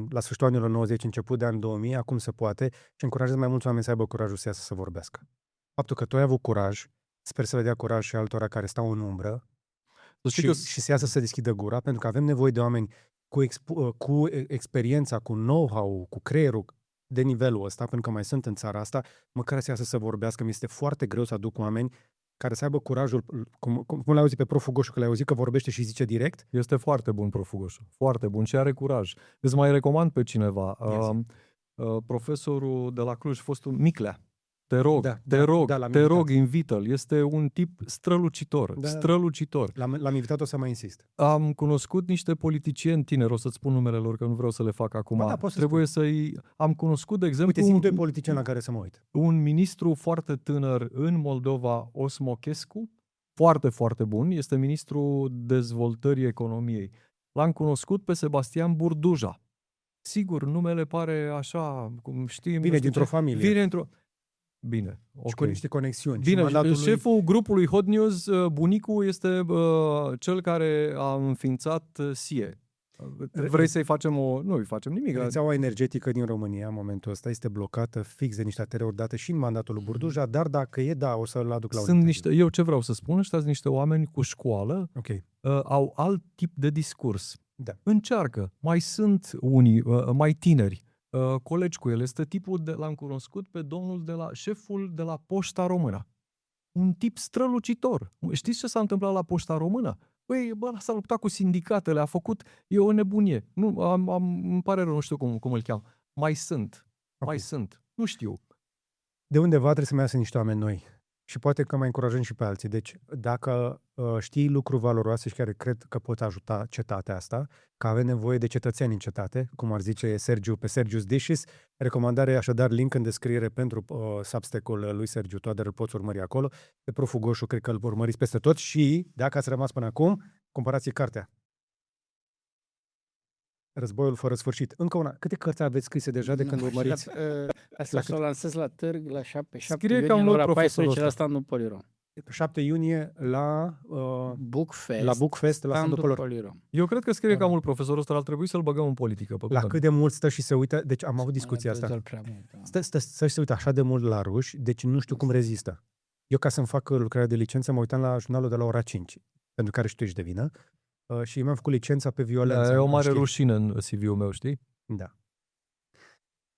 Speaker 3: la sfârșitul anilor 90, început de an 2000, acum se poate și încurajez mai mulți oameni să aibă curajul să iasă să vorbească. Faptul că tu ai avut curaj, sper să le dea curaj și altora care stau în umbră
Speaker 1: Să știi că
Speaker 3: și să iasă să deschidă gura, pentru că avem nevoie de oameni cu experiența, cu know-how, cu creierul de nivelul ăsta, pentru că mai sunt în țara asta, măcar să iasă să vorbească. Mi este foarte greu să aduc oameni care să aibă curajul, cum l-ai auzit pe proful Goșu, că l-ai auzit că vorbește și zice direct.
Speaker 1: este foarte bun proful Goșu, foarte bun și are curaj. Îți mai recomand pe cineva, profesorul de la Cluj, fostul Miclea. Te rog, invită-l. Este un tip strălucitor, strălucitor.
Speaker 3: L-am invitat, o să mai insist.
Speaker 1: Am cunoscut niște politicieni tineri, o să-ți spun numele lor, că nu vreau să le fac acum.
Speaker 3: Ba da, poți să
Speaker 1: Trebuie să-i... Am cunoscut, de exemplu,
Speaker 3: Uite, simt doi politicieni la care să mă uit.
Speaker 1: un ministru foarte tânăr în Moldova, Osmochescu, foarte, foarte bun, este ministrul dezvoltării economiei. L-am cunoscut pe Sebastian Burduja. Sigur, numele pare așa, cum știm...
Speaker 3: Vine dintr-o familie.
Speaker 1: Vine dintr-o... Bine, ok.
Speaker 3: Și cu niște conexiuni.
Speaker 1: Bine,
Speaker 3: și
Speaker 1: șeful grupului Hot News, bunicul, este cel care a înființat SIE, Vrei să-i facem nu îi facem nimic.
Speaker 3: Rețeaua energetică din România, în momentul ăsta, este blocată fix de niște ateruri date și în mandatul lui Burduja, dar dacă o să-l aduc la un
Speaker 1: Sunt
Speaker 3: interviu.
Speaker 1: eu ce vreau să spun, ăștia sunt niște oameni cu școală,
Speaker 3: Ok.
Speaker 1: au alt tip de discurs.
Speaker 3: Da.
Speaker 1: Încearcă. Mai sunt unii, mai tineri, colegi cu el. Este tipul l-am cunoscut pe domnul șeful de la Poșta Română. Un tip strălucitor. Știți ce s-a întâmplat la Poșta Română? Păi, s-a luptat cu sindicatele, a făcut, e o nebunie. Nu, îmi pare rău, nu știu cum îl cheamă. Mai sunt. Nu știu.
Speaker 3: De undeva trebuie să mai iasă niște oameni noi. Și poate că mai încurajăm și pe alții. Deci, dacă știi lucruri valoroase și care cred că pot ajuta cetatea asta, că avem nevoie de cetățeni în cetate, cum ar zice Sergiu pe Sergiu's Dishes, recomandare așadar link în descriere pentru Substack-ul lui Sergiu Toader, îl poți urmări acolo. Pe Proful Goșu, cred că îl urmăriți peste tot și, dacă ați rămas până acum, cumpărați cartea. Războiul fără sfârșit. Încă una. Câte cărți aveți scrise deja de când urmăriți?
Speaker 2: Asta să o lansez la târg la 7
Speaker 1: Scrie
Speaker 2: iunie,
Speaker 1: cam
Speaker 2: la
Speaker 1: lui
Speaker 2: ora
Speaker 1: profesorul
Speaker 2: 14 la
Speaker 1: ăsta.
Speaker 2: standul Polirom.
Speaker 3: 7 iunie la
Speaker 2: Bookfest,
Speaker 3: la Standul Polirom.
Speaker 2: Polirom.
Speaker 1: Eu cred că scrie cam mult profesorul ăsta, ar trebui să-l băgăm în politică.
Speaker 3: La cât de mult stă și se uită, deci am avut discuția
Speaker 2: Mai
Speaker 3: asta.
Speaker 2: prea mult, da.
Speaker 3: Stă și se uită așa de mult la ruși, deci nu știu cum rezistă. Eu, ca să-mi fac lucrarea de licență, mă uitam la jurnalul de la ora 5, pentru care și tu ești de vină, și mi-am făcut licența pe violență.
Speaker 1: E o mare
Speaker 3: știi?
Speaker 1: rușine în CV-ul meu, știi?
Speaker 3: Da.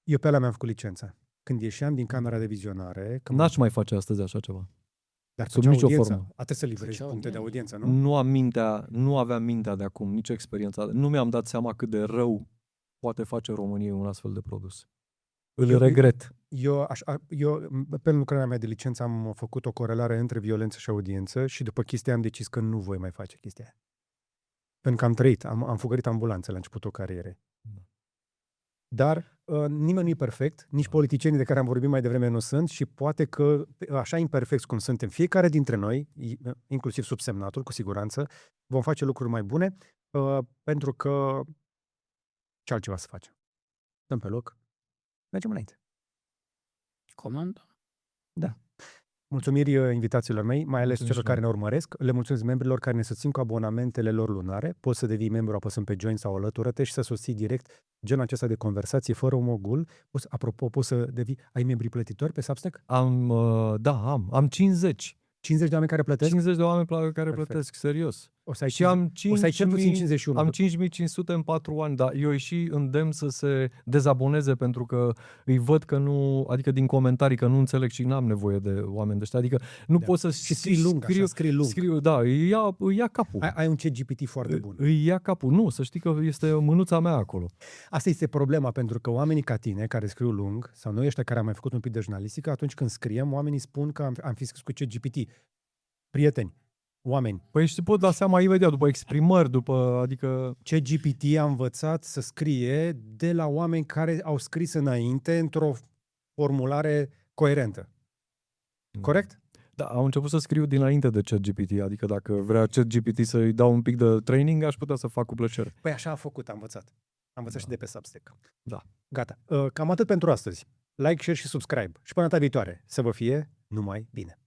Speaker 3: Eu pe alea mi-am făcut licența. Când ieșeam din camera de vizionare...
Speaker 1: N-aș mai face astăzi așa ceva.
Speaker 3: Dar
Speaker 1: sub
Speaker 3: făcea
Speaker 1: nicio
Speaker 3: audiență.
Speaker 1: formă.
Speaker 3: A trebuit să livrezi
Speaker 2: Făcea
Speaker 3: puncte de
Speaker 2: audiență.
Speaker 3: audiență, nu?
Speaker 1: Nu aveam mintea de acum, nicio experiență. Nu mi-am dat seama cât de rău poate face României un astfel de produs. Îl regret.
Speaker 3: Eu, pe lucrarea mea de licență, am făcut o corelare între violență și audiență și după chestia am decis că nu voi mai face chestia aia. Pentru că am trăit, am fugărit ambulanțe la începutul carierei. Dar nimeni nu e perfect, nici politicienii de care am vorbit mai devreme nu sunt și poate că, așa imperfecți cum suntem, fiecare dintre noi, inclusiv subsemnatul, cu siguranță, vom face lucruri mai bune, pentru că ce altceva să facem? Stăm pe loc, mergem înainte.
Speaker 2: Comandă?
Speaker 3: Mulțumiri invitațiilor mei, mai ales
Speaker 1: Mulțumim
Speaker 3: celor
Speaker 1: și
Speaker 3: care
Speaker 1: noi.
Speaker 3: ne urmăresc. Le mulțumesc membrilor care ne susțin cu abonamentele lor lunare. Poți să devii membru apăsând pe Join sau alătură-te și să susții direct genul acesta de conversație fără un mogul. Poți să devii... Ai membri plătitori pe Substack?
Speaker 1: Am 50.
Speaker 3: 50 de oameni care plătesc?
Speaker 1: 50 de oameni care
Speaker 3: Perfect.
Speaker 1: plătesc, serios.
Speaker 3: O să ai,
Speaker 1: Și am
Speaker 3: o să ai cel puțin 51.
Speaker 1: Am 5500 în 4 ani, dar eu îi și îndemn să se dezaboneze pentru că îi văd că nu, adică din comentarii că nu înțeleg și n-am nevoie de oameni de ăștia, adică nu pot să
Speaker 3: Și scrii lung, așa, scrii lung.
Speaker 1: da, îi ia capul.
Speaker 3: Ai un ChatGPT foarte bun.
Speaker 1: Îi ia capul. Nu, să știi că este mânuța mea acolo.
Speaker 3: Asta este problema, pentru că oamenii ca tine, care scriu lung, sau noi ăștia care am mai făcut un pic de jurnalistică, atunci când scriem, oamenii spun că am fi scris cu ChatGPT. Prieteni, oameni,
Speaker 1: Păi și pot da seama imediat, după exprimări, adică...
Speaker 3: ChatGPT a învățat să scrie de la oameni care au scris înainte într-o formulare coerentă. Corect?
Speaker 1: Da, am început să scriu dinainte de ChatGPT, adică dacă vrea ChatGPT să-i dau un pic de training, aș putea să fac cu plăcere.
Speaker 3: Păi așa a făcut, a învățat. Am învățat și de pe Substack.
Speaker 1: Da.
Speaker 3: Gata. Cam atât pentru astăzi. Like, share și subscribe. Și până data viitoare. Să vă fie numai bine.